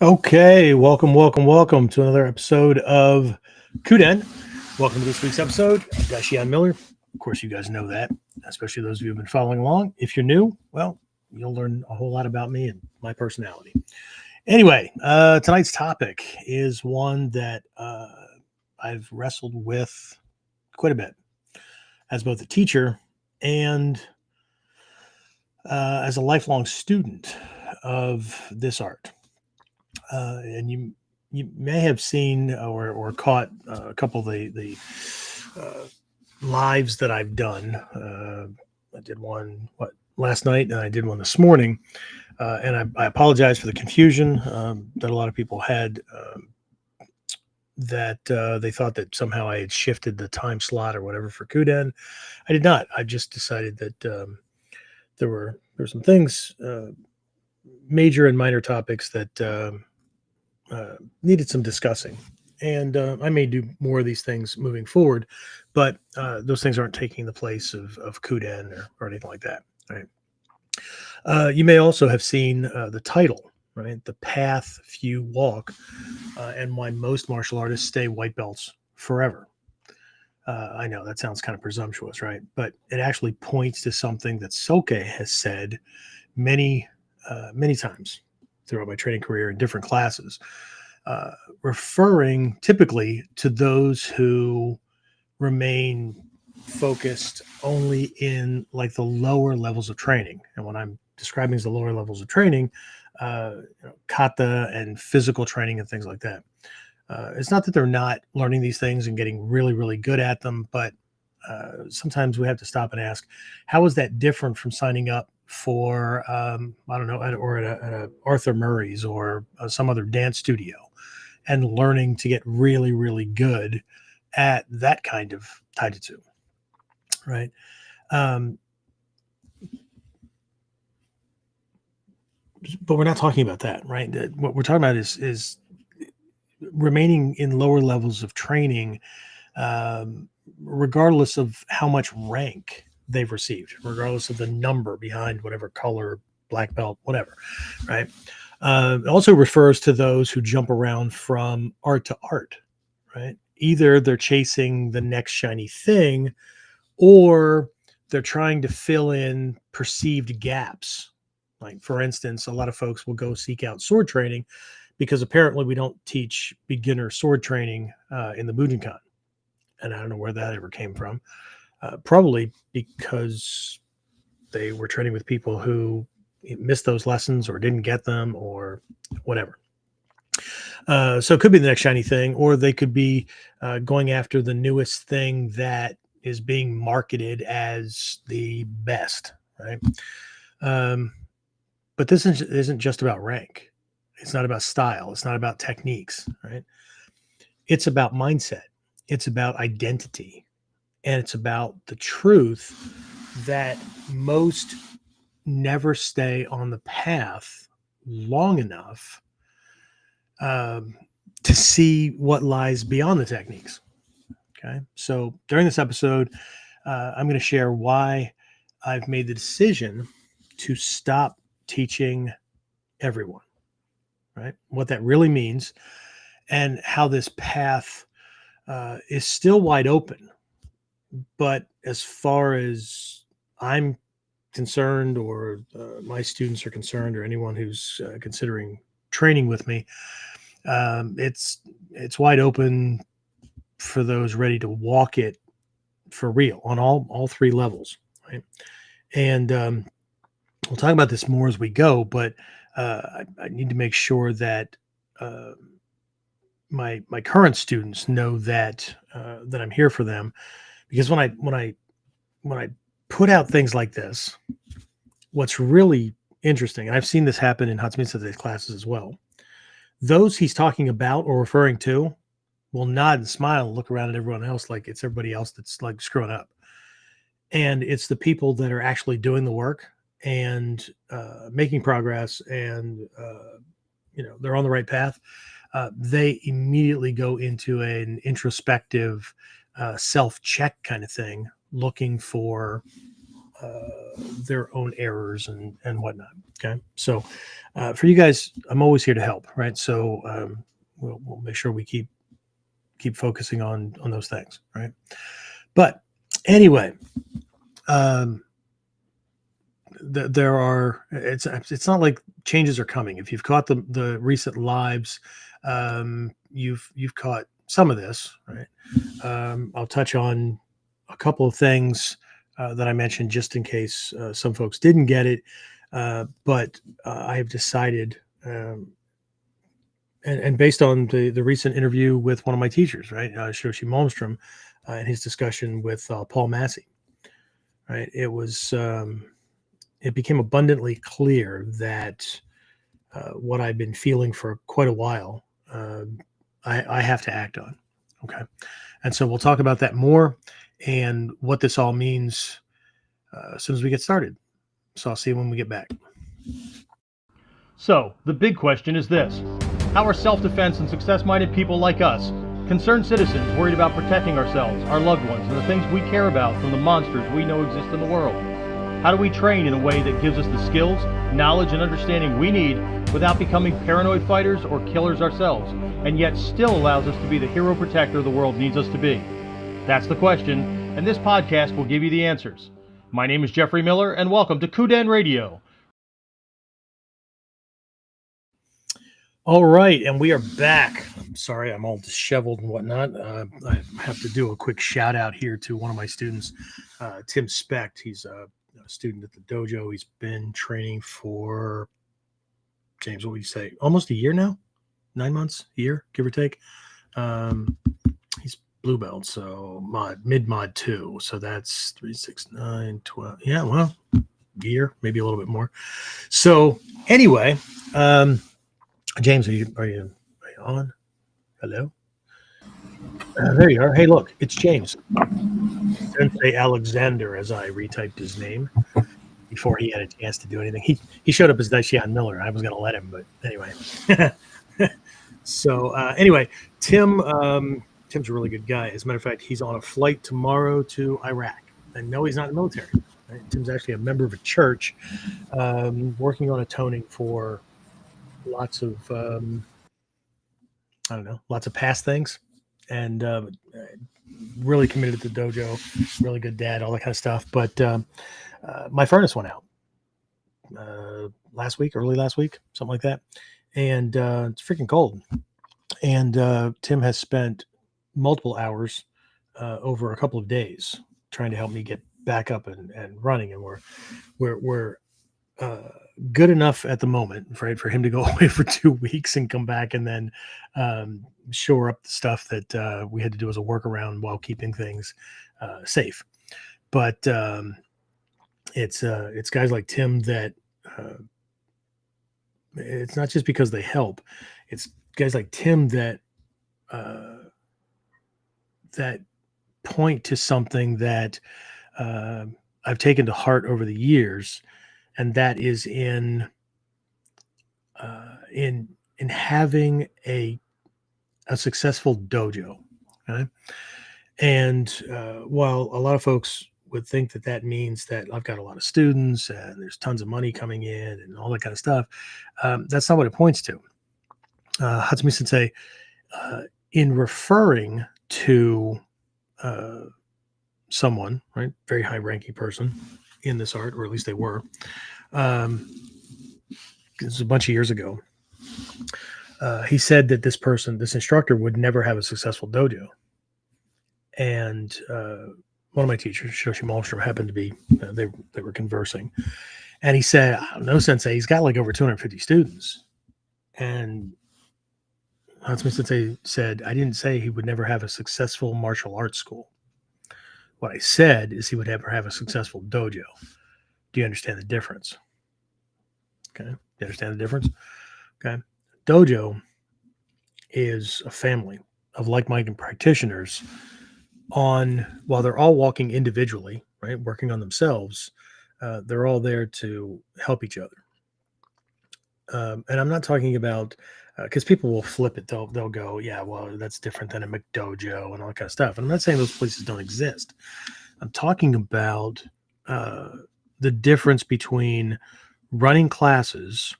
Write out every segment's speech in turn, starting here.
Okay, welcome to another episode of KUDEN. Welcome to this week's episode. I'm Dashian Miller. Of course, you guys know that, especially those of you who have been following along. If you're new, well, you'll learn a whole lot about me and my personality. Anyway, tonight's topic is one that I've wrestled with quite a bit as both a teacher and as a lifelong student of this art. And you may have seen or caught a couple of the lives that I've done. I did one last night, and I did one this morning. And I apologize for the confusion that a lot of people had. That they thought that somehow I had shifted the time slot or whatever for KUDEN. I did not. I just decided that there were some things, major and minor topics that needed some discussing. And I may do more of these things moving forward, but those things aren't taking the place of KUDEN or anything like that. Right. You may also have seen the title, right? The path few walk, and why most martial artists stay white belts forever. I know that sounds kind of presumptuous, right? But it actually points to something that Soke has said many times throughout my training career in different classes, referring typically to those who remain focused only in like the lower levels of training. And when I'm describing as the lower levels of training, kata and physical training and things like that. It's not that they're not learning these things and getting really, really good at them, but sometimes we have to stop and ask, how is that different from signing up for I don't know, at a Arthur Murray's or some other dance studio and learning to get really, really good at that kind of taijutsu, right? But we're not talking about that, right? What we're talking about is remaining in lower levels of training, regardless of how much rank they've received, regardless of the number behind whatever color, black belt, whatever, right? It also refers to those who jump around from art to art, right? Either they're chasing the next shiny thing, or they're trying to fill in perceived gaps. Like, for instance, a lot of folks will go seek out sword training because apparently we don't teach beginner sword training in the Bujinkan. And I don't know where that ever came from. Probably because they were training with people who missed those lessons or didn't get them or whatever. So it could be the next shiny thing, or they could be going after the newest thing that is being marketed as the best, right? But this isn't just about rank. It's not about style. It's not about techniques, right? It's about mindset. It's about identity. And it's about the truth that most never stay on the path long enough to see what lies beyond the techniques. Okay. So during this episode, I'm going to share why I've made the decision to stop teaching everyone, right? What that really means and how this path is still wide open. But as far as I'm concerned, or my students are concerned, or anyone who's considering training with me, it's wide open for those ready to walk it for real on all three levels, right? And we'll talk about this more as we go, but I need to make sure that my current students know that that I'm here for them, because when I put out things like this, what's really interesting, and I've seen this happen in Hatsumisa classes as well, those he's talking about or referring to will nod and smile and look around at everyone else like it's everybody else that's like screwing up. And it's the people that are actually doing the work and making progress, and they're on the right path. They immediately go into an introspective self-check kind of thing, looking for their own errors and whatnot. Okay, so for you guys, I'm always here to help, right? So we'll make sure we keep focusing on those things, right? But anyway, there are. It's not like changes are coming. If you've caught the recent lives, you've caught some of this, right? I'll touch on a couple of things that I mentioned just in case some folks didn't get it. But I have decided, and based on the recent interview with one of my teachers, right, Shoshi Malmstrom, and his discussion with Paul Massey, right, it became abundantly clear that what I've been feeling for quite a while, I have to act on. Okay. And so we'll talk about that more and what this all means as soon as we get started. So I'll see you when we get back. So, the big question is this: how are self-defense and success-minded people like us, concerned citizens worried about protecting ourselves, our loved ones, and the things we care about from the monsters we know exist in the world? How do we train in a way that gives us the skills, knowledge, and understanding we need without becoming paranoid fighters or killers ourselves, and yet still allows us to be the hero protector the world needs us to be? That's the question, and this podcast will give you the answers. My name is Jeffrey Miller, and welcome to KUDEN Radio. All right, and we are back. I'm sorry, I'm all disheveled and whatnot. I have to do a quick shout out here to one of my students, Tim Specht. He's a student at the dojo. He's been training for, James, what would you say, almost a year now? 9 months, a year, give or take. He's blue belt, so mid-mod 2. So that's 3, 6, 9, 12. Yeah, well, year, maybe a little bit more. So anyway, James, are you on? Hello? There you are. Hey, look, it's James. Sensei Alexander, as I retyped his name before he had a chance to do anything. He showed up as Daishian Miller. I was going to let him, but anyway. So anyway, Tim's a really good guy. As a matter of fact, he's on a flight tomorrow to Iraq. And no, he's not in the military. Right? Tim's actually a member of a church working on atoning for lots of lots of past things, and really committed to the dojo, really good dad, all that kind of stuff. But my furnace went out early last week, something like that, and it's freaking cold. And Tim has spent multiple hours over a couple of days trying to help me get back up and running, and we're good enough at the moment, right, for him to go away for 2 weeks and come back and then shore up the stuff that we had to do as a workaround while keeping things safe. But it's guys like Tim that it's not just because they help. It's guys like Tim that that point to something that I've taken to heart over the years. And that is in having a successful dojo. Okay? And while a lot of folks would think that means that I've got a lot of students and there's tons of money coming in and all that kind of stuff, that's not what it points to. Hatsumi Sensei, in referring to someone, right, very high-ranking person in this art, or at least they were. This was a bunch of years ago. He said that this instructor would never have a successful dojo. And one of my teachers, Shoshi Malmstrom, happened to be, they were conversing. And he said, I don't know, Sensei, he's got like over 250 students. And Hatsumi Sensei said, I didn't say he would never have a successful martial arts school. What I said is he would never have a successful dojo. Do you understand the difference? Okay. Do you understand the difference? Okay. Dojo is a family of like-minded practitioners while they're all walking individually, right, working on themselves, they're all there to help each other. And I'm not talking about, because people will flip it. They'll go, yeah, well, that's different than a McDojo and all that kind of stuff. And I'm not saying those places don't exist. I'm talking about the difference between running classes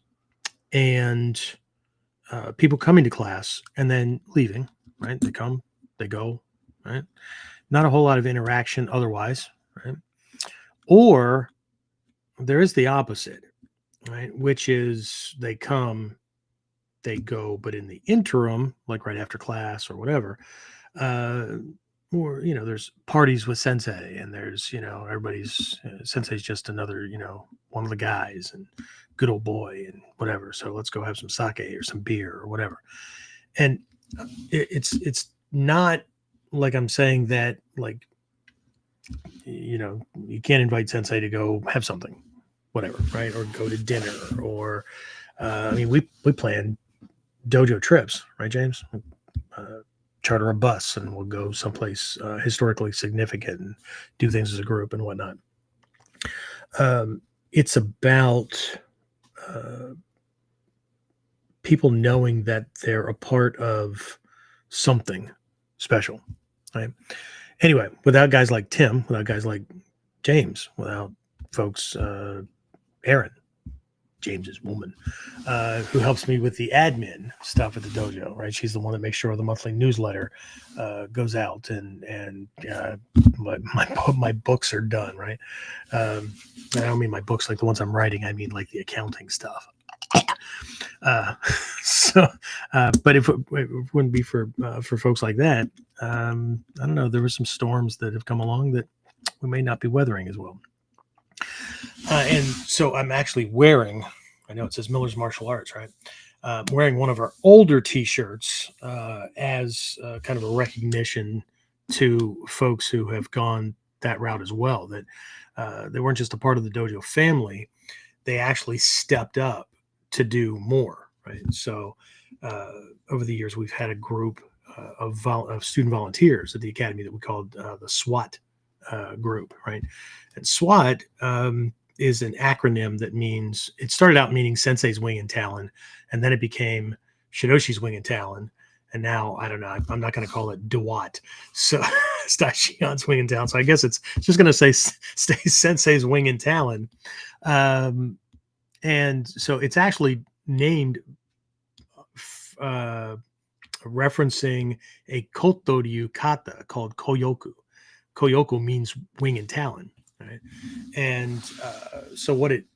and people coming to class and then leaving, right? They come, they go, right? Not a whole lot of interaction otherwise, right? Or there is the opposite, right? Which is they come, they go, but in the interim, like right after class or whatever, uh, or there's parties with sensei, and there's everybody's sensei's just another one of the guys and good old boy and whatever. So let's go have some sake or some beer or whatever. And it's not like I'm saying that like you can't invite sensei to go have something, whatever, right? Or go to dinner, or I mean we plan dojo trips, right, James? Charter a bus and we'll go someplace historically significant and do things as a group and whatnot. It's about people knowing that they're a part of something special, right? Anyway, without guys like Tim, without guys like James, without folks, Aaron, James's woman, who helps me with the admin stuff at the dojo, right? She's the one that makes sure the monthly newsletter goes out and my books are done, right? I don't mean my books like the ones I'm writing. I mean like the accounting stuff. But if it wouldn't be for folks like that, I don't know. There were some storms that have come along that we may not be weathering as well. And so I'm actually wearing, I know it says Miller's Martial Arts, right? Wearing one of our older t-shirts as kind of a recognition to folks who have gone that route as well, that they weren't just a part of the dojo family. They actually stepped up to do more, right? So over the years, we've had a group of student volunteers at the academy that we called the SWAT group, right? And SWAT is an acronym that means, it started out meaning Sensei's Wing and Talon, and then it became Shidoshi's Wing and Talon, and now I don't know. I'm not going to call it DeWatt, so it's Daishihan's Wing and Talon. So I guess it's just going to say stay Sensei's Wing and Talon, and so it's actually named referencing a Kotoryu kata called Koyoku. Koyoku means wing and talon, right? And so what it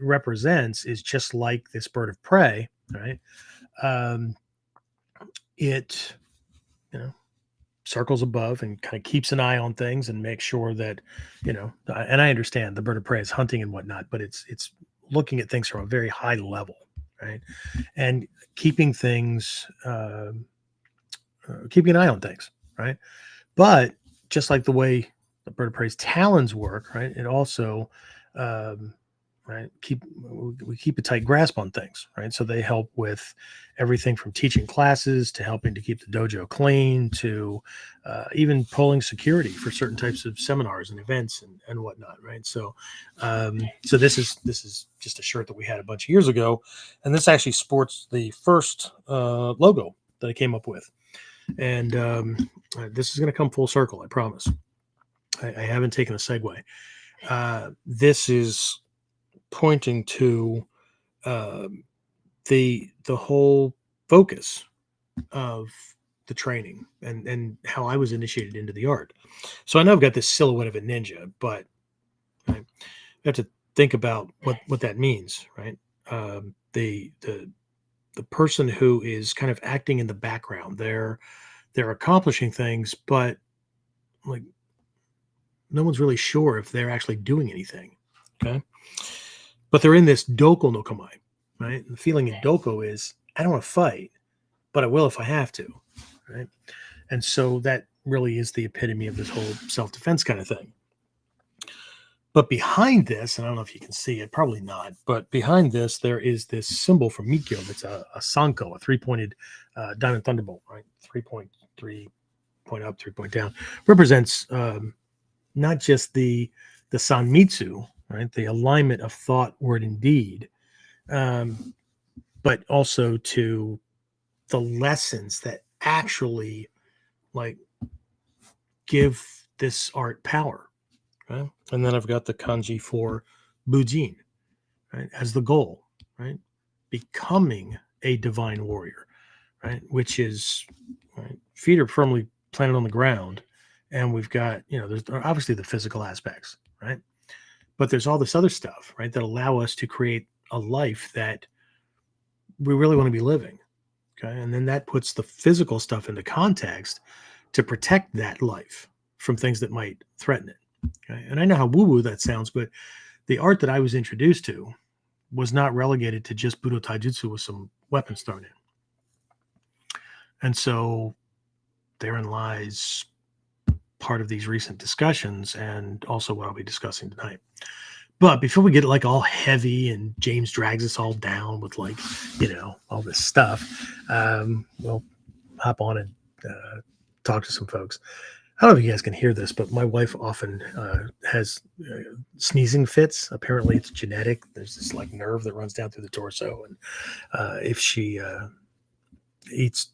represents is just like this bird of prey, right? It circles above and kind of keeps an eye on things and makes sure that and I understand the bird of prey is hunting and whatnot, but it's looking at things from a very high level, right? And keeping things keeping an eye on things, right? But just like the way the bird of prey's talons work, right? It also, right, we keep a tight grasp on things, right? So they help with everything from teaching classes to helping to keep the dojo clean to even pulling security for certain types of seminars and events and whatnot, right? So, so this is just a shirt that we had a bunch of years ago, and this actually sports the first logo that I came up with. And this is going to come full circle, I promise. I haven't taken a segue. This is pointing to the whole focus of the training and how I was initiated into the art. So I know I've got this silhouette of a ninja, but I have to think about what that means, right? The person who is kind of acting in the background, they're accomplishing things, but like no one's really sure if they're actually doing anything. Okay. But they're in this doko no kamae, right? And the feeling in doko is I don't want to fight, but I will if I have to. Right. And so that really is the epitome of this whole self-defense kind of thing. But behind this, and I don't know if you can see it, probably not, but behind this, there is this symbol from Mikyo that's a sanko, a three-pointed diamond thunderbolt, right? 3.3 point up, 3 point down. Represents not just the sanmitsu, right? The alignment of thought, word, and deed, but also to the lessons that actually like give this art power. Okay? And then I've got the kanji for Bujin, right, as the goal, right? Becoming a divine warrior, right? Which is, right, feet are firmly planted on the ground, and we've got, there's obviously the physical aspects, right? But there's all this other stuff, right, that allow us to create a life that we really want to be living. Okay. And then that puts the physical stuff into context to protect that life from things that might threaten it. Okay. And I know how woo woo that sounds, but the art that I was introduced to was not relegated to just Budo Taijutsu with some weapons thrown in. And so therein lies part of these recent discussions and also what I'll be discussing tonight. But before we get like all heavy and James drags us all down with like, all this stuff, we'll hop on and talk to some folks. I don't know if you guys can hear this, but my wife often has sneezing fits. Apparently it's genetic. There's this like nerve that runs down through the torso. And if she eats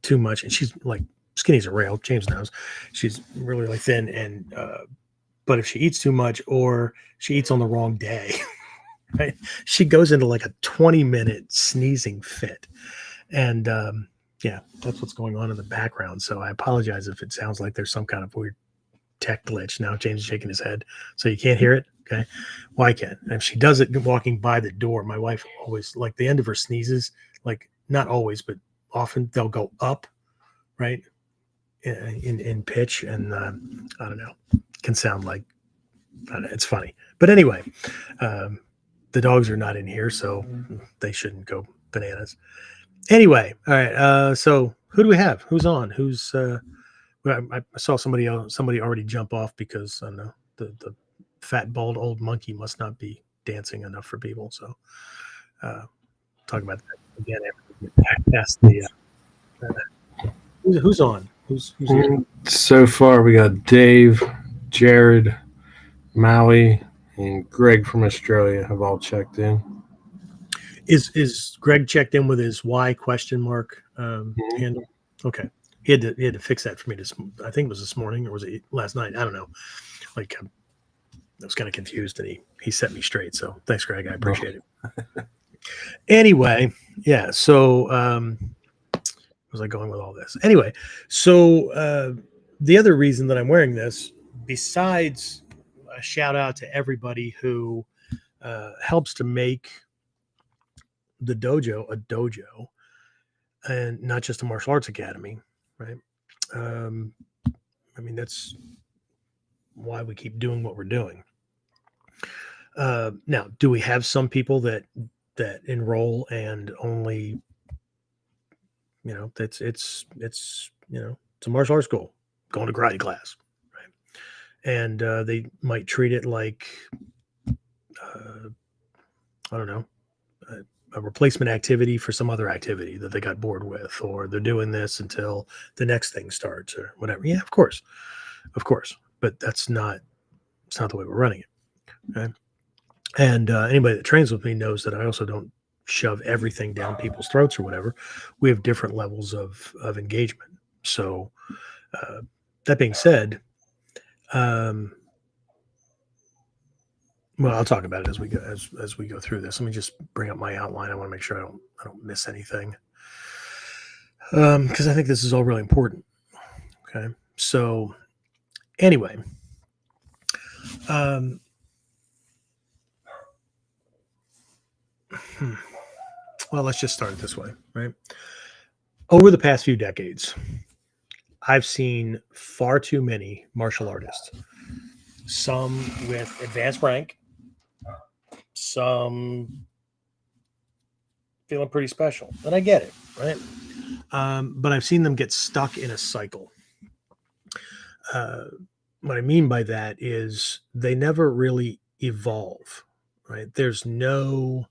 too much, and she's like skinny as a rail, James knows, she's really, really thin. And, but if she eats too much or she eats on the wrong day, right, she goes into like a 20-minute sneezing fit. And yeah, that's what's going on in the background. So I apologize if it sounds like there's some kind of weird tech glitch. Now James is shaking his head. So you can't hear it? Okay. Well, I can. And if she does it walking by the door, my wife always, like the end of her sneezes, like not always, but often they'll go up, right, in pitch. And I don't know, can sound like, I don't know, it's funny. But anyway, the dogs are not in here, so they shouldn't go bananas. Anyway, all right. So who do we have? Who's on? Who's I saw somebody already jump off because I don't know, the fat bald old monkey must not be dancing enough for people. So talk about that again after we get back past the who's on? Who's here? So far we got Dave, Jared, Maui, and Greg from Australia have all checked in. Is Greg checked in with his Y question mark handle? Okay. He had to fix that for me I think it was this morning or was it last night? I don't know. Like I was kind of confused and he set me straight. So thanks, Greg. I appreciate it. Anyway, yeah. So where was I going with all this? Anyway, so the other reason that I'm wearing this, besides a shout out to everybody who helps to make the dojo a dojo and not just a martial arts academy, right? I mean, that's why we keep doing what we're doing. Now, do we have some people that enroll and only, it's it's a martial arts school, going to karate class, right? And they might treat it like I don't know, a replacement activity for some other activity that they got bored with, or they're doing this until the next thing starts or whatever. Yeah, of course. But it's not the way we're running it. Okay. And anybody that trains with me knows that I also don't shove everything down people's throats or whatever. We have different levels of engagement. So that being said, well, I'll talk about it as we go as we go through this. Let me just bring up my outline. I want to make sure I don't miss anything, because I think this is all really important. Okay, so anyway, well, let's just start it this way, right? Over the past few decades, I've seen far too many martial artists, some with advanced rank, some feeling pretty special, and I get it, right? But I've seen them get stuck in a cycle. What I mean by that is they never really evolve, right? There's no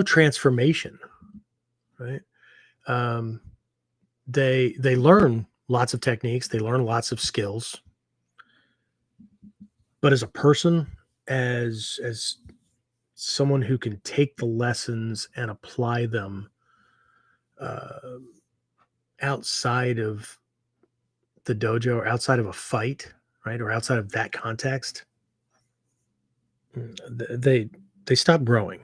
transformation, right? They learn lots of techniques, they learn lots of skills, but as a person, as someone who can take the lessons and apply them outside of the dojo or outside of a fight, right, or outside of that context, they stop growing.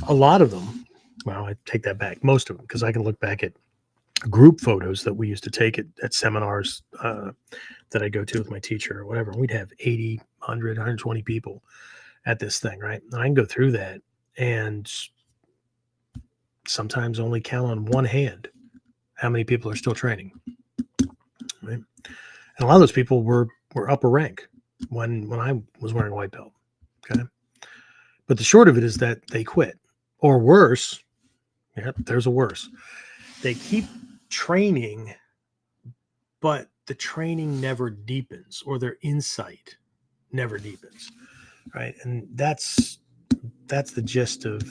A lot of them, well, I take that back, most of them, because I can look back at group photos that we used to take at seminars that I go to with my teacher or whatever. We'd have 80, 100, 120 people at this thing, right? And I can go through that and sometimes only count on one hand how many people are still training, right? And a lot of those people were upper rank when I was wearing a white belt, okay? But the short of it is that they quit. Or worse, yeah, there's a worse. They keep training, but the training never deepens, or their insight never deepens, right? And that's the gist of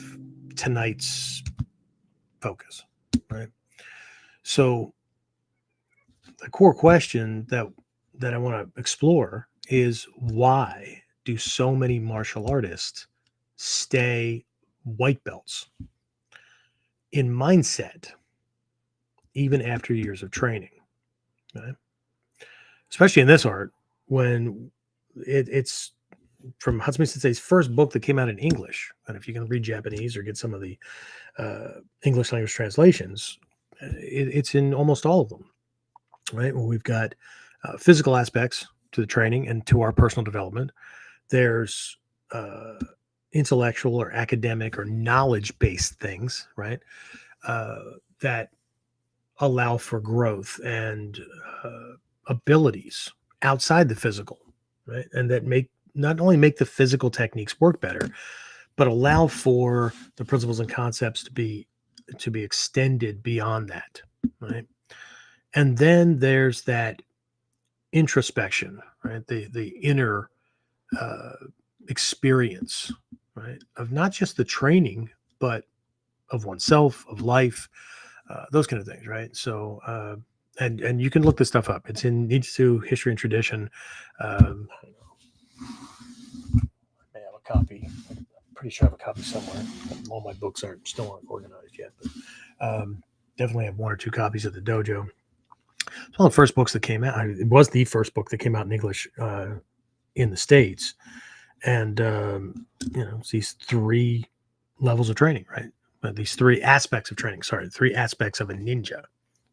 tonight's focus, right? So the core question that I want to explore is, why do so many martial artists stay white belts in mindset even after years of training, right? Especially in this art, when it's from Hatsumi Sensei's first book that came out in English. And if you can read Japanese or get some of the English language translations, it's in almost all of them, right? Well, we've got physical aspects to the training and to our personal development. There's intellectual or academic or knowledge-based things, right? That allow for growth and abilities outside the physical, right? And that not only make the physical techniques work better, but allow for the principles and concepts to be extended beyond that, right? And then there's that introspection, right? The inner experience, right? Of not just the training, but of oneself, of life, those kind of things, right? So, and you can look this stuff up. It's in Nijutsu History and Tradition. I may have a copy. I'm pretty sure I have a copy somewhere. All my books still aren't organized yet, but definitely have one or two copies at the dojo. It's one of the first books that came out. It was the first book that came out in English in the States. And, it's these three levels of training, right? These three aspects of training, three aspects of a ninja.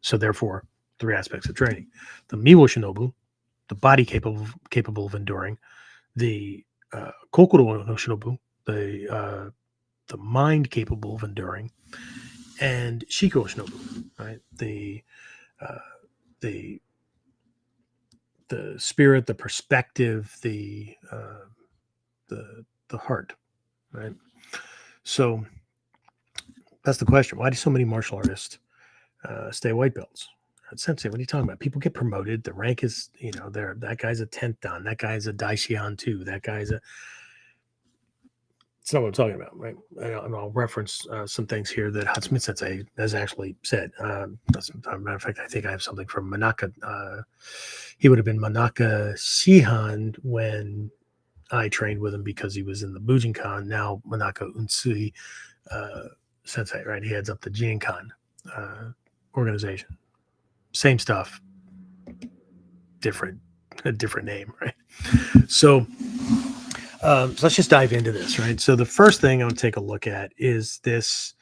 So therefore, three aspects of training: the Miwo Shinobu, the body capable of enduring; the Kokoro no Shinobu, the mind capable of enduring; and Shiko Shinobu, right? The spirit, the perspective, the heart, right? So that's the question. Why do so many martial artists stay white belts? Sensei, what are you talking about? People get promoted. The rank is, that guy's a 10th dan. That guy's a Daishihan 2. That guy's a... It's not what I'm talking about, right? And I'll reference some things here that Hatsumi Sensei has actually said. As a matter of fact, I think I have something from Manaka. He would have been Manaka Shihan when I trained with him, because he was in the Bujinkan. Now Manaka Unsui Sensei, right? He heads up the Jinkan organization. Same stuff, different name, right? So let's just dive into this, right? So the first thing I want to take a look at is this,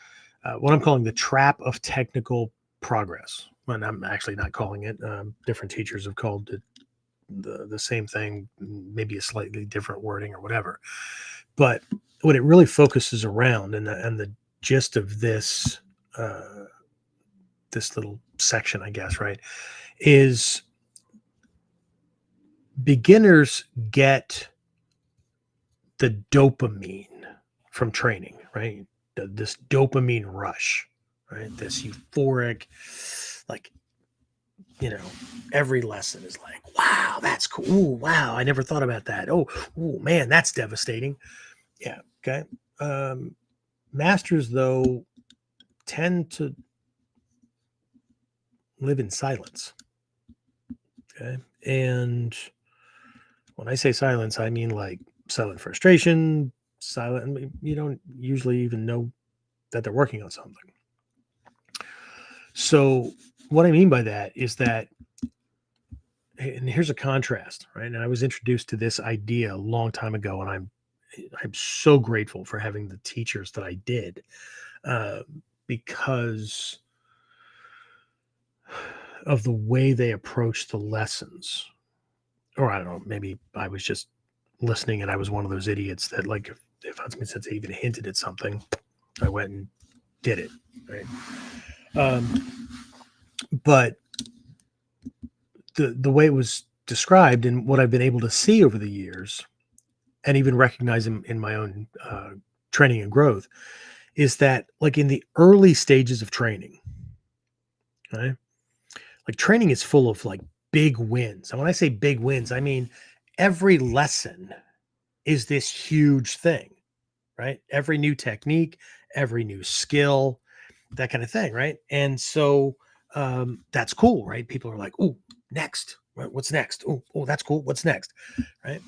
what I'm calling the trap of technical progress. And I'm actually not calling it. Different teachers have called it the same thing, maybe a slightly different wording or whatever. But what it really focuses around, and the gist of this this little section, I guess, right, is beginners get the dopamine from training, right? This dopamine rush, right? This euphoric, like, every lesson is like, wow, that's cool. Ooh, wow, I never thought about that. Oh, man, that's devastating. Yeah, okay. Masters, though, tend to live in silence. Okay. And when I say silence, I mean like silent frustration, silent. You don't usually even know that they're working on something. So what I mean by that is that and here's a contrast, right? And I was introduced to this idea a long time ago, and I'm so grateful for having the teachers that I did, uh, because of the way they approach the lessons. Or I don't know, maybe I was just listening and I was one of those idiots that, like, if Huntsman Sensei even hinted at something, I went and did it, right? But the way it was described and what I've been able to see over the years, and even recognize in my own training and growth, is that, like, in the early stages of training, right? Like, training is full of, like, big wins. And when I say big wins, I mean every lesson is this huge thing, right? Every new technique, every new skill, that kind of thing, right? And so that's cool, right? People are like, "Oh, next, right? What's next? Oh, that's cool. What's next?" Right?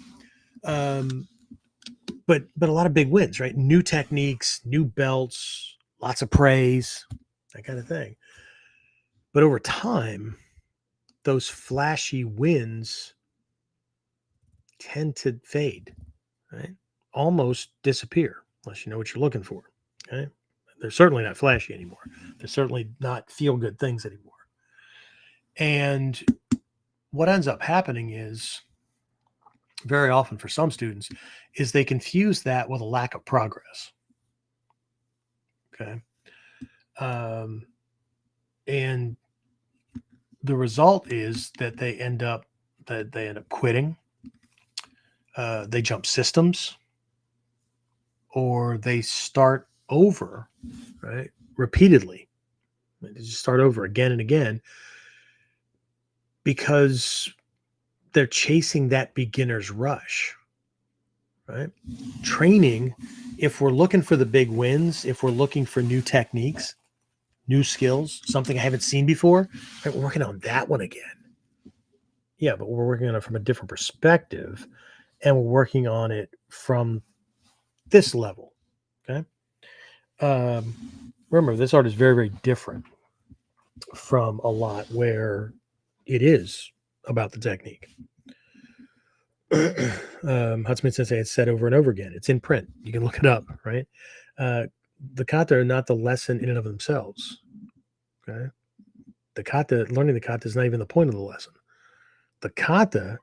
But a lot of big wins, right? New techniques, new belts, lots of praise, that kind of thing. But over time, those flashy wins tend to fade, right? Almost disappear unless you know what you're looking for. Okay. They're certainly not flashy anymore. They're certainly not feel good things anymore. And what ends up happening is, very often for some students, is they confuse that with a lack of progress. Okay. And the result is that they end up quitting. They jump systems, or they start over, right? Repeatedly. They just start over again and again because they're chasing that beginner's rush, right? Training, if we're looking for the big wins, if we're looking for new techniques, new skills, something I haven't seen before, right? We're working on that one again. Yeah, but we're working on it from a different perspective, and we're working on it from this level. Okay. Remember, this art is very, very different from a lot where it is about the technique. Huntsman Sensei had said over and over again, it's in print. You can look it up, right? The kata are not the lesson in and of themselves. Okay. Learning the kata is not even the point of the lesson. The kata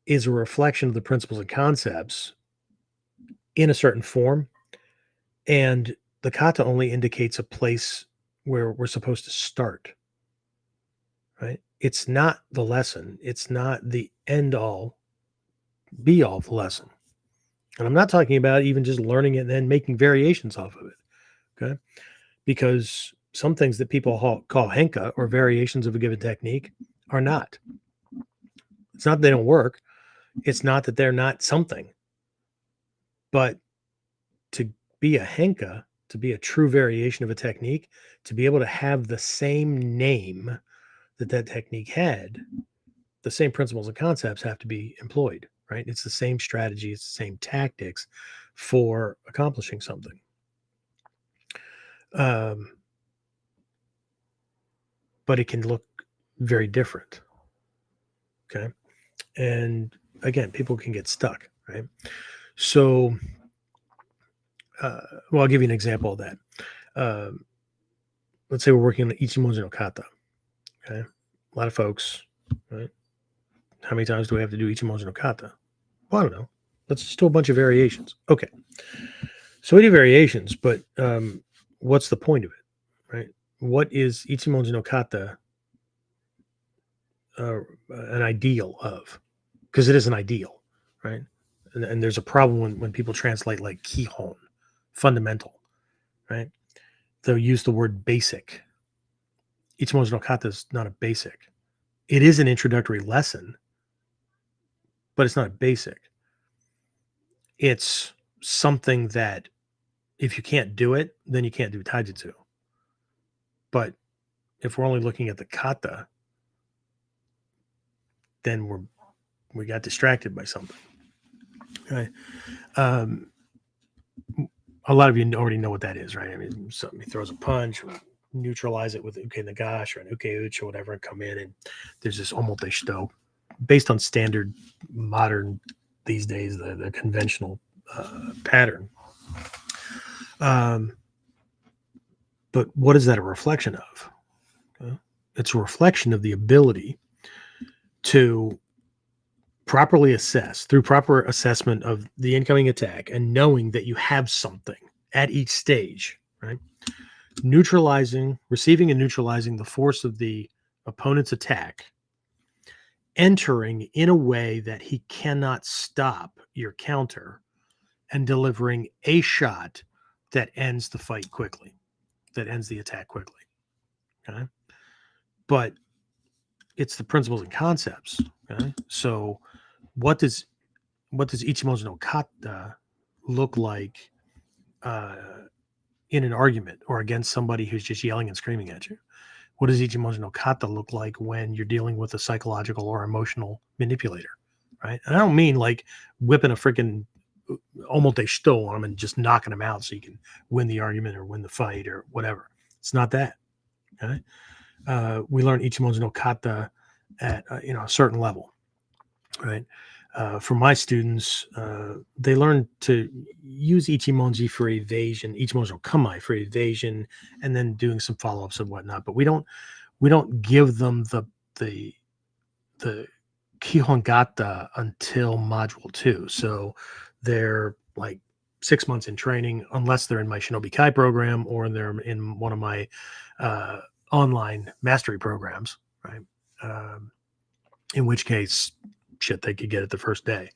is a reflection of the principles and concepts in a certain form. And the kata only indicates a place where we're supposed to start, right? It's not the lesson. It's not the end all, be all of the lesson. And I'm not talking about even just learning it and then making variations off of it, okay? Because some things that people call henka, or variations of a given technique, are not. It's not that they don't work. It's not that they're not something. But to be a henka, to be a true variation of a technique, to be able to have the same name that technique had, the same principles and concepts have to be employed, right? It's the same strategy, it's the same tactics for accomplishing something. But it can look very different. Okay. And again, people can get stuck, right? So, well, I'll give you an example of that. Let's say we're working on the Ichimonji no kata. Okay. A lot of folks, right? How many times do we have to do Ichimonji no kata? Well, I don't know. Let's just do a bunch of variations. Okay. So we do variations, but what's the point of it, right? What is Ichimonji no kata an ideal of? Because it is an ideal, right? And there's a problem when people translate like kihon, fundamental, right? They'll use the word basic. Ichimonji no kata is not a basic. It is an introductory lesson, but it's not a basic. It's something that if you can't do it, then you can't do taijutsu. But if we're only looking at the kata, then we got distracted by something. Okay. A lot of you already know what that is, right? I mean, somebody throws a punch, we neutralize it with uke nagash or an uke uchi or whatever, and come in, and there's this omote shito, based on standard modern these days, the conventional pattern. But what is that a reflection of? It's a reflection of the ability to properly assess, through proper assessment of the incoming attack and knowing that you have something at each stage, right? Receiving and neutralizing the force of the opponent's attack, entering in a way that he cannot stop your counter, and delivering a shot that ends the fight quickly, that ends the attack quickly. Okay. But it's the principles and concepts. Okay. So what does Ichimo's no kata look like in an argument or against somebody who's just yelling and screaming at you? What does Ichimo's no kata look like when you're dealing with a psychological or emotional manipulator, right? And I don't mean like whipping a freaking omote shito on them and just knocking them out so you can win the argument or win the fight or whatever. It's not that. Okay. We learn Ichimo's no kata at a certain level, right? For my students, they learn to use Ichimonji for evasion, Ichimonji no Kamae for evasion, and then doing some follow-ups and whatnot. But we don't give them the Kihon Gata until module 2. So they're like 6 months in training, unless they're in my Shinobi Kai program or they're in one of my online mastery programs, right? In which case, shit, they could get it the first day.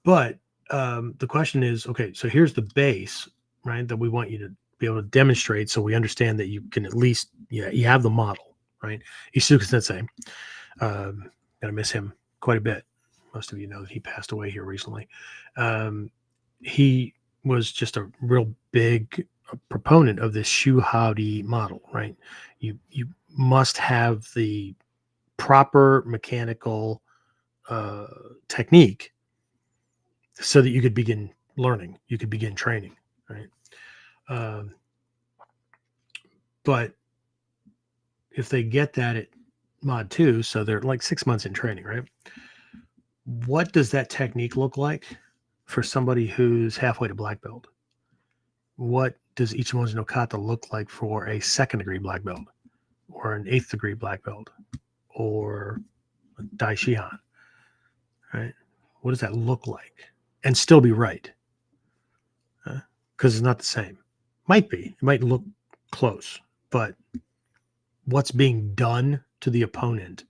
But the question is, okay, so here's the base, right, that we want you to be able to demonstrate so we understand that you can at least, you have the model, right? Isuka Sensei, gonna miss him quite a bit. Most of you know that he passed away here recently. He was just a real big proponent of this Shuhari model, right? You must have the proper mechanical technique so that you could begin learning, you could begin training, right? But if they get that at mod 2, so they're like 6 months in training, right? What does that technique look like for somebody who's halfway to black belt? What does Ichimo's no kata look like for a 2nd degree black belt or an 8th degree black belt or a Dai Shihan, right? What does that look like? And still be right? Because it's not the same. Might be. It might look close, but what's being done to the opponent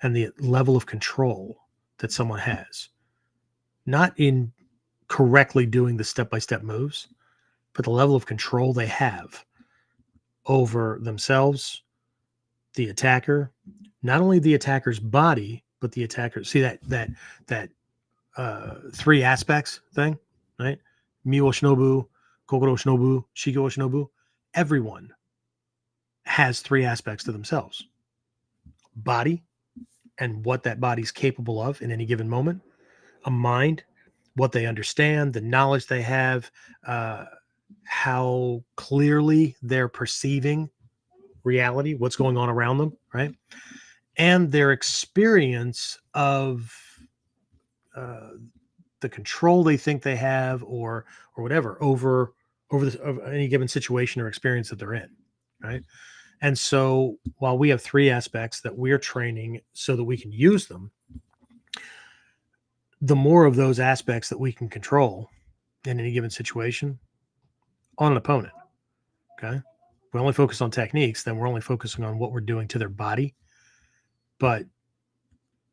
and the level of control that someone has, not in correctly doing the step-by-step moves, but the level of control they have over themselves, the attacker, not only the attacker's body, but the attacker. See that 3 aspects thing, right? Mi wo shinobu, kokoro shinobu, shigo wo shinobu. Everyone has 3 aspects to themselves: body and what that body's capable of in any given moment, a mind, what they understand, the knowledge they have, how clearly they're perceiving reality, what's going on around them, right? And their experience of the control they think they have, or whatever, over any given situation or experience that they're in, right? And so while we have 3 aspects that we're training so that we can use them, the more of those aspects that we can control in any given situation on an opponent, okay? We only focus on techniques, then we're only focusing on what we're doing to their body. But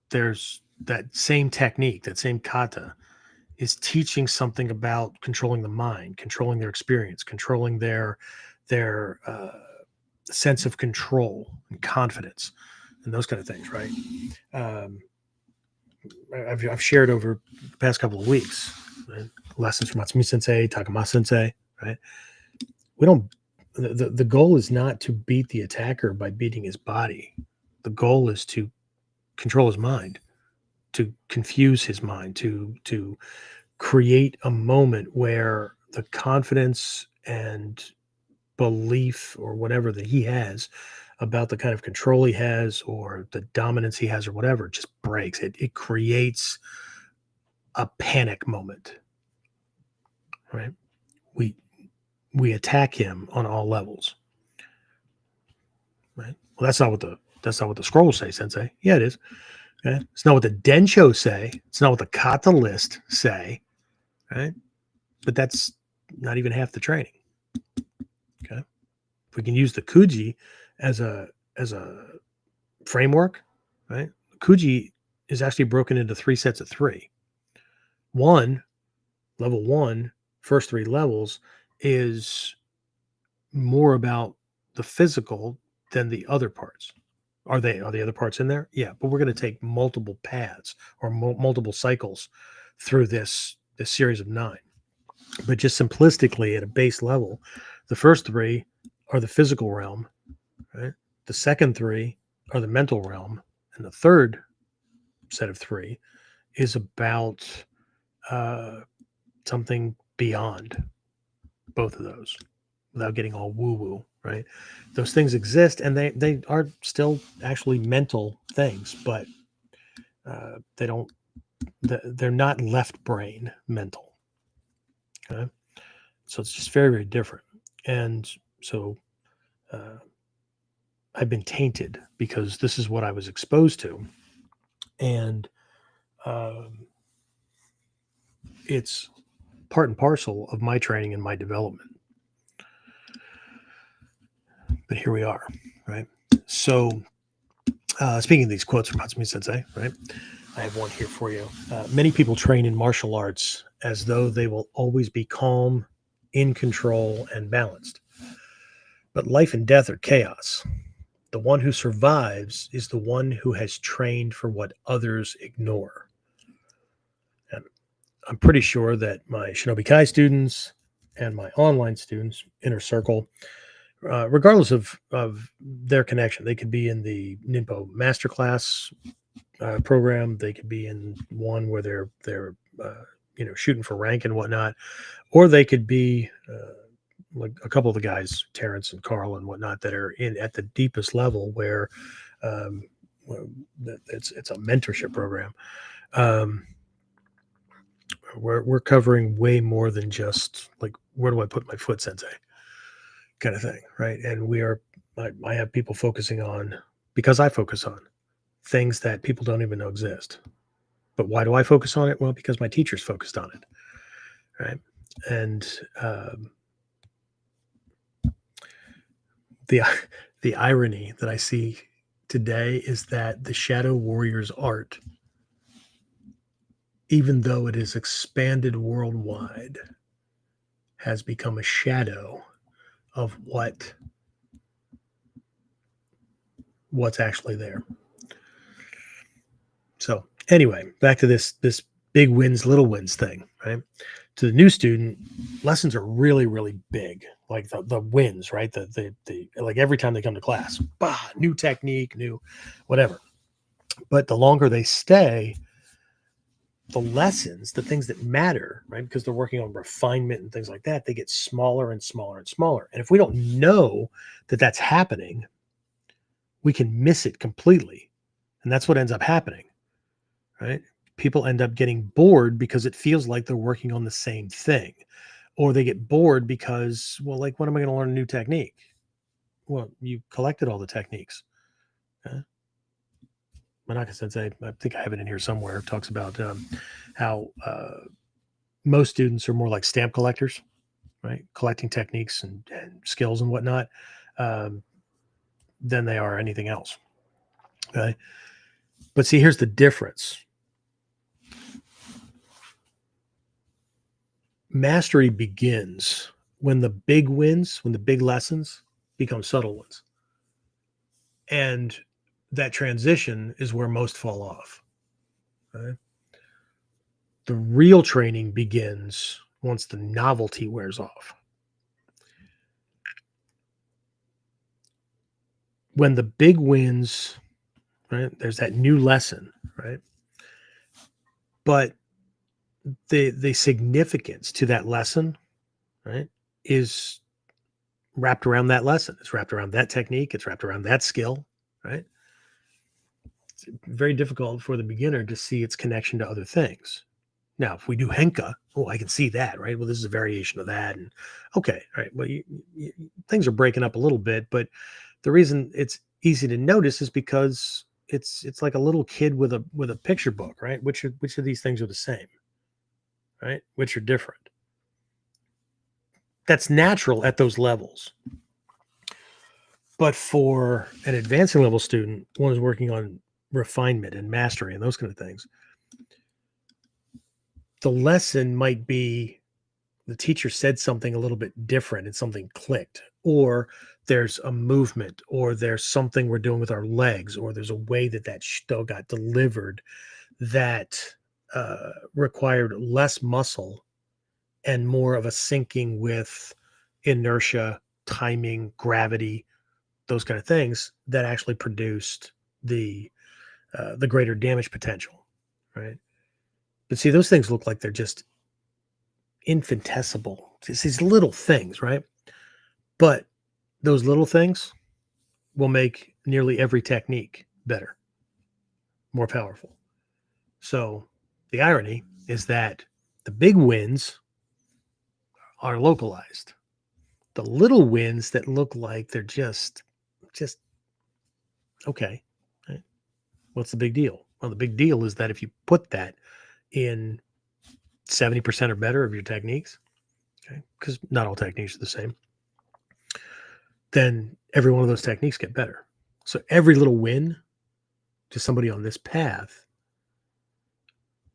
there's that same technique, that same kata is teaching something about controlling the mind, controlling their experience, controlling their sense of control and confidence and those kind of things, right? I've shared over the past couple of weeks, right? Lessons from Matsumi Sensei, Takama Sensei, right? The goal is not to beat the attacker by beating his body. The goal is to control his mind, to confuse his mind, to create a moment where the confidence and belief or whatever that he has about the kind of control he has or the dominance he has or whatever, it just breaks. It creates a panic moment, right? We we attack him on all levels, right? Well, that's not what the scrolls say, Sensei. Yeah, it is. Okay? It's not what the Densho say. It's not what the Kata list say, right? But that's not even half the training. Okay, if we can use the Kuji as a framework, right? Kuji is actually broken into 3 sets of 3. Level 1, first 3 levels is more about the physical than the other parts. Are the other parts in there? Yeah, but we're going to take multiple paths or multiple cycles through this series of 9. But just simplistically at a base level, the first 3 are the physical realm, right? The second 3 are the mental realm, and the third set of 3 is about uh, something beyond both of those, without getting all woo woo, right? Those things exist, and they are still actually mental things, but they don't. They're not left brain mental. Okay, so it's just very different, and so. I've been tainted because this is what I was exposed to, and it's part and parcel of my training and my development. But here we are, right? So, speaking of these quotes from Hatsumi Sensei, right? I have one here for you. Many people train in martial arts as though they will always be calm, in control, and balanced. But life and death are chaos. The one who survives is the one who has trained for what others ignore. And I'm pretty sure that my Shinobi Kai students and my online students, Inner Circle, regardless of their connection, they could be in the Ninpo Masterclass program, they could be in one where they're shooting for rank and whatnot, or they could be like a couple of the guys, Terrence and Carl and whatnot, that are in at the deepest level where um, it's a mentorship program. We're covering way more than just like, where do I put my foot, Sensei, kind of thing, right? And I have people focusing on, because I focus on things that people don't even know exist. But why do I focus on it? Well, because my teachers focused on it, right? And the the irony that I see today is that the Shadow Warriors art, even though it is expanded worldwide, has become a shadow of what's actually there. So anyway, back to this big wins, little wins thing, right? To the new student, lessons are really big. Like the wins, right? The like every time they come to class, bah, new technique, new whatever. But the longer they stay, the lessons, the things that matter, right? Because they're working on refinement and things like that, they get smaller and smaller and smaller. And if we don't know that that's happening, we can miss it completely. And that's what ends up happening, right? People end up getting bored because it feels like they're working on the same thing. Or they get bored because, well, like, when am I going to learn a new technique? Well, you collected all the techniques. Okay? Manaka Sensei, I think I have it in here somewhere, talks about how most students are more like stamp collectors, right? Collecting techniques and skills and whatnot, than they are anything else. Okay. But see, here's the difference. Mastery begins when the big wins, when the big lessons become subtle ones. And that transition is where most fall off. Okay? The real training begins once the novelty wears off. When the big wins, right, there's that new lesson, right? But the significance to that lesson, right, is wrapped around that lesson. It's wrapped around that technique. It's wrapped around that skill, right? It's very difficult for the beginner to see its connection to other things. Now, if we do Henka, oh, I can see that, right? Well, this is a variation of that. And okay, all right. Well, things are breaking up a little bit, but the reason it's easy to notice is because it's like a little kid with a picture book, right? Which of these things are the same, right? Which are different. That's natural at those levels. But for an advancing level student, one is working on refinement and mastery and those kind of things. The lesson might be the teacher said something a little bit different and something clicked, or there's a movement, or there's something we're doing with our legs, or there's a way that still got delivered that required less muscle and more of a syncing with inertia, timing, gravity, those kind of things that actually produced the greater damage potential, right? But see, those things look like they're just infinitesimal. It's these little things, right? But those little things will make nearly every technique better, more powerful. So the irony is that the big wins are localized. The little wins that look like they're just okay. Right? What's the big deal? Well, the big deal is that if you put that in 70% or better of your techniques, okay, because not all techniques are the same, then every one of those techniques get better. So every little win to somebody on this path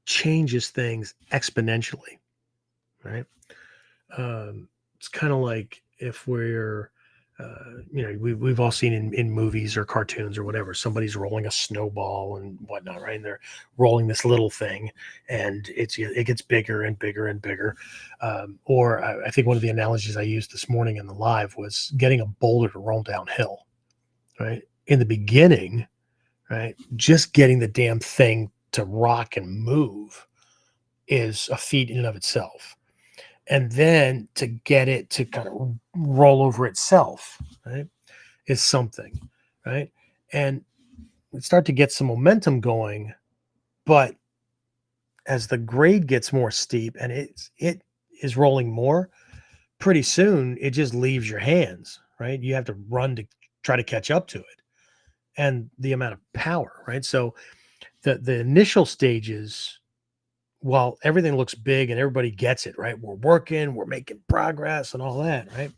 changes things exponentially, right? It's kind of like if we're, we've all seen in movies or cartoons or whatever, somebody's rolling a snowball and whatnot, right? And they're rolling this little thing, and it gets bigger and bigger and bigger. Or I think one of the analogies I used this morning in the live was getting a boulder to roll downhill, right? In the beginning, right, just getting the damn thing to rock and move is a feat in and of itself. And then to get it to kind of roll over itself, right, is something, right? And we start to get some momentum going, but as the grade gets more steep and it is rolling more, pretty soon it just leaves your hands, right? You have to run to try to catch up to it, and the amount of power, right? So the initial stages, while everything looks big and everybody gets it, right? We're working, we're making progress and all that, right?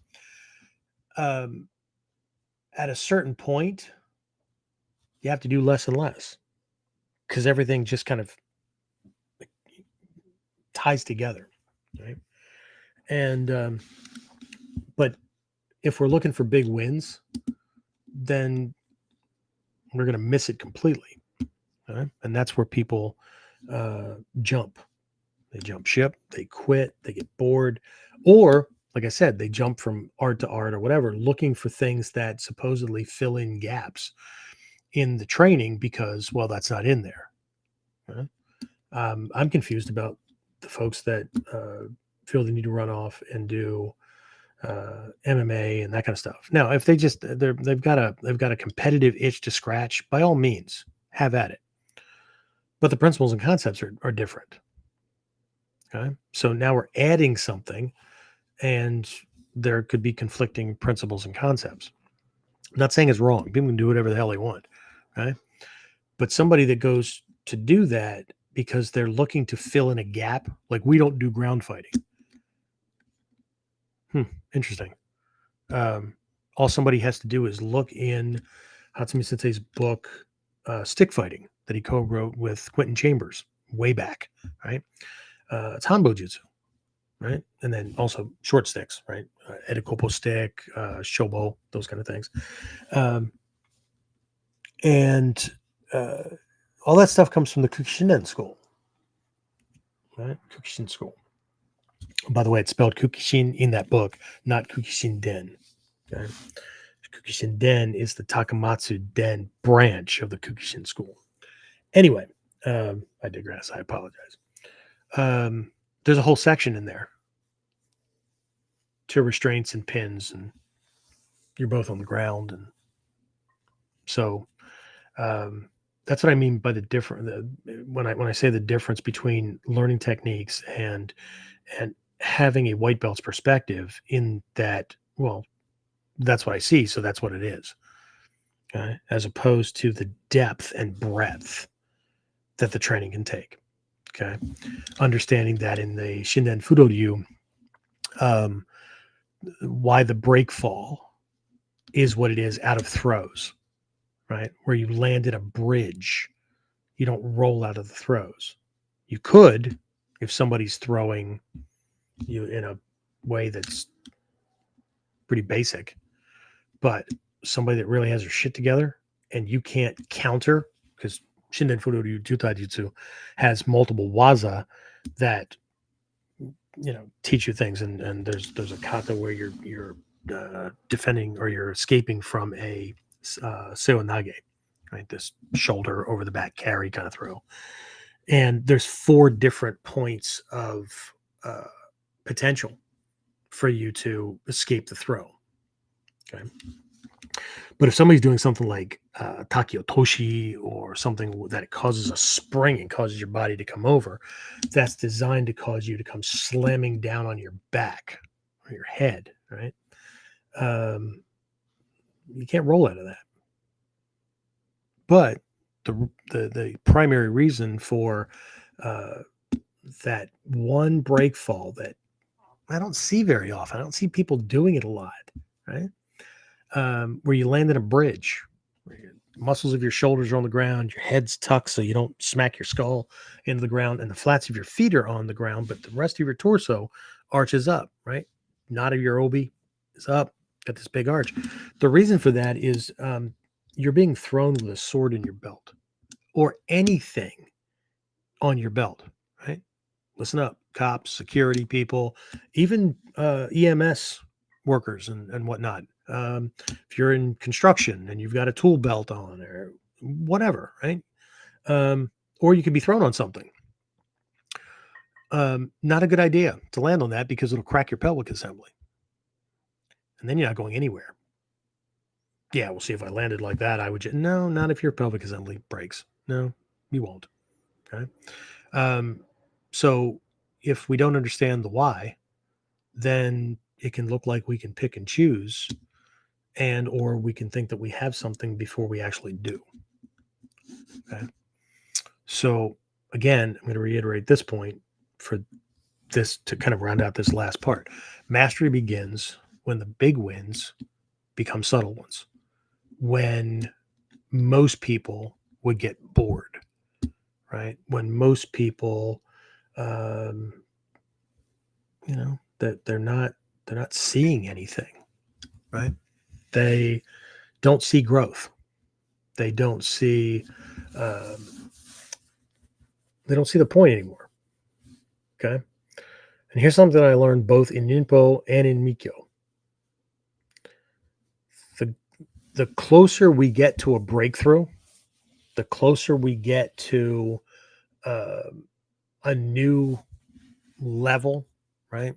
At a certain point, you have to do less and less because everything just kind of ties together, right? And but if we're looking for big wins, then we're going to miss it completely, right? And that's where people jump. They jump ship, they quit, they get bored, or like I said, they jump from art to art or whatever, looking for things that supposedly fill in gaps in the training because, well, that's not in there. Right? I'm confused about the folks that feel they need to run off and do MMA and that kind of stuff. Now, if they've got a competitive itch to scratch, by all means, have at it. But the principles and concepts are different. Okay, so now we're adding something, and there could be conflicting principles and concepts. I'm not saying it's wrong. People can do whatever the hell they want, right? But somebody that goes to do that because they're looking to fill in a gap, like we don't do ground fighting. Interesting. All somebody has to do is look in Hatsumi Sensei's book, Stick Fighting, that he co-wrote with Quentin Chambers way back, right? It's Hanbo Jutsu, right? And then also short sticks, right? Edakopo stick, shobo, those kind of things. And all that stuff comes from the Kukishinden school, right? Kukishin school. By the way, it's spelled Kukishin in that book, not Kukishinden. Okay? Kukishinden is the Takamatsu Den branch of the Kukishin school. Anyway, I digress. I apologize. There's a whole section in there to restraints and pins and You're both on the ground. And so that's what I mean by the different, when I say the difference between learning techniques and having a white belt's perspective, in that, well, that's what I see, so that's what it is. Okay? As opposed to the depth and breadth that the training can take. Okay. Understanding that in the Shinden Fudoryu, um, why the break fall is what it is out of throws, right? Where you land at a bridge, you don't roll out of the throws. You could, if somebody's throwing you in a way that's pretty basic, but somebody that really has their shit together and you can't counter, because Shinden Fudoryu Jutaijutsu has multiple waza that teach you things, and there's a kata where you're defending, or you're escaping from a seonage, right? This shoulder over the back carry kind of throw, and there's 4 different points of potential for you to escape the throw. Okay. But if somebody's doing something like takiotoshi, or something that causes a spring and causes your body to come over, that's designed to cause you to come slamming down on your back or your head, right? You can't roll out of that. But the primary reason for that one break fall that I don't see very often, I don't see people doing it a lot, right? Where you land in a bridge, where your muscles of your shoulders are on the ground, your head's tucked so you don't smack your skull into the ground, and the flats of your feet are on the ground, but the rest of your torso arches up, right? Knot of your obi is up, got this big arch. The reason for that is you're being thrown with a sword in your belt, or anything on your belt, right? Listen up, cops, security people, even EMS workers and whatnot. If you're in construction and you've got a tool belt on, or whatever, right? Or you could be thrown on something. Not a good idea to land on that, because it'll crack your pelvic assembly. And then you're not going anywhere. Yeah, we'll see, if I landed like that, I would no, not if your pelvic assembly breaks. No, you won't. Okay. So if we don't understand the why, then it can look like we can pick and choose, or we can think that we have something before we actually do. Okay. So again, I'm going to reiterate this point for this to kind of round out this last part. Mastery begins when the big wins become subtle ones, when most people would get bored, right? When most people, that they're not seeing anything, right? They don't see growth. They don't see the point anymore. Okay. And here's something I learned both in Ninpo and in Mikyo. The closer we get to a breakthrough, the closer we get to a new level, right,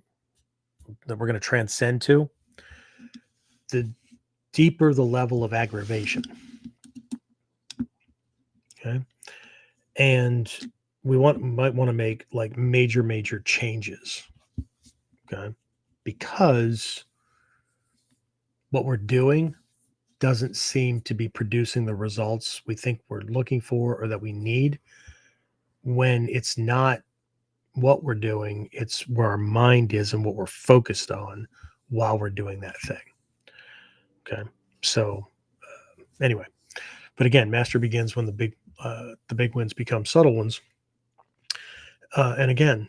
that we're going to transcend to, the deeper the level of aggravation. Okay. And we might want to make like major changes. Okay. Because what we're doing doesn't seem to be producing the results we think we're looking for, or that we need, when it's not what we're doing, it's where our mind is and what we're focused on while we're doing that thing. Okay. So anyway, but again, master begins when the big wins become subtle ones. And again,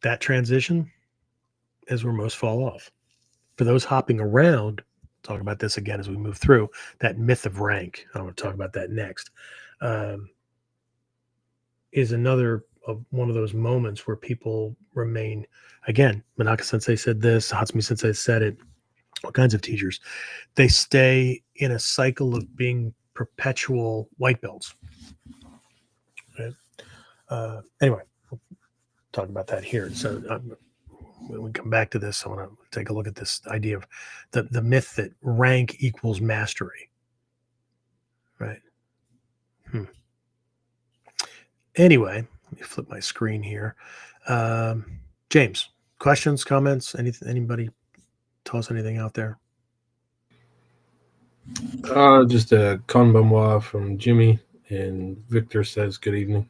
that transition is where most fall off. For those hopping around, talk about this again as we move through that myth of rank. I want to talk about that next. Is another of one of those moments where people remain, again, Manaka Sensei said this, Hatsumi Sensei said it, all kinds of teachers, they stay in a cycle of being perpetual white belts. Right? Anyway, we'll talk about that here. So when we come back to this, I want to take a look at this idea of the myth that rank equals mastery, right? Anyway, let me flip my screen here. James, questions, comments, anybody toss anything out there? Just a konbanwa from Jimmy, and Victor says good evening.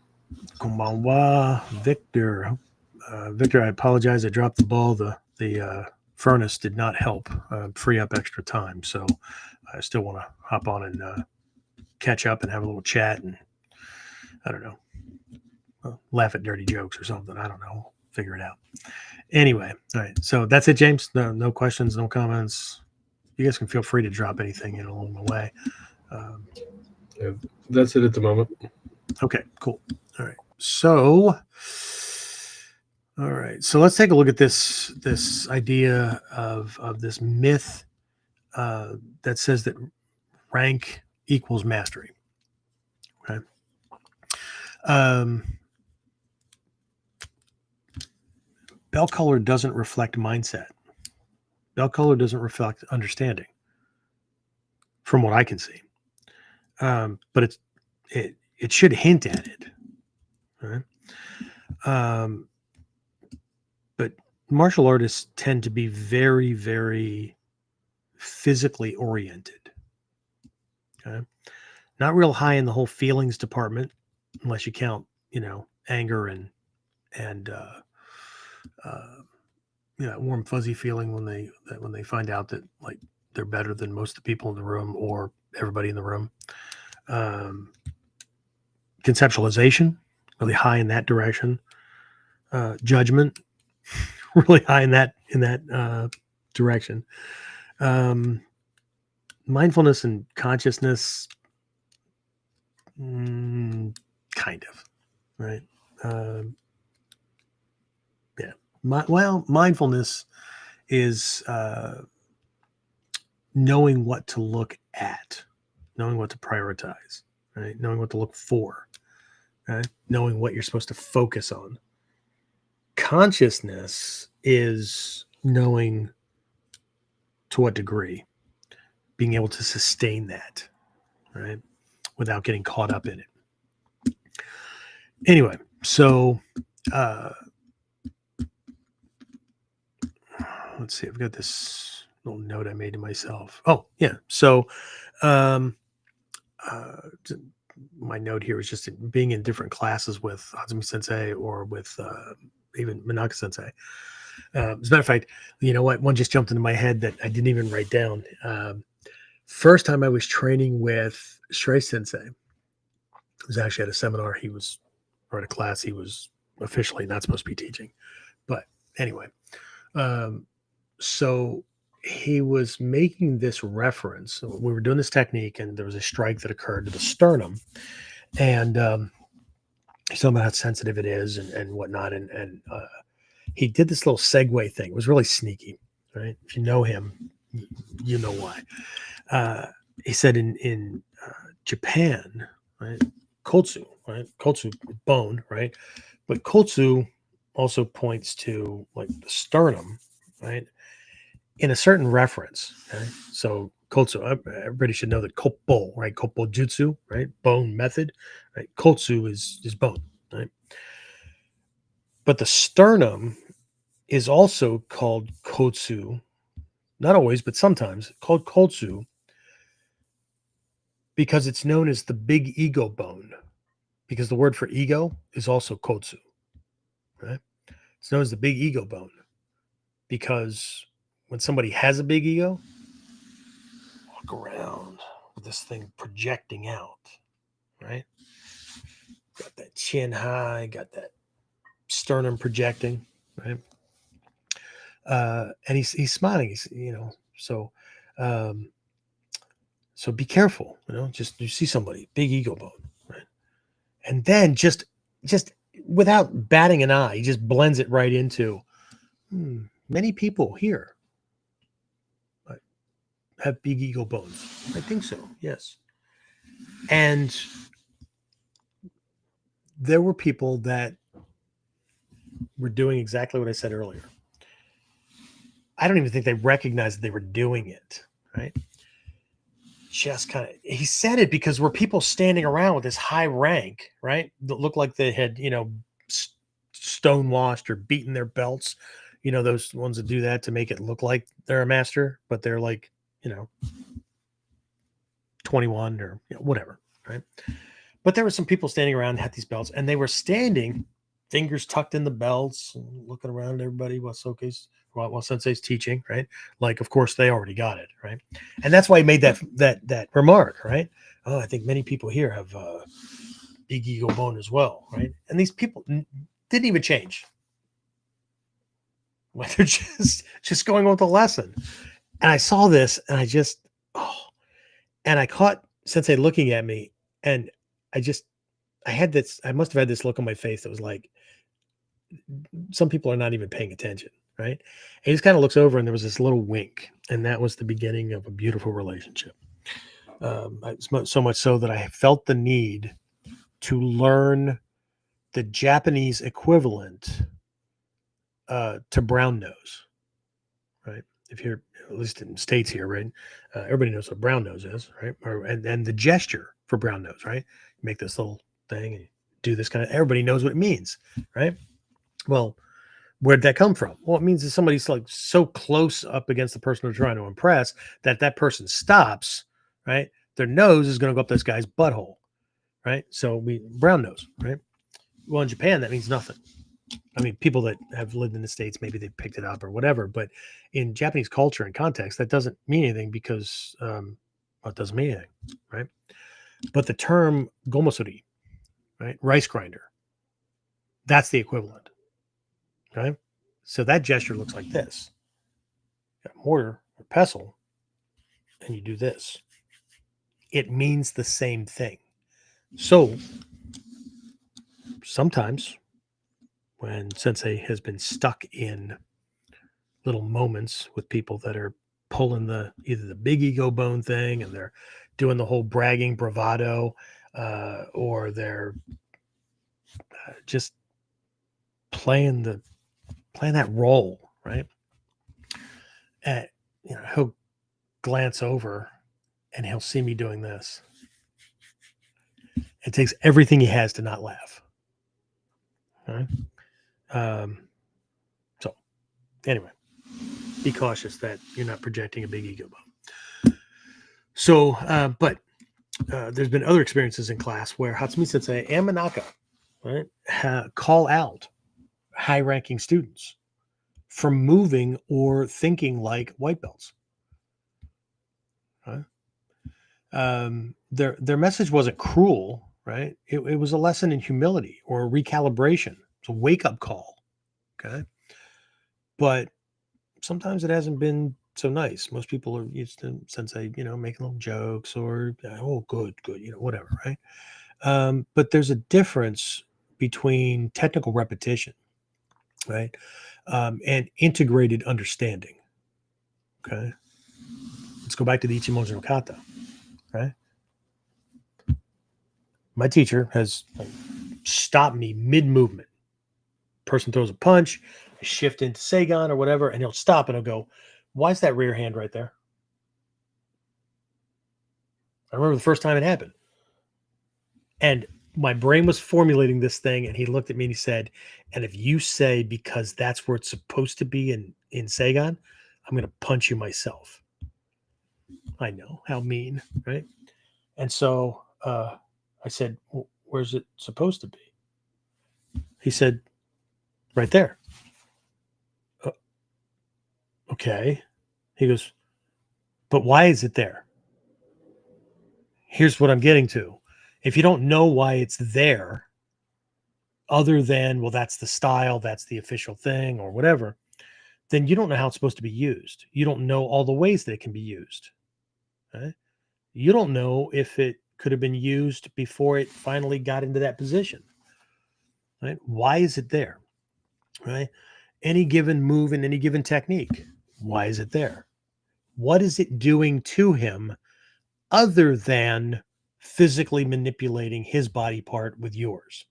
Konbanwa, Victor. Victor, I apologize. I dropped the ball. The furnace did not help free up extra time, so I still want to hop on and catch up and have a little chat, and I don't know, laugh at dirty jokes or something. I don't know. Figure it out. Anyway, all right. So that's it, James. No questions, no comments. You guys can feel free to drop anything in along the way. Yeah, that's it at the moment. Okay, cool. All right. So let's take a look at this idea of this myth that says that rank equals mastery. Okay. Bell color doesn't reflect mindset. Bell color doesn't reflect understanding, from what I can see. But it should hint at it. Right? But martial artists tend to be very, very physically oriented. Okay, not real high in the whole feelings department, unless you count, anger and warm fuzzy feeling when they find out that like they're better than most of the people in the room or everybody in the room. Conceptualization, really high in that direction. Judgment, really high in that direction. Mindfulness and consciousness, kind of, right? Yeah. Mindfulness is knowing what to look at, knowing what to prioritize, right? Knowing what to look for, right? Knowing what you're supposed to focus on. Consciousness is knowing to what degree, being able to sustain that, right? Without getting caught up in it. Anyway, so let's see. I've got this little note I made to myself. Oh, yeah. So my note here is just being in different classes with Hazumi Sensei or with even Manaka Sensei. As a matter of fact, you know what? One just jumped into my head that I didn't even write down. First time I was training with Shrey Sensei, it was actually at a seminar. Or at a class he was officially not supposed to be teaching. But anyway, so he was making this reference. We were doing this technique, and there was a strike that occurred to the sternum. And he's talking about how sensitive it is and whatnot. And he did this little segue thing. It was really sneaky, right? If you know him, you know why. He said in Japan, right? Kotsu, right? Kotsu, bone, right? But Kotsu also points to like the sternum, right? In a certain reference. Okay? So Kotsu, everybody should know that Koppo, right? Koppo Jutsu, right? Bone method, right? Kotsu is bone, right? But the sternum is also called Kotsu, not always, but sometimes called Kotsu because it's known as the big ego bone, because the word for ego is also Kotsu, right? It's known as the big ego bone because when somebody has a big ego, walk around with this thing projecting out, right? Got that chin high, got that sternum projecting, right? And he's smiling. So be careful, just you see somebody, big ego bone, right? And then just without batting an eye, he just blends it right into many people here have big ego bones. I think so, yes. And there were people that were doing exactly what I said earlier. I don't even think they recognized that they were doing it, right? Just kind of, he said it because were people standing around with this high rank, right? That looked like they had, stonewashed or beaten their belts. Those ones that do that to make it look like they're a master, but they're like, 21 or whatever, right? But there were some people standing around and had these belts, and they were standing, fingers tucked in the belts, and looking around at everybody while Sensei's teaching, right? Like, of course, they already got it, right? And that's why he made that remark, right? Oh, I think many people here have big ego bone as well, right? And these people didn't even change. Well, they're just going on with the lesson. And I saw this, and and I caught Sensei looking at me, and I must have had this look on my face that was like, some people are not even paying attention, right? And he just kind of looks over, and there was this little wink, and that was the beginning of a beautiful relationship. So much so that I felt the need to learn the Japanese equivalent to brown nose, right? If you're at least in States here, right? Everybody knows what brown nose is, right? And the gesture for brown nose, right? You make this little thing and you do this kind of. Everybody knows what it means, right? Well, where'd that come from? Well, it means that somebody's like so close up against the person they're trying to impress that person stops, right? Their nose is going to go up this guy's butthole, right? So brown nose, right? Well, in Japan, that means nothing. I mean, people that have lived in the States, maybe they picked it up or whatever, but in Japanese culture and context, that doesn't mean anything because it doesn't mean anything, right? But the term gomosuri, right? Rice grinder, that's the equivalent, okay? So that gesture looks like this. You got mortar or pestle, and you do this. It means the same thing. So sometimes when Sensei has been stuck in little moments with people that are pulling either the big ego bone thing and they're doing the whole bragging bravado, or they're just playing that role, right? And he'll glance over and he'll see me doing this. It takes everything he has to not laugh. Right? So anyway, be cautious that you're not projecting a big ego bone. So, but there's been other experiences in class where Hatsumi Sensei and Manaka, right, call out high-ranking students for moving or thinking like white belts. Right? Their message wasn't cruel, right? It was a lesson in humility or a recalibration. It's a wake-up call. Okay. But sometimes it hasn't been so nice. Most people are used to Sensei, making little jokes or, oh, good, whatever, right? But there's a difference between technical repetition, right, and integrated understanding. Okay. Let's go back to the Ichimonji no Kata, right? My teacher has stopped me mid-movement. Person throws a punch, I shift into Seigan or whatever, and he'll stop and he'll go, why is that rear hand right there? I remember the first time it happened. And my brain was formulating this thing, and he looked at me and he said, and if you say because that's where it's supposed to be in Seigan, I'm going to punch you myself. I know, how mean, right? And so I said, well, where's it supposed to be? He said, right there. Okay. He goes, but why is it there? Here's what I'm getting to. If you don't know why it's there, other than, well, that's the style, that's the official thing or whatever, then you don't know how it's supposed to be used. You don't know all the ways that it can be used. Right? You don't know if it could have been used before it finally got into that position. Right? Why is it there? Right? Any given move in any given technique, why is it there? What is it doing to him other than physically manipulating his body part with yours?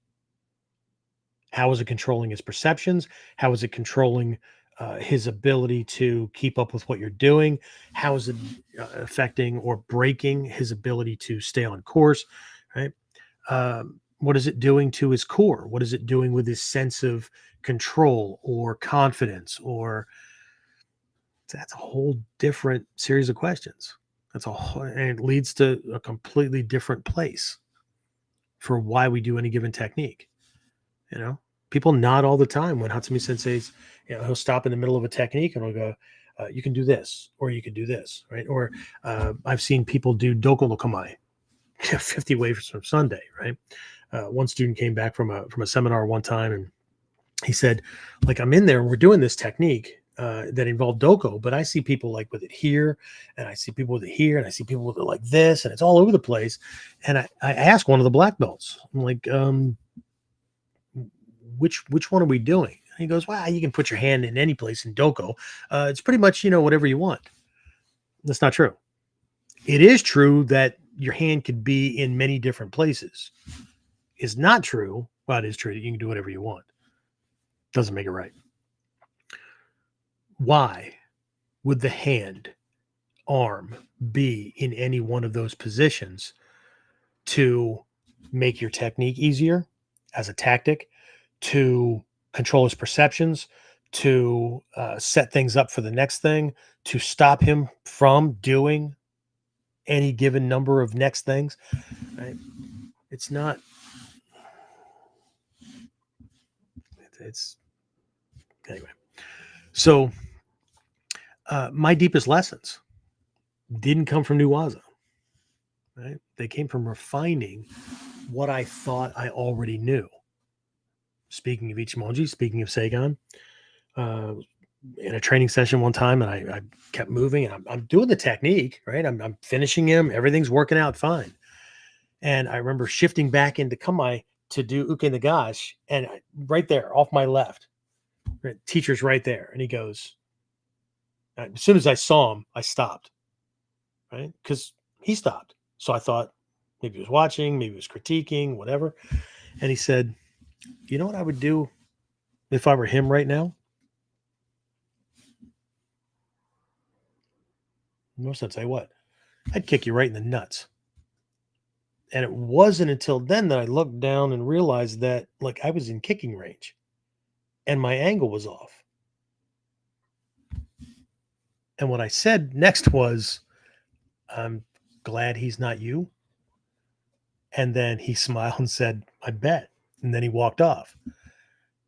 How is it controlling his perceptions? How is it controlling his ability to keep up with what you're doing. How is it affecting or breaking his ability to stay on course, right? What is it doing to his core? What is it doing with his sense of control or confidence? Or that's a whole different series of questions. And it leads to a completely different place for why we do any given technique. You know, people nod all the time when Hatsumi Sensei's, he'll stop in the middle of a technique and he'll go, you can do this, or you can do this, right? Or I've seen people do Doko no Kamae, 50 waves from Sunday, right? One student came back from a seminar one time and he said, like, I'm in there and we're doing this technique that involved Doko, but I see people like with it here, and I see people with it here, and I see people with it like this, and it's all over the place. And I asked one of the black belts, I'm like, which one are we doing? And he goes, well, you can put your hand in any place in Doko. It's pretty much, whatever you want. That's not true. It is true that your hand could be in many different places. It's not true. Well, it is true that you can do whatever you want. Doesn't make it right. Why would the hand, arm be in any one of those positions to make your technique easier as a tactic, to control his perceptions, to set things up for the next thing, to stop him from doing any given number of next things? Right? It's not. It's anyway. So my deepest lessons didn't come from Nuwaza. Right? They came from refining what I thought I already knew. Speaking of Ichimonji, speaking of Seigan, in a training session one time, and I kept moving, and I'm doing the technique, right? I'm finishing him. Everything's working out fine. And I remember shifting back into Kamae to do Uke Nagash, and right there, off my left, right, teacher's right there. And he goes, as soon as I saw him, I stopped, right? Because he stopped. So I thought maybe he was watching, maybe he was critiquing, whatever. And he said, you know what I would do if I were him right now? No sense. I'd say what? I'd kick you right in the nuts. And it wasn't until then that I looked down and realized that, like, I was in kicking range and my angle was off. And what I said next was, I'm glad he's not you. And then he smiled and said, I bet. And then he walked off.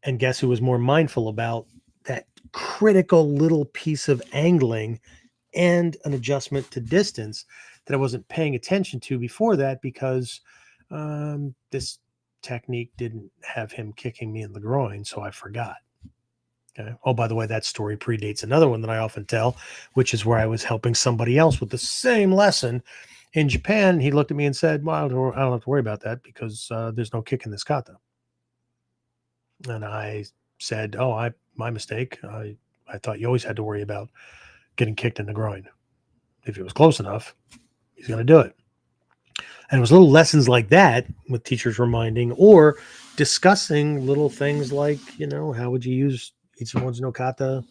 And guess who was more mindful about that critical little piece of angling and an adjustment to distance that I wasn't paying attention to before that, because this technique didn't have him kicking me in the groin, so I forgot. Okay. Oh, by the way, that story predates another one that I often tell, which is where I was helping somebody else with the same lesson in Japan. He looked at me and said, well, I don't have to worry about that because there's no kick in this kata. And I said, oh, my mistake. I thought you always had to worry about getting kicked in the groin. If it was close enough, he's going to do it. And it was little lessons like that with teachers reminding or discussing little things like, how would you use Ichimonji no kata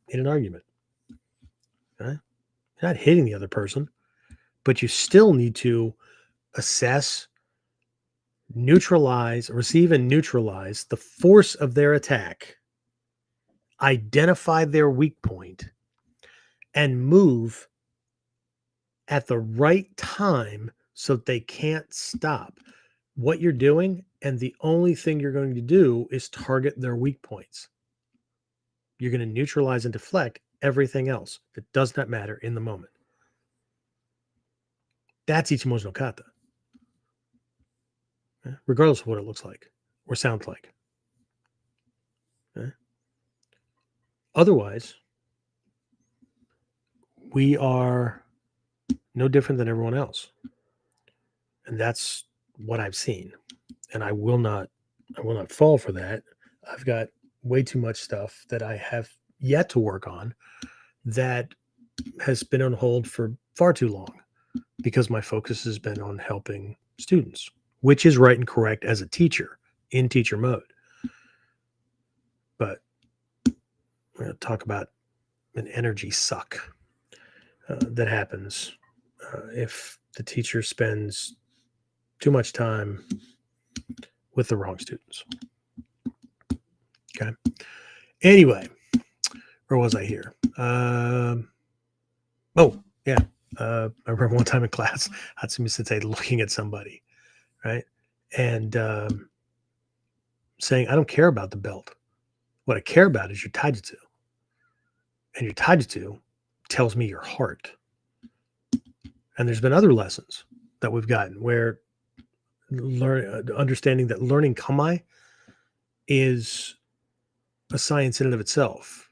in an argument? Okay? You're not hitting the other person, but you still need to assess, receive and neutralize the force of their attack, identify their weak point, and move at the right time so that they can't stop what you're doing. And the only thing you're going to do is target their weak points. You're going to neutralize and deflect everything else that does not matter in the moment. That's Ichimonji no kata, regardless of what it looks like or sounds like. Okay? Otherwise, we are no different than everyone else. And that's what I've seen. And I will not fall for that. I've got way too much stuff that I have yet to work on that has been on hold for far too long because my focus has been on helping students, which is right and correct as a teacher in teacher mode. But we're going to talk about an energy suck that happens if the teacher spends too much time with the wrong students. Okay. Anyway, where was I here? Oh, yeah. I remember one time in class, Hatsumi Sensei looking at somebody, right? And saying, I don't care about the belt. What I care about is your taijutsu. And your taijutsu tells me your heart. And there's been other lessons that we've gotten where understanding that learning kamae is a science in and of itself.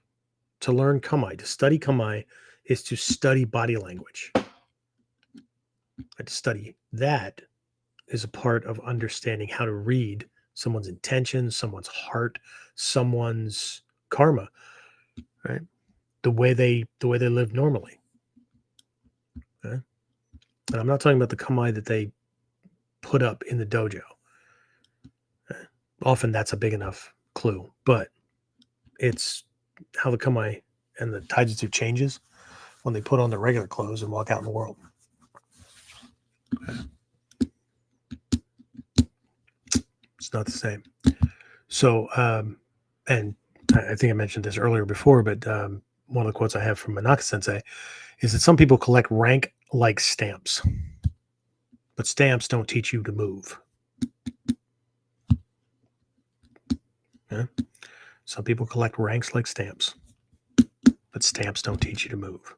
To learn kamae, to study kamae, is to study body language. And to study that is a part of understanding how to read someone's intentions, someone's heart, someone's karma, right? The way they live normally. Okay? And I'm not talking about the kamae that they put up in the dojo. Okay? Often that's a big enough clue, but it's how the kamae and the taijutsu changes when they put on their regular clothes and walk out in the world. Okay? It's not the same. So, and I think I mentioned this earlier before, but one of the quotes I have from Manaka Sensei is that some people collect rank like stamps, but stamps don't teach you to move. Yeah? Some people collect ranks like stamps, but stamps don't teach you to move.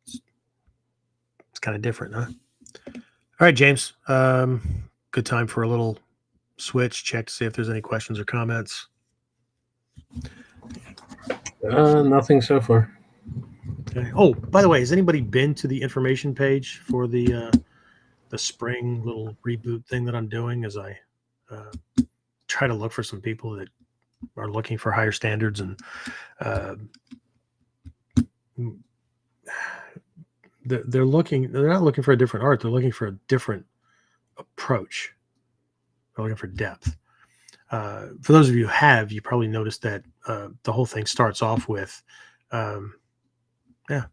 It's kind of different, huh? All right, James. Good time for a little switch, check to see if there's any questions or comments. Nothing so far. Okay. Oh, by the way, has anybody been to the information page for the spring little reboot thing that I'm doing as I try to look for some people that are looking for higher standards and they're not looking for a different art. They're looking for a different approach. They're looking for depth. For those of you who have, you probably noticed that the whole thing starts off with, yeah,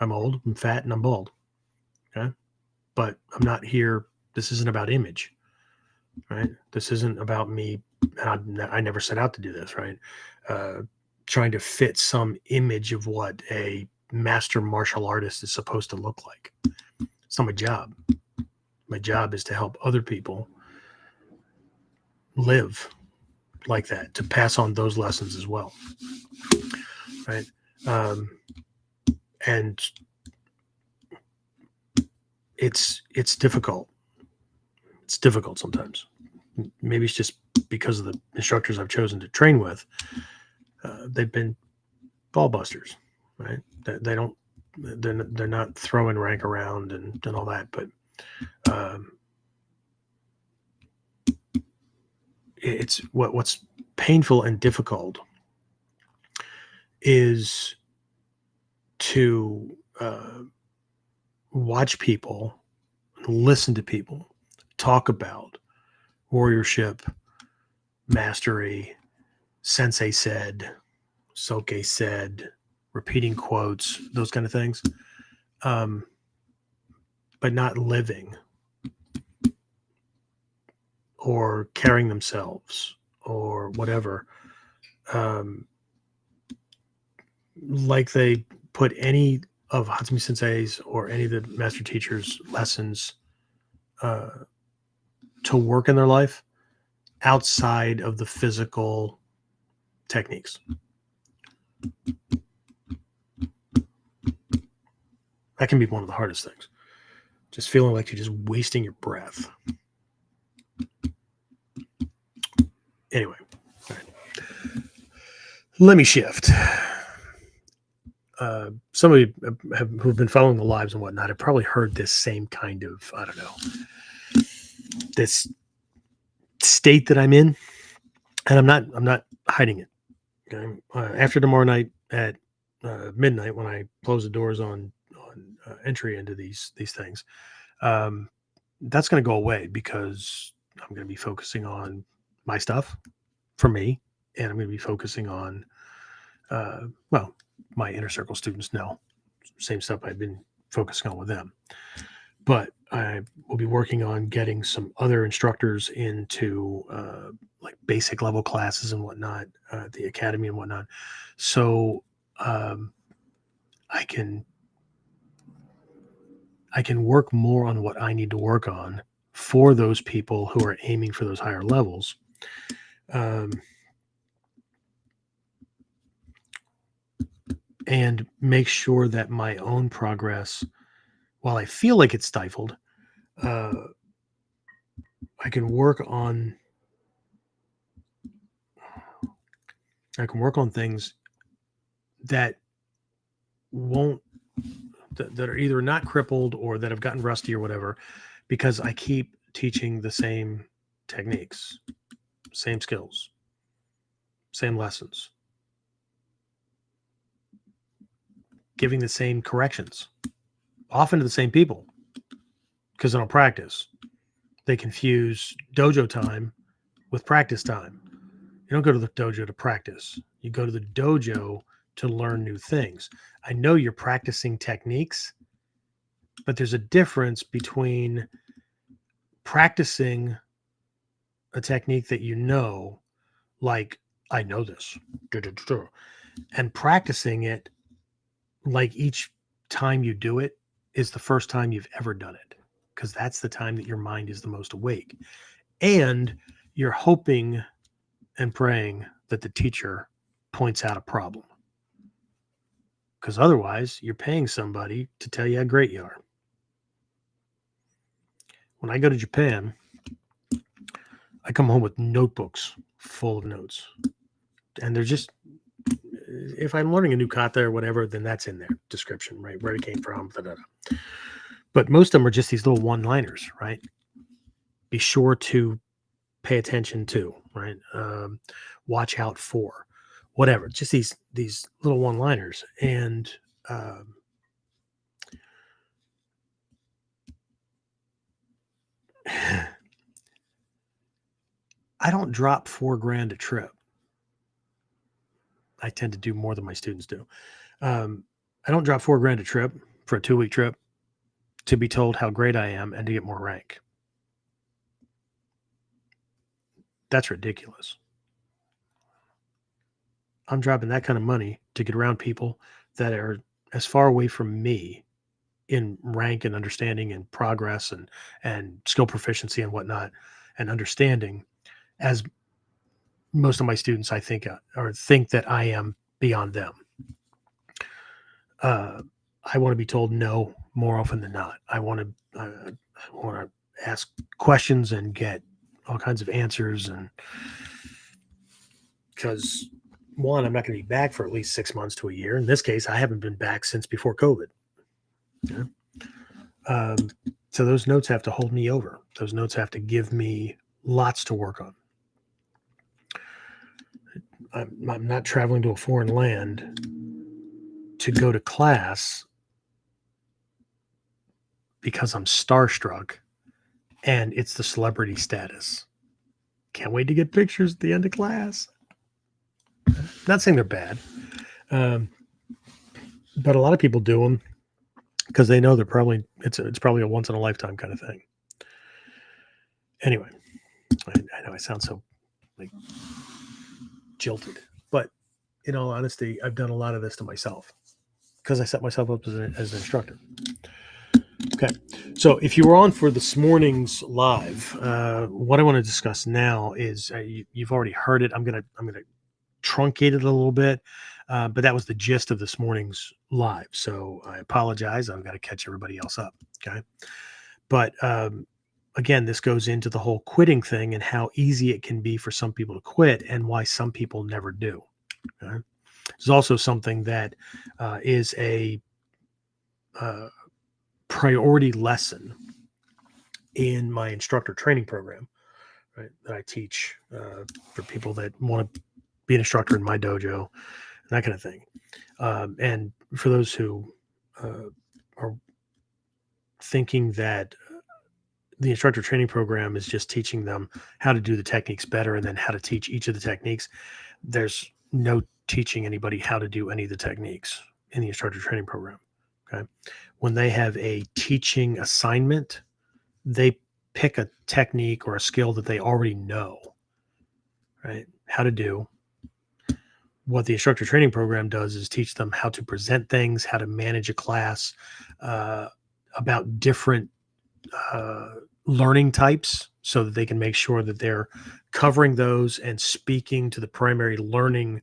I'm old, I'm fat, and I'm bald. Okay. But I'm not here. This isn't about image, right? This isn't about me. And I never set out to do this, right? Trying to fit some image of what a master martial artist is supposed to look like. It's not my job. My job is to help other people live like that, to pass on those lessons as well, right? And it's difficult. It's difficult sometimes. Maybe it's just because of the instructors I've chosen to train with. They've been ball busters, right? They're not throwing rank around and all that, but it's what's painful and difficult is to watch people, listen to people talk about warriorship, mastery, sensei said, soke said, repeating quotes, those kind of things, but not living or carrying themselves or whatever, like they put any of Hatsumi Sensei's or any of the master teachers' lessons to work in their life outside of the physical techniques. That can be one of the hardest things. Just feeling like you're just wasting your breath. Anyway, all right. Let me shift. Some of you who've been following the lives and whatnot have probably heard this same kind of, I don't know, this state that I'm in, and I'm not hiding it. Okay? After tomorrow night at midnight, when I close the doors on entry into these things, that's going to go away because I'm going to be focusing on my stuff for me, and I'm going to be focusing on Well, my inner circle students know same stuff I've been focusing on with them. But I will be working on getting some other instructors into like basic level classes and whatnot, the academy and whatnot. So um, I can work more on what I need to work on for those people who are aiming for those higher levels. And make sure that my own progress, while I feel like it's stifled, I can work on things that won't that are either not crippled or that have gotten rusty or whatever, because I keep teaching the same techniques, same skills, same lessons, giving the same corrections, often to the same people, because I don't practice. They confuse dojo time with practice time. You don't go to the dojo to practice. You go to the dojo to learn new things. I know you're practicing techniques, but there's a difference between practicing a technique that you know, like I know this, and practicing it like each time you do it is the first time you've ever done it, because that's the time that your mind is the most awake. And you're hoping and praying that the teacher points out a problem, because otherwise you're paying somebody to tell you how great you are. When I go to Japan, I come home with notebooks full of notes, and they're just, if I'm learning a new kata or whatever, then that's in there, description, right, where it came from, da-da-da. But most of them are just these little one-liners, right? Be sure to pay attention to, right? Watch out for, whatever. Just these little one-liners, and I don't drop $4,000 a trip. I tend to do more than my students do. I don't drop $4,000 a trip for a 2-week trip to be told how great I am and to get more rank. That's ridiculous. I'm dropping that kind of money to get around people that are as far away from me in rank and understanding and progress and skill proficiency and whatnot and understanding as most of my students, I think, or think that I am beyond them. I want to be told no more often than not. I want to ask questions and get all kinds of answers, and because one, I'm not going to be back for at least 6 months to a year. In this case, I haven't been back since before COVID. Yeah. So those notes have to hold me over. Those notes have to give me lots to work on. I'm not traveling to a foreign land to go to class because I'm starstruck and it's the celebrity status. Can't wait to get pictures at the end of class. Not saying they're bad, but a lot of people do them because they know they're probably it's probably a once in a lifetime kind of thing. Anyway, I know I sound so like jilted, but in all honesty, I've done a lot of this to myself because I set myself up as an instructor. Okay, so if you were on for this morning's live, what I want to discuss now is you've already heard it. I'm gonna truncate it a little bit, but that was the gist of this morning's live. So I apologize. I've got to catch everybody else up. Okay, but again, this goes into the whole quitting thing and how easy it can be for some people to quit and why some people never do. Okay? There's also something that is a priority lesson in my instructor training program, right, that I teach for people that want to be an instructor in my dojo, that kind of thing. And for those who are thinking that the instructor training program is just teaching them how to do the techniques better and then how to teach each of the techniques, there's no teaching anybody how to do any of the techniques in the instructor training program. Okay. When they have a teaching assignment, they pick a technique or a skill that they already know, right? How to do. What the instructor training program does is teach them how to present things, how to manage a class, about different learning types so that they can make sure that they're covering those and speaking to the primary learning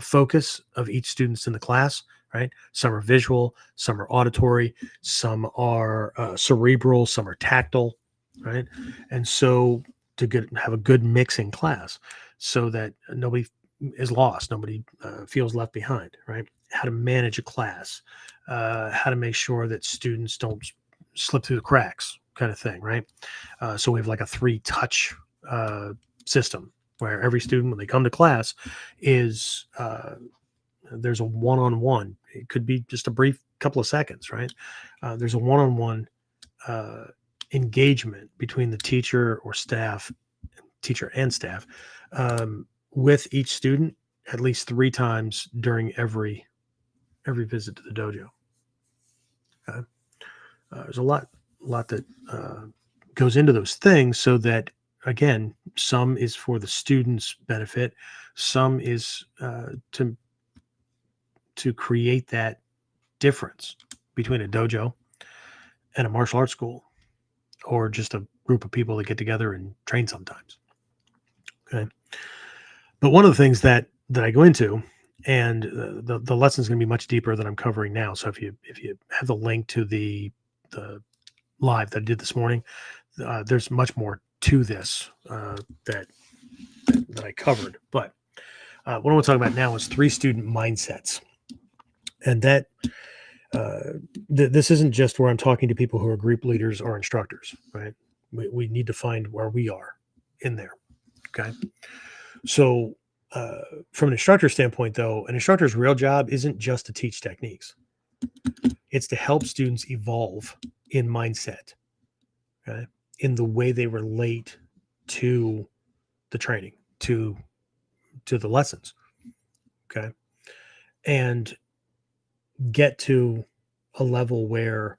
focus of each student's in the class, right? Some are visual, some are auditory, some are cerebral, some are tactile, right? And so to have a good mix in class so that nobody is lost, nobody feels left behind, right? How to manage a class, how to make sure that students don't slip through the cracks, kind of thing, right? So we have like a 3-touch system where every student, when they come to class, is there's a one-on-one. It could be just a brief couple of seconds, right? There's a one-on-one engagement between the teacher and staff, with each student at least 3 times during every visit to the dojo. There's a lot that goes into those things, so that, again, some is for the student's benefit, some is to create that difference between a dojo and a martial arts school, or just a group of people that get together and train sometimes. Okay. But one of the things that I go into, and the lesson is going to be much deeper than I'm covering now. So if you have the link to the live that I did this morning, there's much more to this that I covered. But what I want to talk about now is 3 student mindsets, and that this isn't just where I'm talking to people who are group leaders or instructors, right? We need to find where we are in there. Okay. So from an instructor standpoint, though, an instructor's real job isn't just to teach techniques. It's to help students evolve in mindset, okay, in the way they relate to the training, to the lessons, okay, and get to a level where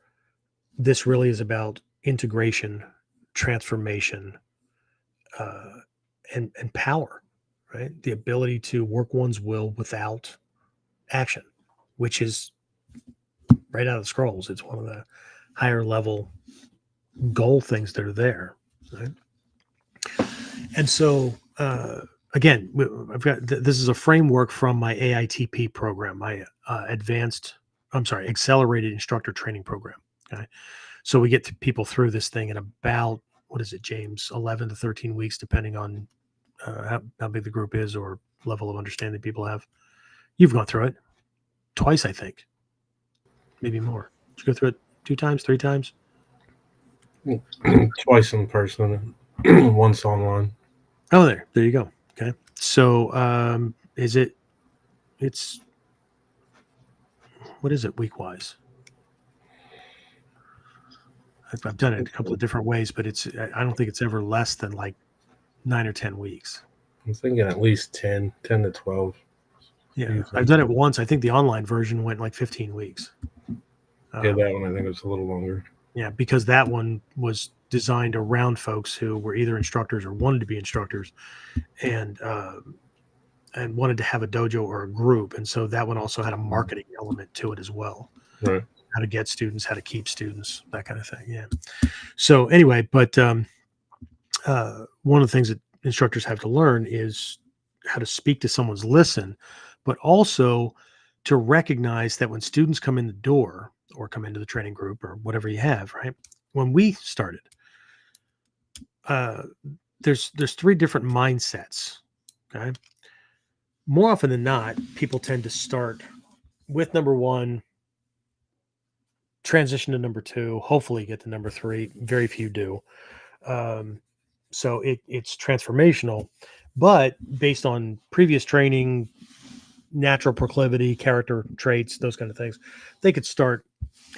this really is about integration, transformation, and power, right? The ability to work one's will without action, which is right out of the scrolls. It's one of the higher level goal things that are there, right? And so, again, I've got this is a framework from my AITP program, my accelerated instructor training program. Okay, so we get people through this thing in about, what is it, James, 11 to 13 weeks, depending on how big the group is or level of understanding people have. You've gone through it twice, I think, maybe more. Did you go through it 2 times, 3 times? Twice in person, once online. Oh, there you go. Okay. So, what is it week wise? I've done it a couple of different ways, but I don't think it's ever less than like 9 or 10 weeks. I'm thinking at least 10 to 12. Yeah. Usually. I've done it once. I think the online version went like 15 weeks. Yeah, that one I think was a little longer. Yeah, because that one was designed around folks who were either instructors or wanted to be instructors, and wanted to have a dojo or a group. And so that one also had a marketing element to it as well. Right. How to get students, how to keep students, that kind of thing. Yeah. So anyway, but one of the things that instructors have to learn is how to speak to someone's listen, but also to recognize that when students come in the door or come into the training group or whatever you have, right? When we started, there's 3 different mindsets. Okay. More often than not, people tend to start with number 1, transition to number 2, hopefully get to number 3. Very few do. So it's transformational, but based on previous training, natural proclivity, character traits, those kind of things, they could start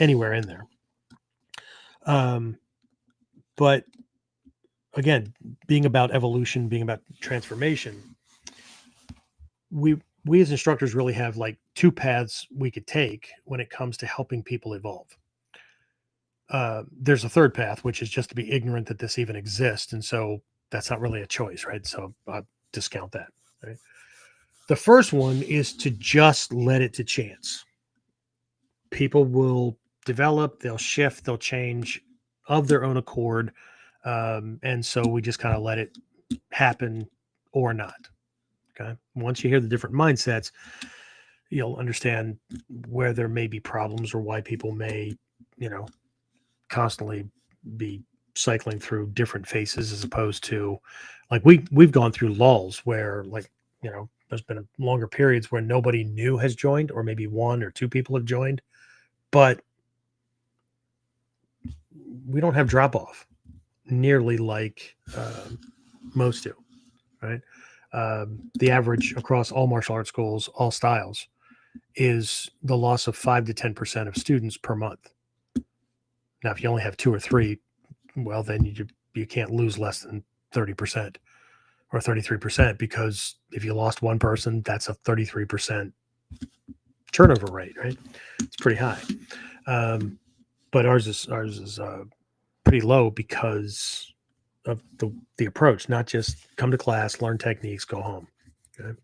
anywhere in there. But again, being about evolution, being about transformation, we we as instructors really have like two paths we could take when it comes to helping people evolve. There's a third path, which is just to be ignorant that this even exists. And so that's not really a choice, right? So I discount that. Right? The first one is to just let it to chance. People will develop, they'll shift, they'll change of their own accord. And so we just kind of let it happen or not. Okay. Once you hear the different mindsets, you'll understand where there may be problems or why people may, constantly be cycling through different phases, as opposed to like we've gone through lulls where there's been longer periods where nobody new has joined, or maybe one or two people have joined, but we don't have drop off nearly like most do, right? The average across all martial arts schools, all styles, is the loss of 5 to 10% of students per month. Now, if you only have 2 or 3, well, then you can't lose less than 30% or 33%, because if you lost one person, that's a 33% turnover rate, right? It's pretty high. But ours is pretty low because of the approach, not just come to class, learn techniques, go home. Okay.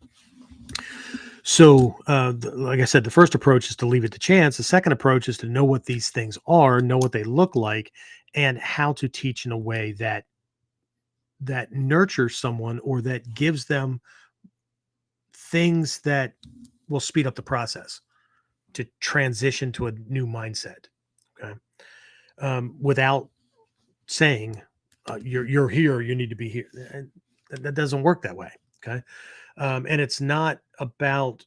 So, like I said, the first approach is to leave it to chance. The second approach is to know what these things are, know what they look like, and how to teach in a way that nurtures someone, or that gives them things that will speed up the process to transition to a new mindset. Okay. Without saying, you're here, you need to be here. And that doesn't work that way. Okay. And it's not about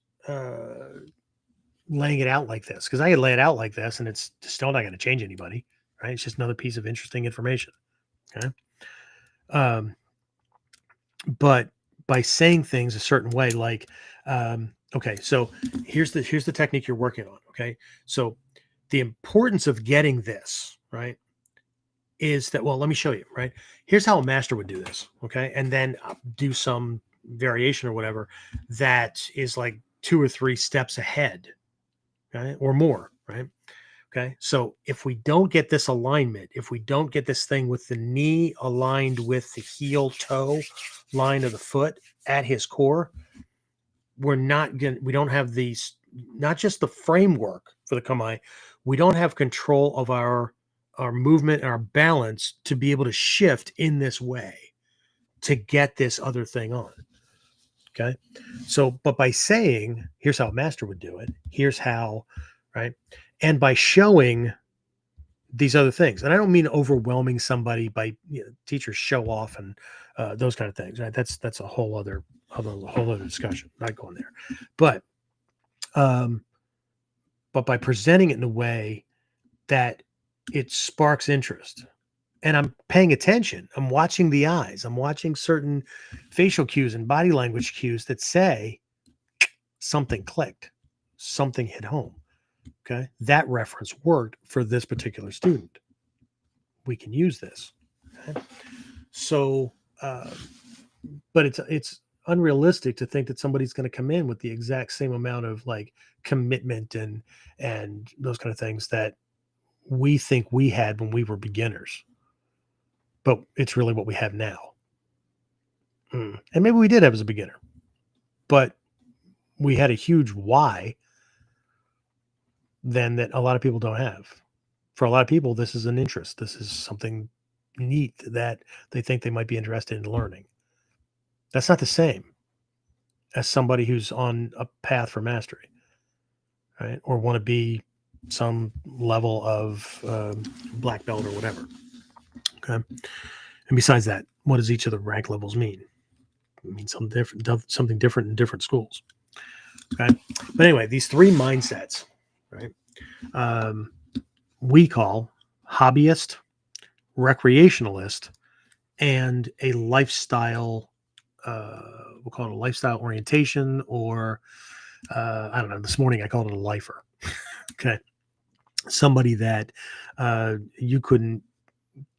laying it out like this, because I could lay it out like this and it's still not going to change anybody, right? It's just another piece of interesting information. Okay. But by saying things a certain way, like, okay, so here's the technique you're working on. Okay. So the importance of getting this, right, is that, well, let me show you, right? Here's how a master would do this. Okay. And then do some variation or whatever that is like 2 or 3 steps ahead, okay, or more, right? Okay. So if we don't get this alignment, if we don't get this thing with the knee aligned with the heel toe line of the foot at his core, we don't have these, not just the framework for the kamae, we don't have control of our movement and our balance to be able to shift in this way to get this other thing on. Okay. So, but by saying, here's how a master would do it, here's how, right? And by showing these other things, and I don't mean overwhelming somebody by, teachers show off and those kind of things, right? That's a whole other discussion, not going there. But by presenting it in a way that it sparks interest, and I'm paying attention, I'm watching the eyes, I'm watching certain facial cues and body language cues that say something clicked, something hit home. Okay. That reference worked for this particular student. We can use this. Okay? So, but it's unrealistic to think that somebody's going to come in with the exact same amount of like commitment and those kind of things that we think we had when we were beginners. But it's really what we have now. And maybe we did have as a beginner, but we had a huge why then that a lot of people don't have. For a lot of people, this is an interest. This is something neat that they think they might be interested in learning. That's not the same as somebody who's on a path for mastery, right? Or want to be some level of black belt or whatever. Okay. And besides that, what does each of the rank levels mean? It means something different in different schools. Okay. But anyway, these 3 mindsets, right? We call hobbyist, recreationalist, and a lifestyle. We'll call it a lifestyle orientation, or I don't know. This morning I called it a lifer. Okay, somebody that you couldn't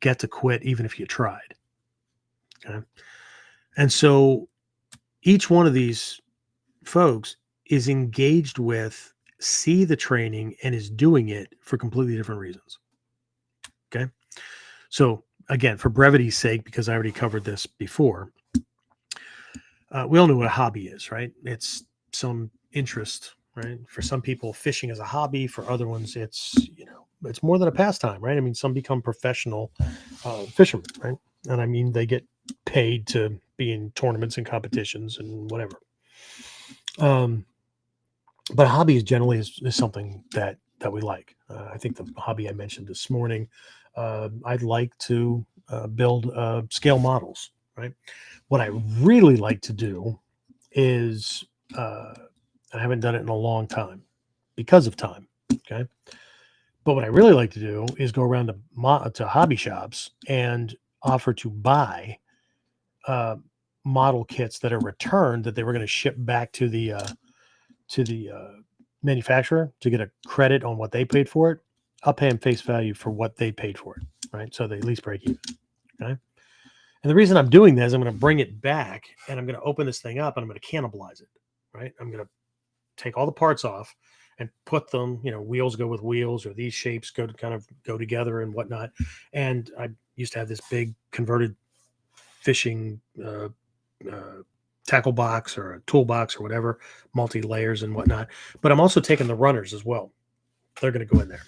get to quit even if you tried. Okay, and so each one of these folks is engaged with, see the training, and is doing it for completely different reasons. Okay. So, again, for brevity's sake, because I already covered this before, we all know what a hobby is, right? It's some interest, right? For some people, fishing is a hobby. For other ones, it's more than a pastime, right? I mean, some become professional fishermen, right? And I mean, they get paid to be in tournaments and competitions and whatever. But a hobby is generally is something that we like. I think the hobby I mentioned this morning, I'd like to build scale models, right? What I really like to do is, I haven't done it in a long time because of time. Okay. But what I really like to do is go around to hobby shops and offer to buy uh, model kits that are returned that they were going to ship back to the manufacturer to get a credit on what they paid for it. I'll pay them face value for what they paid for it, right? So they at least break even. Okay. And the reason I'm doing this, I'm going to bring it back and I'm going to open this thing up and I'm going to cannibalize it, right? I'm going to take all the parts off and put them, wheels go with wheels, or these shapes go together and whatnot. And I used to have this big converted fishing tackle box or a toolbox or whatever, multi layers and whatnot. But I'm also taking the runners as well. They're going to go in there.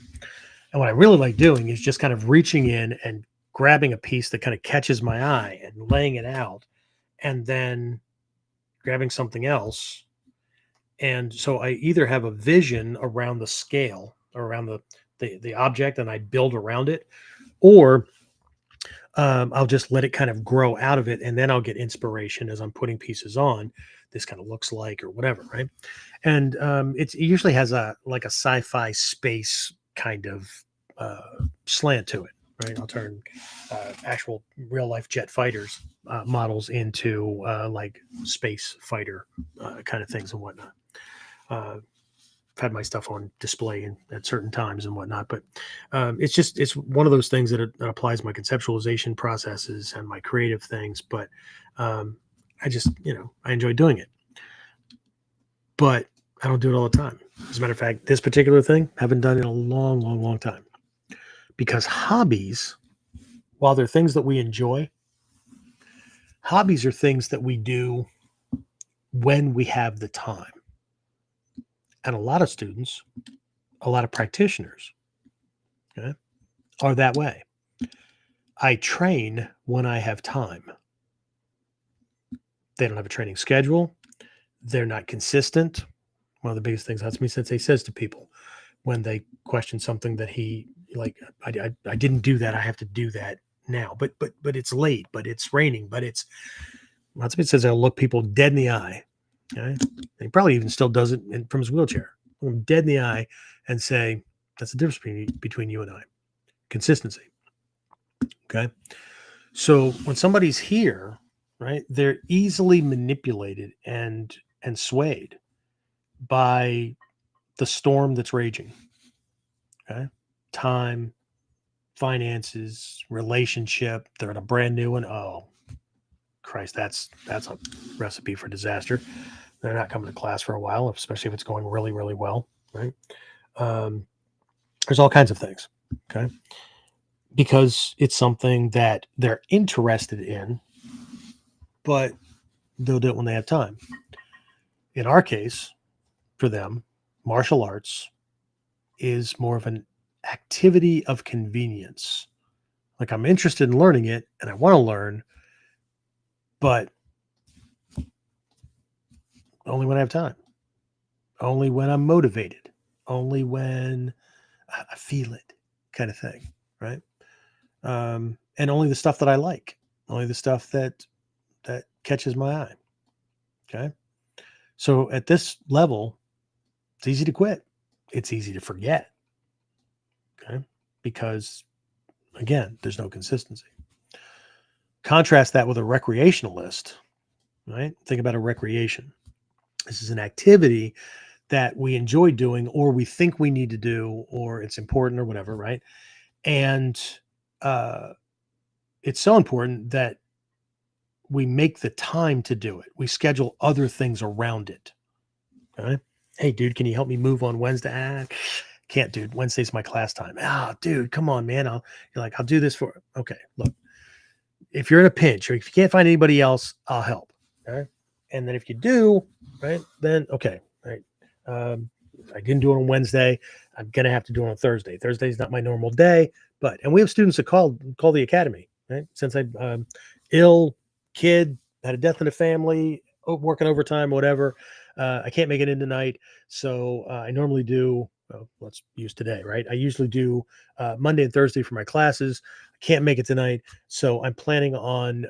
And what I really like doing is just kind of reaching in and grabbing a piece that kind of catches my eye and laying it out, and then grabbing something else. And so I either have a vision around the scale or around the object and I build around it, or I'll just let it kind of grow out of it. And then I'll get inspiration as I'm putting pieces on. This kind of looks like, or whatever. Right. And it usually has like a sci-fi space kind of slant to it. Right. I'll turn actual real life jet fighters models into like space fighter kind of things and whatnot. I've had my stuff on display at certain times and whatnot, but it's one of those things that applies my conceptualization processes and my creative things. But I just, I enjoy doing it, but I don't do it all the time. As a matter of fact, this particular thing, haven't done it in a long, long, long time, because hobbies, while they're things that we enjoy, hobbies are things that we do when we have the time. And a lot of students, a lot of practitioners, okay, are that way. I train when I have time. They don't have a training schedule. They're not consistent. One of the biggest things Hatsumi Sensei says to people when they question something that I didn't do that. I have to do that now. But it's late, but it's raining, but Hatsumi says I'll look people dead in the eye. Okay? He probably even still does it from his wheelchair. Look him dead in the eye and say, that's the difference between you and I. Consistency. Okay. So when somebody's here, right, they're easily manipulated and swayed by the storm that's raging. Okay. Time, finances, relationship. They're in a brand new one. Oh, Christ, that's a recipe for disaster. They're not coming to class for a while, especially if it's going really, really well, right? There's all kinds of things, okay? Because it's something that they're interested in, but they'll do it when they have time. In our case, for them, martial arts is more of an activity of convenience. Like, I'm interested in learning it and I want to learn, but only when I have time, only when I'm motivated, only when I feel it, kind of thing, right? And only the stuff that I like, only the stuff that catches my eye. Okay. So at this level, it's easy to quit. It's easy to forget. Okay. Because again, there's no consistency. Contrast that with a recreationalist, right? Think about a recreation. This is an activity that we enjoy doing, or we think we need to do, or it's important or whatever, right? And it's so important that we make the time to do it. We schedule other things around it. All right. Hey, dude, can you help me move on Wednesday? Can't, dude. Wednesday's my class time. Dude, come on, man. I'll do this for. Okay, look, if you're in a pinch or if you can't find anybody else, I'll help. Okay. And then if you do, right, then okay, right. I didn't do it on Wednesday. I'm gonna have to do it on Thursday. Thursday's not my normal day, and we have students that call the academy, right? Since I ill kid had a death in the family, working overtime, whatever. I can't make it in tonight, so I normally do. Well, let's use today, right? I usually do Monday and Thursday for my classes. I can't make it tonight, so I'm planning on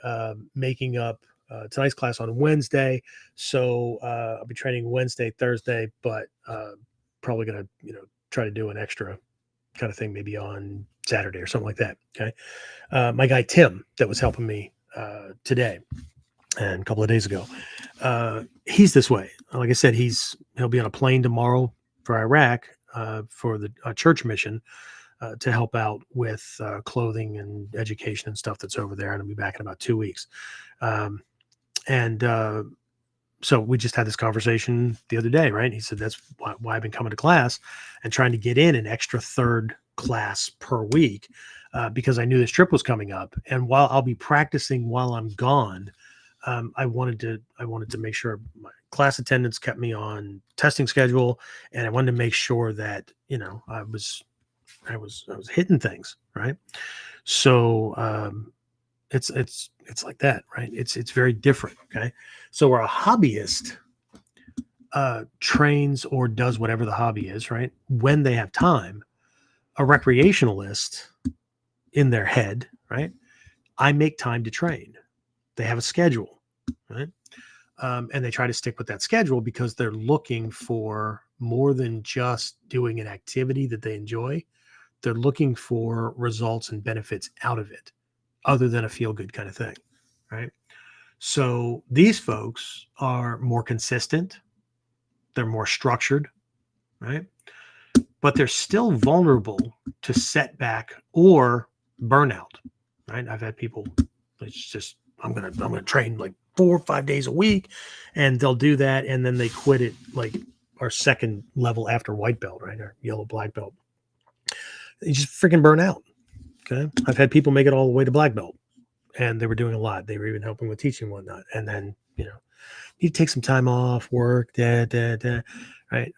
making up tonight's class on Wednesday. So I'll be training Wednesday, Thursday, but probably going to, try to do an extra kind of thing maybe on Saturday or something like that. Okay. My guy, Tim, that was helping me today and a couple of days ago, he's this way. Like I said, he'll be on a plane tomorrow for Iraq for the church mission to help out with clothing and education and stuff that's over there. And I'll be back in about 2 weeks. So we just had this conversation the other day, right? He said, that's why I've been coming to class and trying to get in an extra third class per week because I knew this trip was coming up. And while I'll be practicing while I'm gone, I wanted to make sure my class attendance kept me on testing schedule. And I wanted to make sure that, I was hitting things, right? So, it's like that, right? It's very different. Okay. So where a hobbyist trains or does whatever the hobby is, right? When they have time, a recreationalist in their head, right? I make time to train. They have a schedule, right? And they try to stick with that schedule because they're looking for more than just doing an activity that they enjoy. They're looking for results and benefits out of it, other than a feel-good kind of thing, right? So these folks are more consistent. They're more structured, right? But they're still vulnerable to setback or burnout, right? I've had people, it's just, I'm gonna train like 4 or 5 days a week, and they'll do that, and then they quit it like our second level after white belt, right? Our yellow black belt. They just freaking burn out. Okay. I've had people make it all the way to black belt and they were doing a lot. They were even helping with teaching and whatnot. And then, need to take some time off, work, right?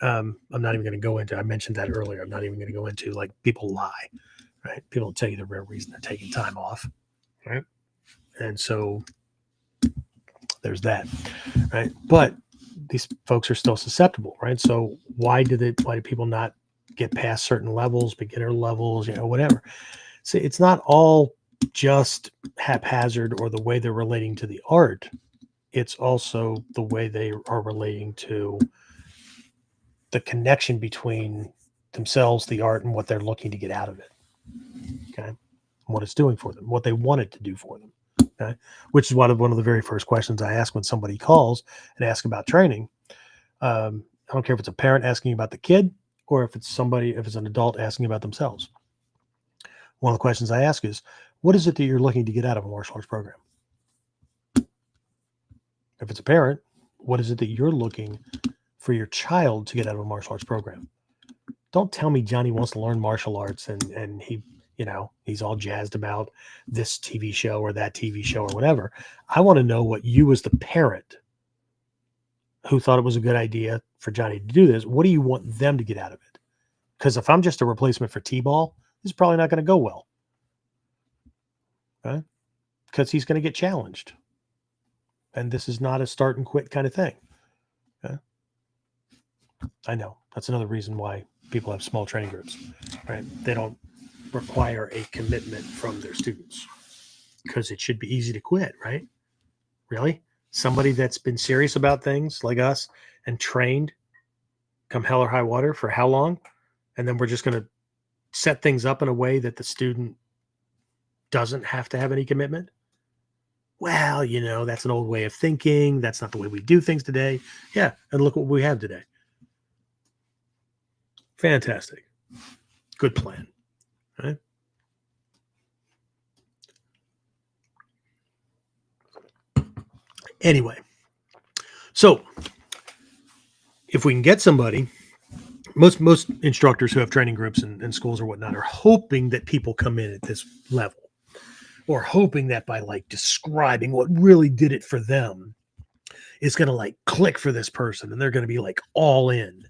I'm not even going to go into, I mentioned that earlier. I'm not even going to go into like people lie, right? People will tell you the real reason they're taking time off, right? And so there's that, right? But these folks are still susceptible, right? So why do people not get past certain levels, beginner levels, whatever? See, it's not all just haphazard or the way they're relating to the art. It's also the way they are relating to the connection between themselves, the art, and what they're looking to get out of it. Okay. What it's doing for them, what they want it to do for them. Okay. Which is one of the very first questions I ask when somebody calls and asks about training. I don't care if it's a parent asking about the kid or if it's an adult asking about themselves. One of the questions I ask is, what is it that you're looking to get out of a martial arts program? If it's a parent, what is it that you're looking for your child to get out of a martial arts program? Don't tell me Johnny wants to learn martial arts and he, he's all jazzed about this TV show or that TV show or whatever. I want to know what you as the parent who thought it was a good idea for Johnny to do this, what do you want them to get out of it? Because if I'm just a replacement for T-ball, this is probably not going to go well. Okay? Because he's going to get challenged. And this is not a start and quit kind of thing. Okay? I know. That's another reason why people have small training groups, right? They don't require a commitment from their students because it should be easy to quit, right? Really? Somebody that's been serious about things like us and trained come hell or high water for how long? And then we're just going to set things up in a way that the student doesn't have to have any commitment. Well, that's an old way of thinking. That's not the way we do things today. Yeah. And look what we have today. Fantastic. Good plan. Right? Anyway, so if we can get somebody, most instructors who have training groups and schools or whatnot are hoping that people come in at this level, or hoping that by like describing what really did it for them, it's going to like click for this person and they're going to be like all in.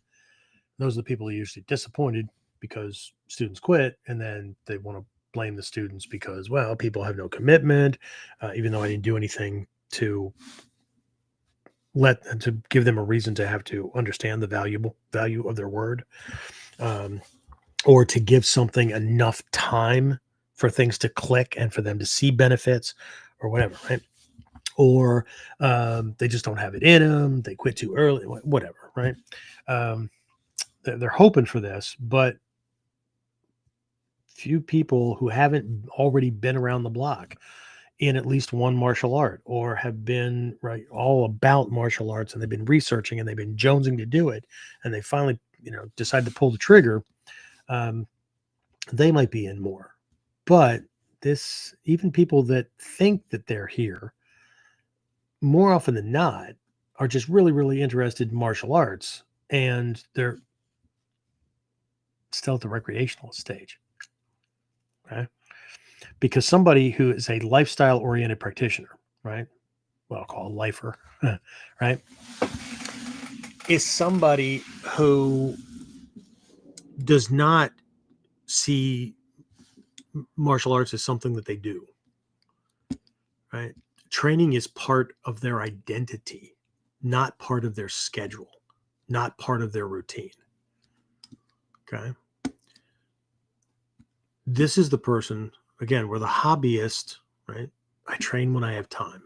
Those are the people who are usually disappointed because students quit, and then they want to blame the students because, well, people have no commitment, even though I didn't do anything to give them a reason to have to understand the value of their word, or to give something enough time for things to click and for them to see benefits or whatever, right? Or they just don't have it in them. They quit too early, whatever, right? They're hoping for this, but few people who haven't already been around the block in at least one martial art, or have been right all about martial arts, and they've been researching and they've been jonesing to do it, and they finally decide to pull the trigger, they might be in more. But this, even people that think that they're here, more often than not, are just really, really interested in martial arts, and they're still at the recreational stage. Okay. Because somebody who is a lifestyle oriented practitioner, right? What I'll call a lifer, right? Is somebody who does not see martial arts as something that they do, right? Training is part of their identity, not part of their schedule, not part of their routine. Okay. This is the person, again, we're the hobbyist, right? I train when I have time.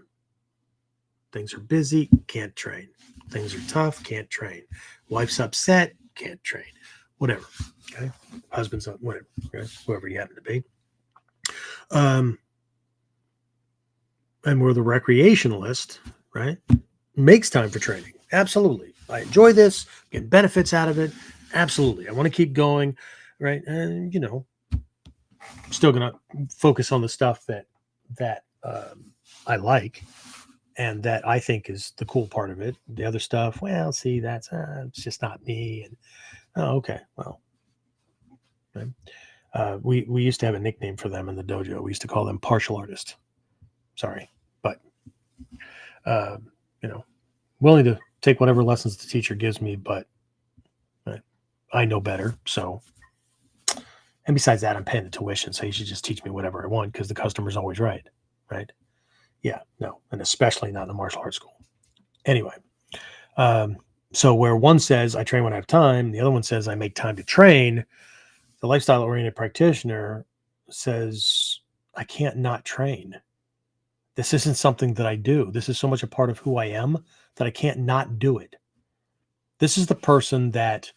Things are busy, can't train. Things are tough, can't train. Wife's upset, can't train. Whatever. Okay. Husband's up, whatever. Okay? Whoever you happen to be. And we're the recreationalist, right? Makes time for training. Absolutely. I enjoy this, get benefits out of it. Absolutely. I want to keep going, right? And still gonna focus on the stuff that I like and that I think is the cool part of it. The other stuff, well, see, that's it's just not me. And okay, well, okay. We used to have a nickname for them in the dojo. We used to call them partial artists. Sorry, but willing to take whatever lessons the teacher gives me, but I know better. So, and besides that, I'm paying the tuition, so you should just teach me whatever I want because the customer's always right. Yeah, no, and especially not in the martial arts school. Anyway, so where one says I train when I have time, the other one says I make time to train, the lifestyle-oriented practitioner says I can't not train. This isn't something that I do. This is so much a part of who I am that I can't not do it. This is the person that,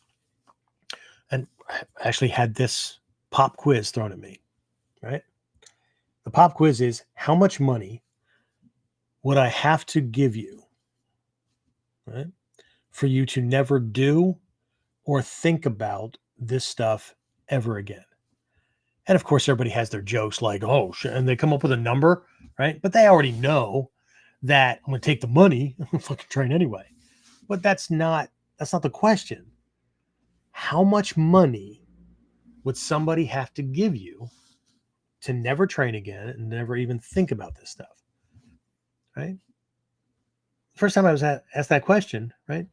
and I actually had this pop quiz thrown at me, right? The pop quiz is, how much money would I have to give you, right, for you to never do or think about this stuff ever again? And of course, everybody has their jokes like, oh, and they come up with a number, right? But they already know that I'm going to take the money and fucking train anyway. But that's not the question. How much money would somebody have to give you to never train again and never even think about this stuff, right? First time I was asked that question, right?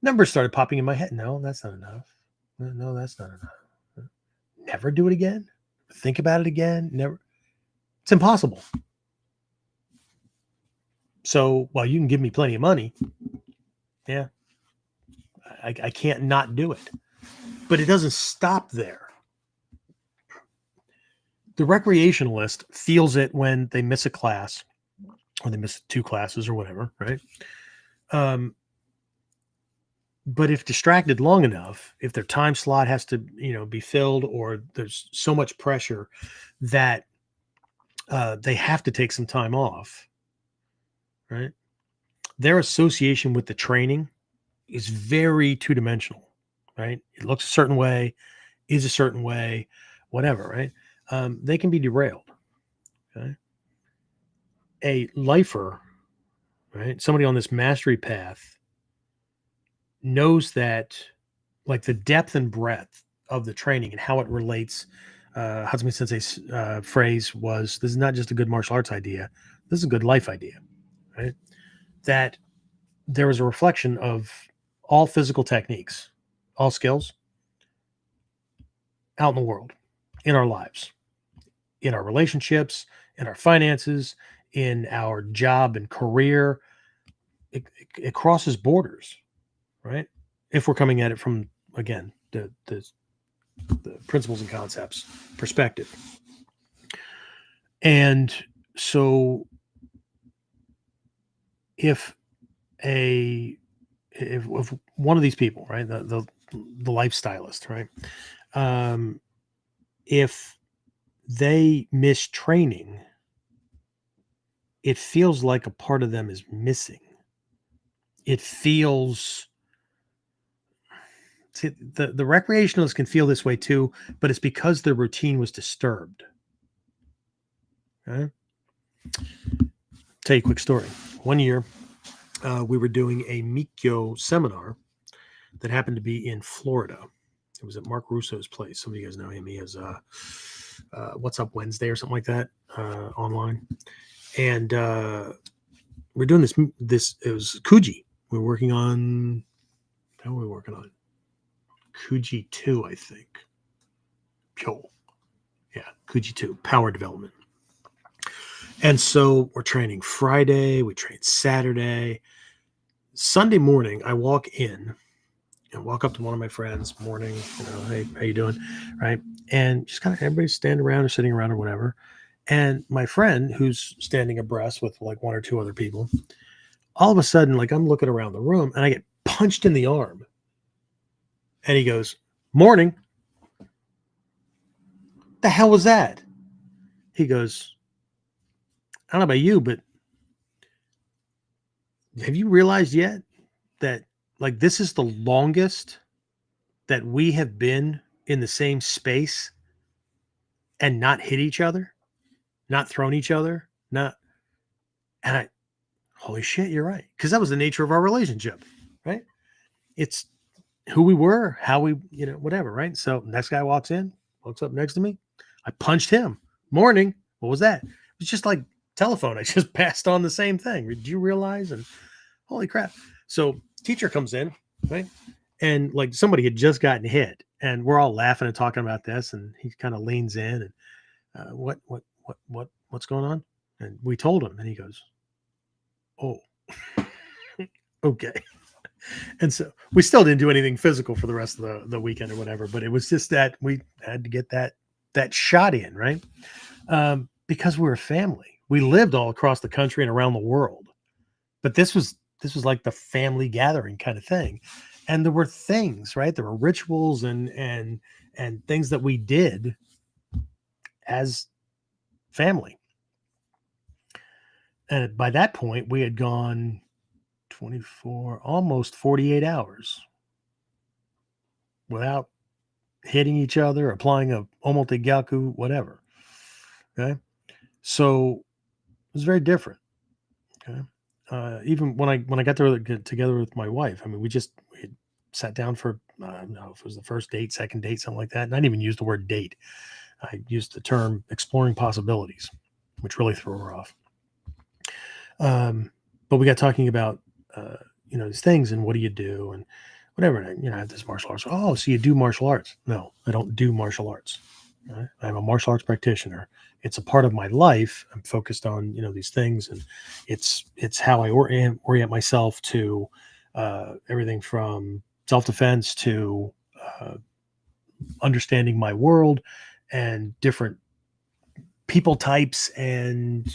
Numbers started popping in my head. No, that's not enough. No, that's not enough. Never do it again. Think about it again. Never. It's impossible. So while you can give me plenty of money, yeah, I can't not do it. But it doesn't stop there. The recreationalist feels it when they miss a class or they miss 2 classes or whatever, right? But if distracted long enough, if their time slot has to, be filled, or there's so much pressure that they have to take some time off, right? Their association with the training is very two-dimensional, right? It looks a certain way, is a certain way, whatever, right? They can be derailed. Okay. A lifer, right? Somebody on this mastery path knows that, like, the depth and breadth of the training and how it relates. Hatsumi Sensei's phrase was, "This is not just a good martial arts idea. This is a good life idea." Right? That there was a reflection of all physical techniques, all skills out in the world, in our lives, in our relationships, in our finances, in our job and career. It crosses borders, right? If we're coming at it from, again, the principles and concepts perspective. And so if one of these people, right, the lifestylist, right, if they miss training, it feels like a part of them is missing. It feels, see, the recreationalists can feel this way too, but it's because their routine was disturbed. Okay? Tell you a quick story. One year, we were doing a Mikyo seminar that happened to be in Florida. It was at Mark Russo's place. Some of you guys know him. He has What's Up Wednesday or something like that online. And we're doing this. It was Kuji. We were working on, how were we working on? Kuji 2, I think. Pyo. Yeah, Kuji 2, power development. And so we're training Friday, we train Saturday. Sunday morning, I walk in and walk up to one of my friends, morning, hey, how you doing? Right. And just kind of everybody's standing around or sitting around or whatever. And my friend, who's standing abreast with like one or two other people, all of a sudden, like, I'm looking around the room and I get punched in the arm. And he goes, "Morning." The hell was that? He goes, "I don't know about you, but have you realized yet that, like, this is the longest that we have been in the same space and not hit each other, not thrown each other, not," and I, holy shit, you're right. Because that was the nature of our relationship, right? It's who we were, how we, whatever, right? So next guy walks up next to me. I punched him. "Morning." What was that? It was just like telephone. I just passed on the same thing. Did you realize? And holy crap. So teacher comes in, right? And like somebody had just gotten hit and we're all laughing and talking about this. And he kind of leans in and what's going on? And we told him and he goes, "Oh, okay." And so we still didn't do anything physical for the rest of the weekend or whatever, but it was just that we had to get that shot in, right? Because we were a family. We lived all across the country and around the world, but this was like the family gathering kind of thing. And there were things, right? There were rituals and things that we did as family. And by that point, we had gone 24, almost 48 hours without hitting each other, applying a omote gyaku, whatever. Okay. So it was very different. Okay. Even when I got together with my wife, I mean, we had sat down for, I don't know if it was the first date, second date, something like that. And I didn't even use the word date. I used the term exploring possibilities, which really threw her off. But we got talking about, these things and what do you do and whatever. And I have this martial arts. "Oh, so you do martial arts?" No, I don't do martial arts. Right? I'm a martial arts practitioner. It's a part of my life. I'm focused on, these things. And it's how I orient myself to everything from self-defense to understanding my world and different people types and,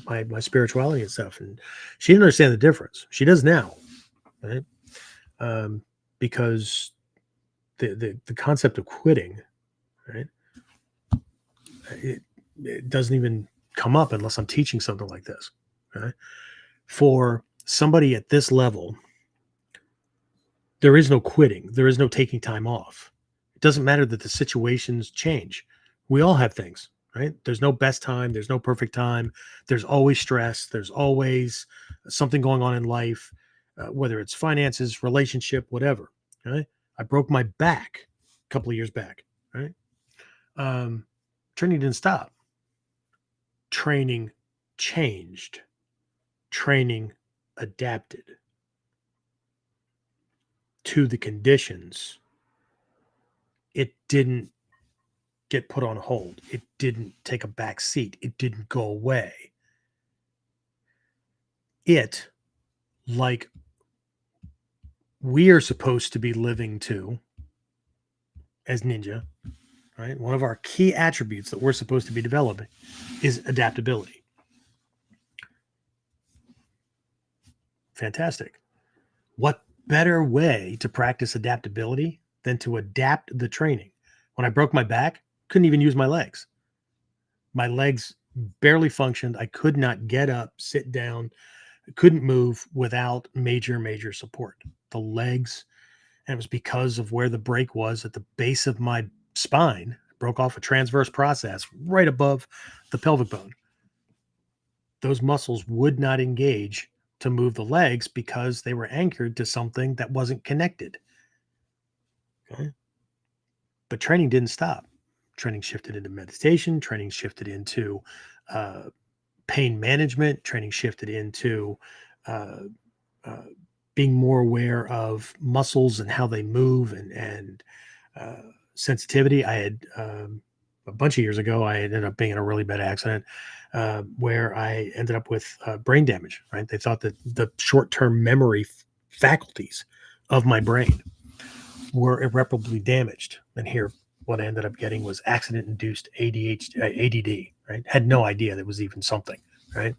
my spirituality and stuff. And she didn't understand the difference. She does now, right? Because the concept of quitting, right? It doesn't even come up unless I'm teaching something like this. Right? For somebody at this level, there is no quitting. There is no taking time off. It doesn't matter that the situations change. We all have things, right? There's no best time. There's no perfect time. There's always stress. There's always something going on in life. whether it's finances, relationship, whatever. Right? I broke my back a couple of years back. Right? Training didn't stop. Training changed. Training adapted to the conditions. It didn't get put on hold. It didn't take a back seat. It didn't go away. It, like we are supposed to be living to as ninja, right? One of our key attributes that we're supposed to be developing is adaptability. Fantastic. What better way to practice adaptability than to adapt the training? When I broke my back, couldn't even use my legs. My legs barely functioned. I could not get up, sit down, couldn't move without major support. The legs, and it was because of where the break was at the base of my spine. I broke off a transverse process right above the pelvic bone. Those muscles would not engage to move the legs because they were anchored to something that wasn't connected. Okay? But training didn't stop. Training shifted into meditation. Training shifted into pain management. Training shifted into being more aware of muscles and how they move and sensitivity. I had a bunch of years ago, I ended up being in a really bad accident where I ended up with brain damage, right? They thought that the short-term memory faculties of my brain were irreparably damaged. And here, what I ended up getting was accident-induced ADD, right? Had no idea there was even something, right?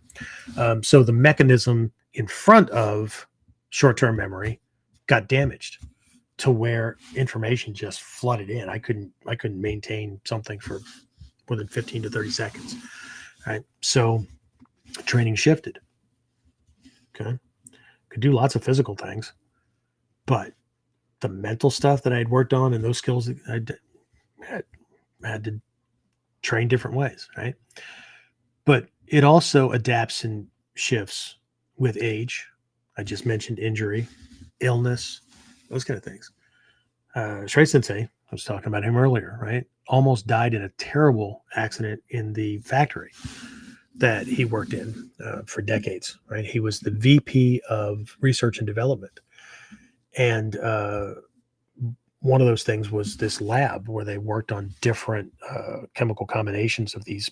So the mechanism in front of short-term memory got damaged to where information just flooded in. I couldn't maintain something for more than 15 to 30 seconds. Right. So training shifted. Okay. Could do lots of physical things, but the mental stuff that I had worked on and those skills I had to train different ways. Right. But it also adapts and shifts with age. I just mentioned injury, illness, those kind of things. Shrey Sensei, I was talking about him earlier, right? Almost died in a terrible accident in the factory that he worked in for decades, right? He was the VP of research and development. And one of those things was this lab where they worked on different chemical combinations of these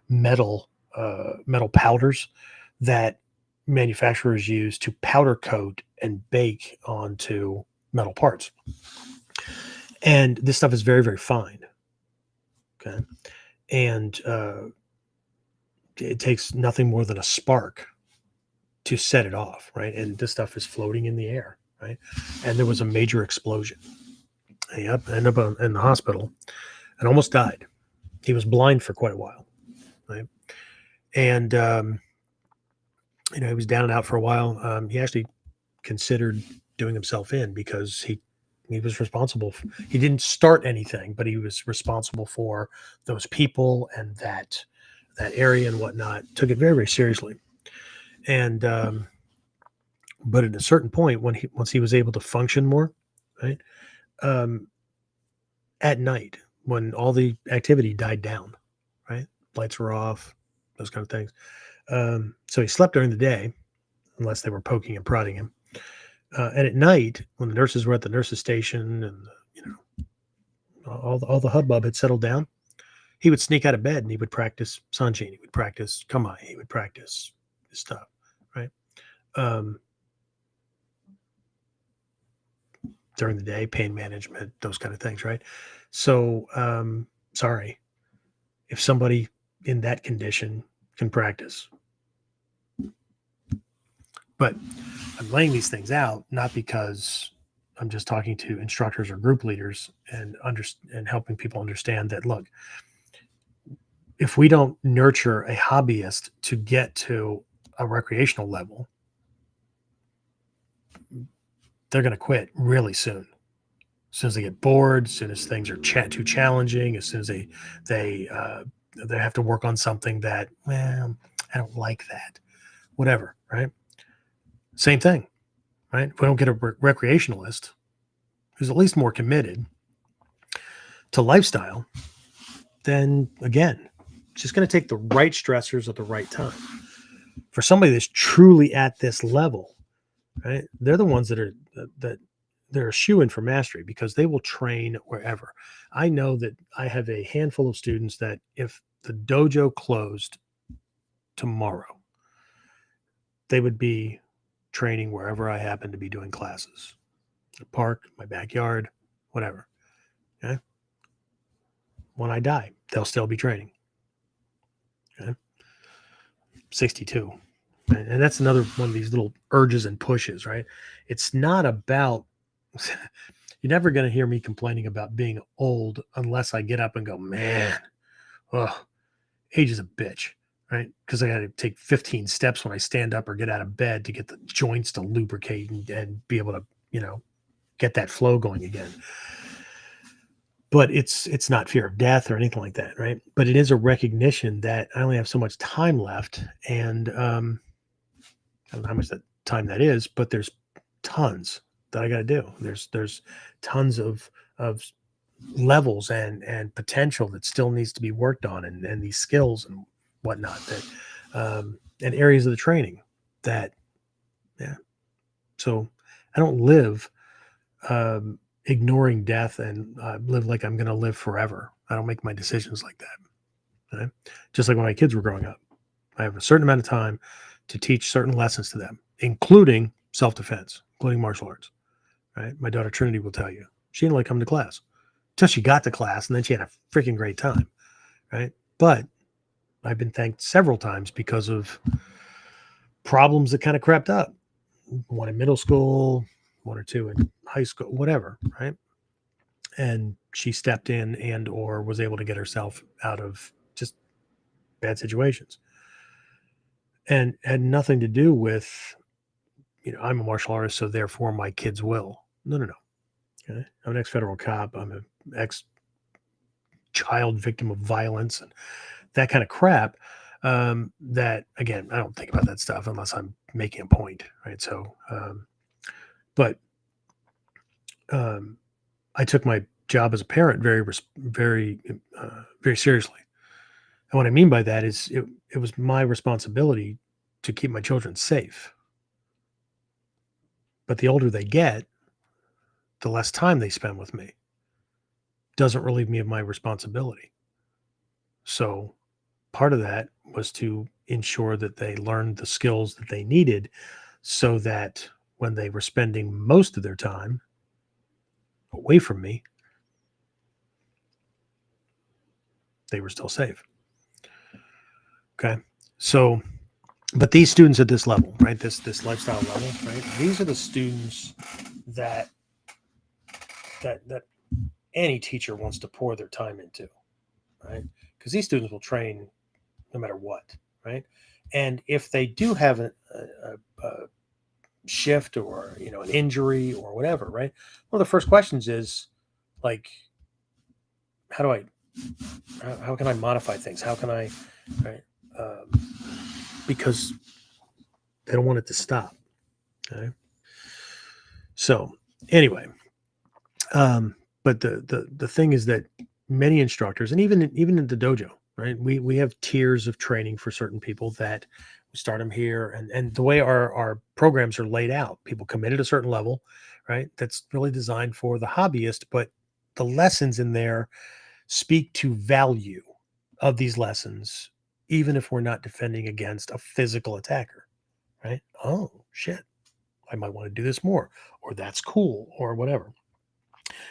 metal powders that manufacturers use to powder coat and bake onto metal parts. And this stuff is very fine. Okay. And it takes nothing more than a spark to set it off, right? And this stuff is floating in the air, right? And there was a major explosion. Yep, ended up in the hospital and almost died. He was blind for quite a while, right? And he was down and out for a while. He actually considered doing himself in because he was responsible. He didn't start anything, but he was responsible for those people and that area and whatnot. Took it very seriously. And but at a certain point, once he was able to function more, right, at night when all the activity died down, right, lights were off, those kind of things. So he slept during the day, unless they were poking and prodding him. And at night, when the nurses were at the nurses' station and all the hubbub had settled down, he would sneak out of bed and he would practice Sanjin. He would practice Kamai. He would practice his stuff, right? During the day, pain management, those kind of things, right? So, sorry, if somebody in that condition can practice. But I'm laying these things out not because I'm just talking to instructors or group leaders and helping people understand that, look, if we don't nurture a hobbyist to get to a recreational level, they're going to quit really soon. As soon as they get bored, as soon as things are too challenging, as soon as they have to work on something that, well, I don't like that, whatever, right? Same thing. right? If we don't get a recreationalist who's at least more committed to lifestyle, then again, it's just going to take the right stressors at the right time. For somebody that's truly at this level, right? They're the ones that they're a shoo-in for mastery because they will train wherever. I know that I have a handful of students that if the dojo closed tomorrow, they would be training wherever I happen to be doing classes, the park, my backyard, whatever. Okay. When I die, they'll still be training. Okay. 62. And that's another one of these little urges and pushes, right? It's not about, you're never going to hear me complaining about being old unless I get up and go, man, oh, age is a bitch, right? Because I got to take 15 steps when I stand up or get out of bed to get the joints to lubricate and be able to, get that flow going again. But it's not fear of death or anything like that, right? But it is a recognition that I only have so much time left, and I don't know how much that time that is, but there's tons that I got to do. There's tons of levels and potential that still needs to be worked on, and these skills and whatnot that and areas of the training that, yeah. So I don't live ignoring death and live like I'm going to live forever. I don't make my decisions like that. Right? Just like when my kids were growing up, I have a certain amount of time to teach certain lessons to them, including self-defense, including martial arts. Right? My daughter Trinity will tell you she didn't like coming to class until she got to class, and then she had a freaking great time. Right? But I've been thanked several times because of problems that kind of crept up. One in middle school, one or two in high school, whatever, right? And she stepped in and or was able to get herself out of just bad situations. And had nothing to do with, I'm a martial artist, so therefore my kids will. No. Okay? I'm an ex-federal cop. I'm an ex-child victim of violence and that kind of crap. That, again, I don't think about that stuff unless I'm making a point, right? So, but I took my job as a parent very seriously. And what I mean by that is it was my responsibility to keep my children safe. But the older they get, the less time they spend with me. Doesn't relieve me of my responsibility. So part of that was to ensure that they learned the skills that they needed so that when they were spending most of their time away from me, they were still safe. Okay. So, but these students at this level, right? This lifestyle level, right? These are the students that any teacher wants to pour their time into, right? Because these students will train no matter what, right? And if they do have a shift or an injury or whatever, right? One of the first questions is like, how can I modify things? How can I, right? Because they don't want it to stop. Okay. So anyway, but the thing is that many instructors, and even in the dojo, right? We have tiers of training for certain people that we start them here, and the way our programs are laid out, people come in at a certain level, right? That's really designed for the hobbyist, but the lessons in there speak to value of these lessons, even if we're not defending against a physical attacker, right? Oh shit, I might want to do this more, or that's cool, or whatever.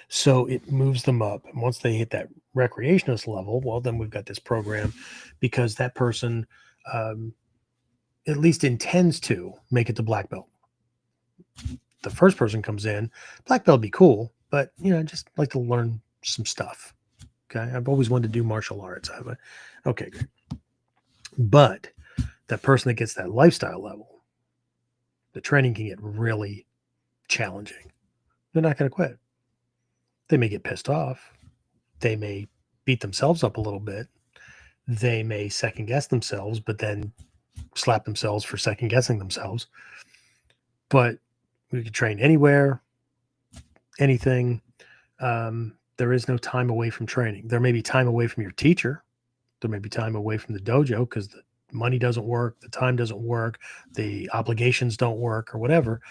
So it moves them up. And once they hit that recreationist level, well, then we've got this program because that person at least intends to make it to black belt. The first person comes in, black belt would be cool, but just like to learn some stuff. Okay. I've always wanted to do martial arts. Okay, great. But that person that gets that lifestyle level, the training can get really challenging. They're not going to quit. They may get pissed off. They may beat themselves up a little bit. They may second guess themselves, but then slap themselves for second guessing themselves. But We can train anywhere, anything. There is no time away from training. There may be time away from your teacher. There may be time away from the dojo because the money doesn't work, the time doesn't work, the obligations don't work, or whatever.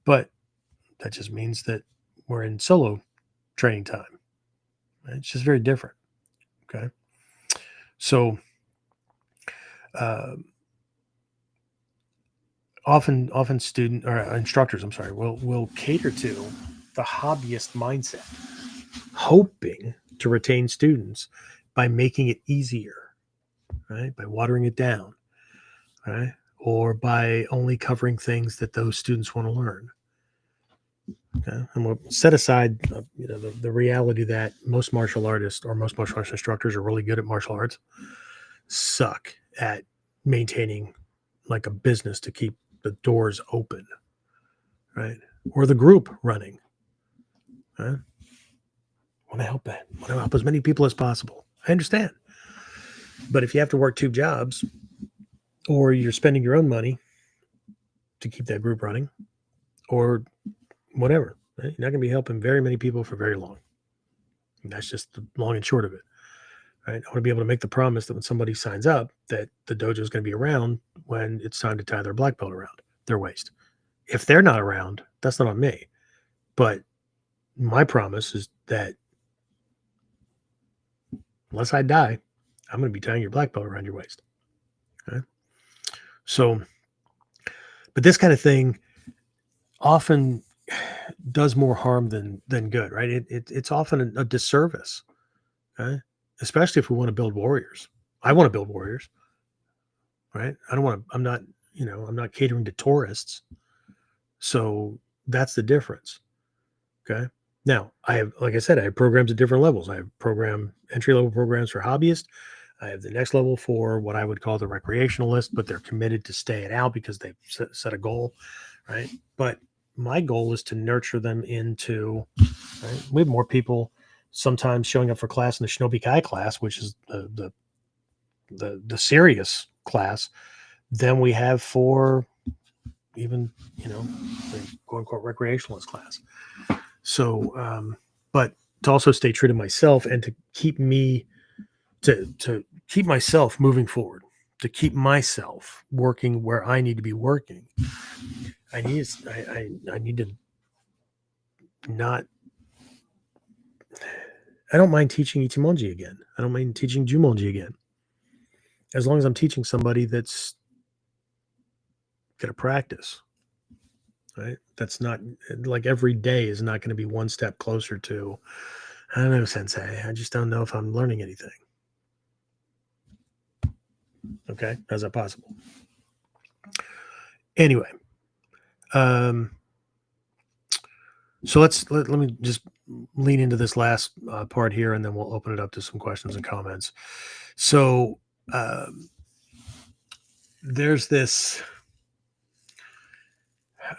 But that just means that we're in solo training time. It's just very different. Okay. So uh, often student or instructors, I'm sorry, will cater to the hobbyist mindset, hoping to retain students by making it easier, right? By watering it down, right? Or by only covering things that those students want to learn. Okay. And we'll set aside, the reality that most martial artists or most martial arts instructors are really good at martial arts, suck at maintaining like a business to keep the doors open, right? Or the group running. Right? Want to help that. Want to help as many people as possible. I understand. But if you have to work 2 jobs, or you're spending your own money to keep that group running, or whatever, right? You're not going to be helping very many people for very long. And that's just the long and short of it. Right? I want to be able to make the promise that when somebody signs up, that the dojo is going to be around when it's time to tie their black belt around their waist. If they're not around, that's not on me. But my promise is that unless I die, I'm going to be tying your black belt around your waist. Okay? So, but this kind of thing often does more harm than good, right? It's often a disservice, okay? Especially if we want to build warriors. I want to build warriors, right? I'm not catering to tourists. So that's the difference. Okay. Now I have programs at different levels. I have entry-level programs for hobbyists. I have the next level for what I would call the recreationalist, but they're committed to stay it out because they've set a goal, right? But my goal is to nurture them into, right? We have more people sometimes showing up for class in the Shinobi Kai class, which is the serious class, than we have for even, the quote unquote recreationalist class. So, but to also stay true to myself and to keep me, to keep myself moving forward, to keep myself working where I need to be working, I need to not, I don't mind teaching Ichimonji again. I don't mind teaching Jumonji again. As long as I'm teaching somebody that's going to practice, right? That's not like every day is not going to be one step closer to, I don't know, sensei. I just don't know if I'm learning anything. Okay. How's that possible? Anyway. So let me just lean into this last part here, and then we'll open it up to some questions and comments. So there's this,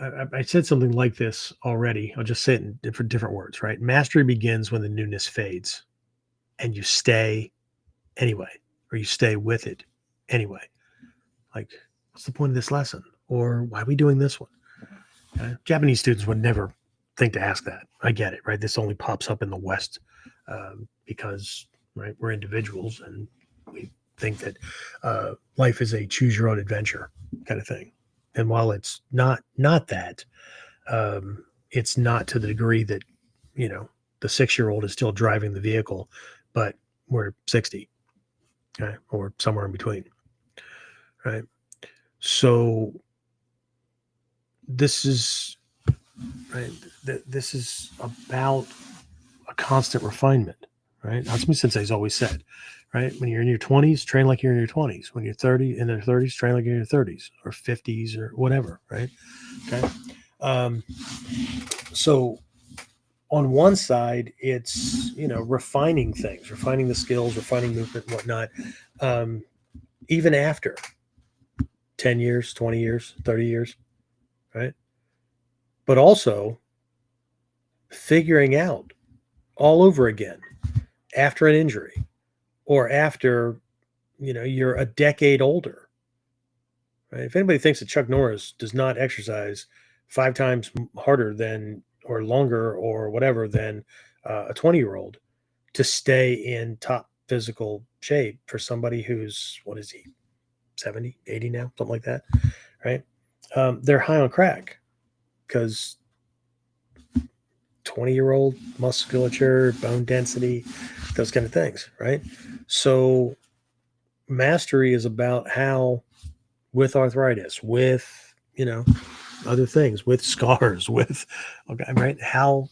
I said something like this already. I'll just say it in different words, right? Mastery begins when the newness fades and you stay anyway, or you stay with it anyway. Like, what's the point of this lesson? Or why are we doing this one? Japanese students would never think to ask that. I get it, right? This only pops up in the West because, right, we're individuals and we think that life is a choose your own adventure kind of thing. And while it's not that, it's not to the degree that, the 6-year-old is still driving the vehicle, but we're 60, okay, or somewhere in between, right? So this is, right, this is about a constant refinement, right? Hatsumi Sensei's always said, right, when you're in your 20s, train like you're in your 20s. When you're 30, in their 30s, train like you're in your 30s or 50s or whatever, right? Okay. So on one side, it's, refining things, refining the skills, refining movement, and whatnot, even after 10 years, 20 years, 30 years, right? But also figuring out all over again after an injury or after, you're a decade older, right? If anybody thinks that Chuck Norris does not exercise 5 times harder than or longer or whatever than a 20-year-old to stay in top physical shape for somebody who's, what is he, 70, 80 now, something like that, right? They're high on crack because 20-year-old musculature, bone density, those kind of things, right? So mastery is about how, with arthritis, with, other things, with scars, with, okay, right? How,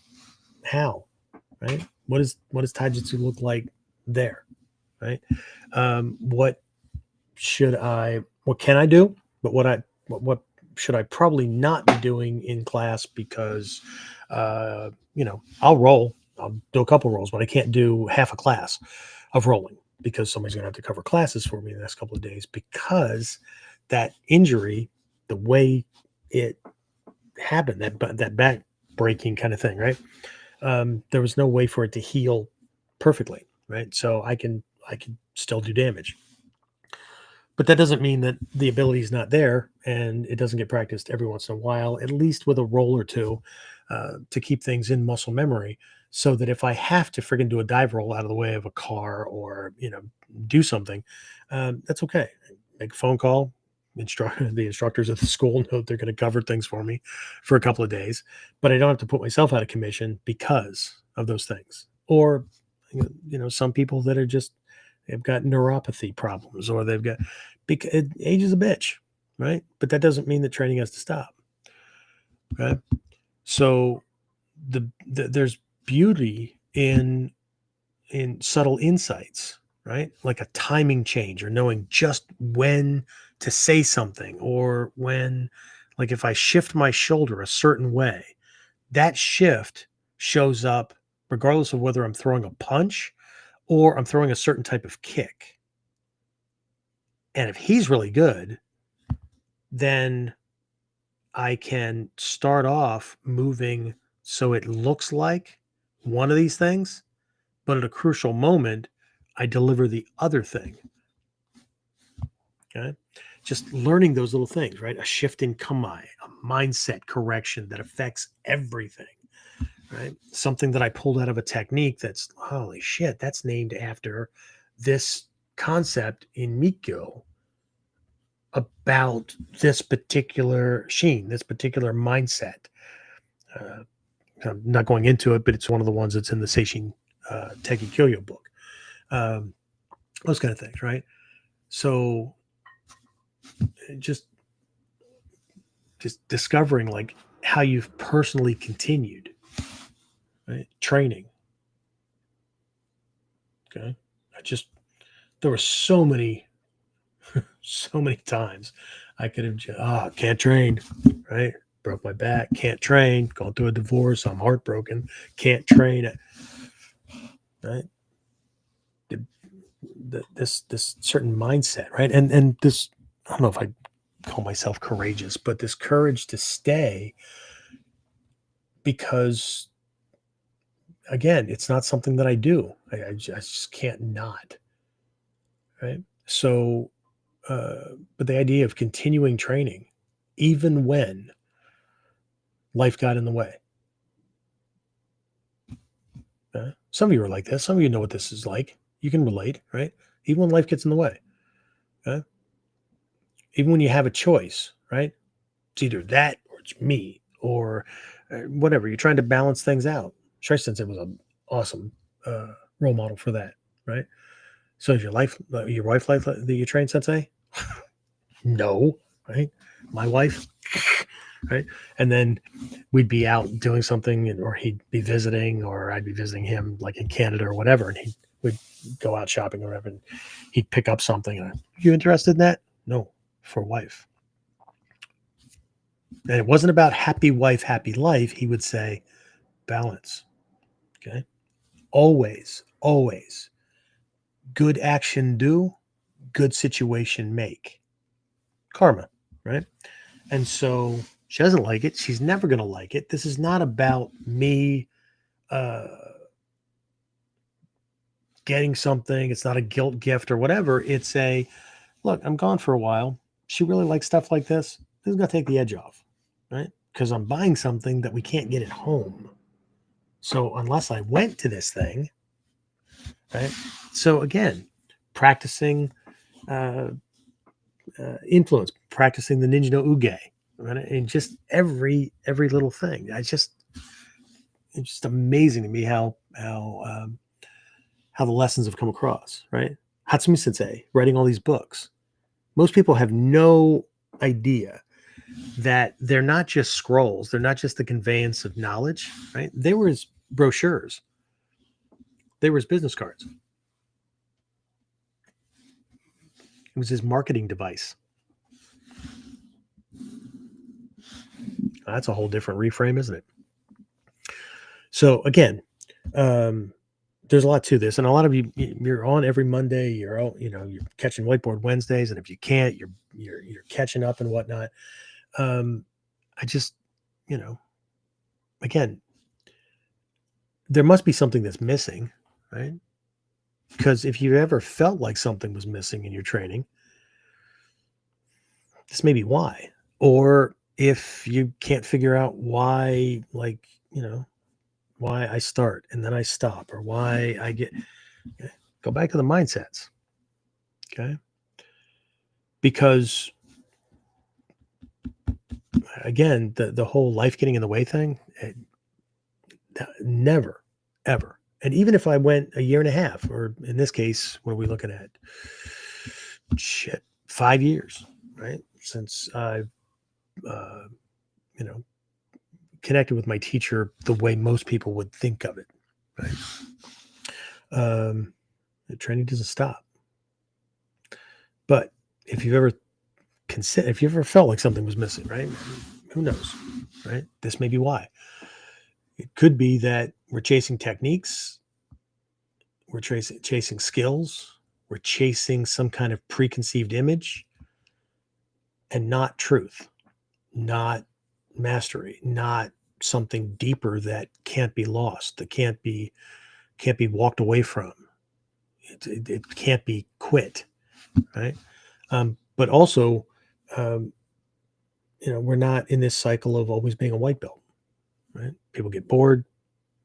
right? What does taijutsu look like there, right? What what can I do? But what should I probably not be doing in class because, I'll roll, I'll do a couple rolls, but I can't do half a class of rolling because somebody's going to have to cover classes for me the next couple of days because that injury, the way it happened, that back breaking kind of thing, right? There was no way for it to heal perfectly, right? So I can still do damage. But that doesn't mean that the ability is not there and it doesn't get practiced every once in a while, at least with a roll or two, to keep things in muscle memory. So that if I have to friggin' do a dive roll out of the way of a car or, do something, that's okay. Make a phone call. The instructors at the school know they're going to cover things for me for a couple of days, but I don't have to put myself out of commission because of those things. Or, some people that are just, they've got neuropathy problems or they've got, because age is a bitch, right? But that doesn't mean that training has to stop, right? So there's beauty in subtle insights, right? Like a timing change or knowing just when to say something or when, like if I shift my shoulder a certain way, that shift shows up regardless of whether I'm throwing a punch or I'm throwing a certain type of kick. And if he's really good, then I can start off moving so it looks like one of these things, but at a crucial moment, I deliver the other thing. Okay. Just learning those little things, right? A shift in kamae, a mindset correction that affects everything, right? Something that I pulled out of a technique that's, holy shit, that's named after this concept in Mikyo about this particular sheen, this particular mindset. I'm not going into it, but it's one of the ones that's in the Seishin Teki Kyoyo book. Those kind of things, right? So just discovering like how you've personally continued, right? Training. Okay. There were so many times I could have just, can't train, right? Broke my back, can't train, going through a divorce, I'm heartbroken, can't train it, right? This certain mindset, right? And this, I don't know if I call myself courageous, but this courage to stay because, again, it's not something that I do. I just can't not, right? So, but the idea of continuing training, even when life got in the way. Some of you are like this. Some of you know what this is like. You can relate, right? Even when life gets in the way. Even when you have a choice, right? It's either that or it's me or whatever. You're trying to balance things out. Shrey Sensei was an awesome role model for that, right? So is your wife like that you train, Sensei? No, right? My wife, right? And then we'd be out doing something, or he'd be visiting, or I'd be visiting him, like in Canada or whatever, and we'd go out shopping or whatever, and he'd pick up something. And you interested in that? No, for wife. And it wasn't about happy wife, happy life. He would say balance. Okay. Always, always good action do, good situation make. Karma, right? And so she doesn't like it. She's never going to like it. This is not about me getting something. It's not a guilt gift or whatever. It's a, look, I'm gone for a while. She really likes stuff like this. This is going to take the edge off, right? because I'm buying something that we can't get at home. So unless I went to this thing, right? So again, practicing influence, practicing the ninja no uge, right? And just every little thing. It's just amazing to me how the lessons have come across, right? Hatsumi Sensei writing all these books. Most people have no idea that they're not just scrolls. They're not just the conveyance of knowledge, right? They were his brochures. They were his business cards. It was his marketing device. That's a whole different reframe, isn't it? So again, there's a lot to this, and a lot of you're on every Monday. You're catching Whiteboard Wednesdays, and if you can't, you're catching up and whatnot. I just, again, there must be something that's missing, right? Because if you ever felt like something was missing in your training, this may be why. Or if you can't figure out why, why I start and then I stop, or why I go back to the mindsets. Okay. Because again, the whole life getting in the way thing, never, ever. And even if I went a year and a half, or in this case, what are we looking at? 5 years, right? Since I've, connected with my teacher the way most people would think of it, right? The training doesn't stop. But if you've ever felt like something was missing, right? Who knows, right? This may be why. It could be that we're chasing techniques, we're chasing skills, we're chasing some kind of preconceived image, and not truth, not mastery, not something deeper that can't be lost, that can't be walked away from. It can't be quit, right? But also, we're not in this cycle of always being a white belt, right? People get bored,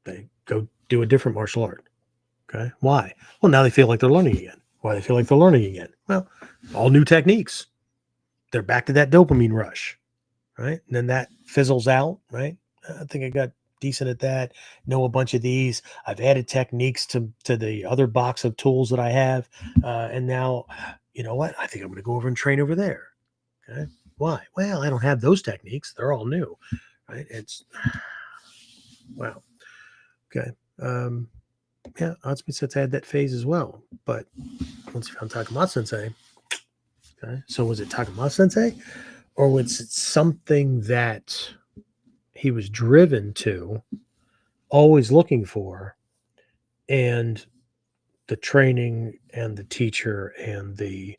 they go do a different martial art. Okay, why? Well, now they feel like they're learning again. Why they feel like they're learning again? Well, all new techniques. They're back to that dopamine rush, right? And then that fizzles out, right? I think I got decent at that. Know a bunch of these. I've added techniques to the other box of tools that I have, and now, you know what? I think I'm going to go over and train over there. Okay, why? Well, I don't have those techniques. They're all new, right? It's wow. Okay. Yeah, Hatsumi Sensei had that phase as well. But once he found Takamatsu Sensei, okay, so was it Takamatsu Sensei, or was it something that he was driven to, always looking for, and the training and the teacher and the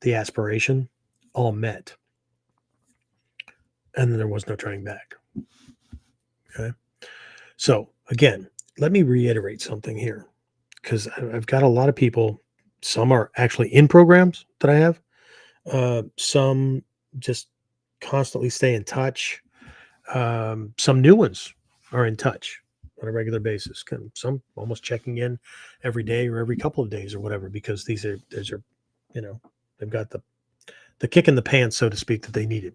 aspiration all met, and then there was no turning back. Okay, so again, let me reiterate something here, because I've got a lot of people. Some are actually in programs that I have. Some just constantly stay in touch. Some new ones are in touch on a regular basis. Some almost checking in every day or every couple of days or whatever, because these are they've got the kick in the pants, so to speak, that they needed.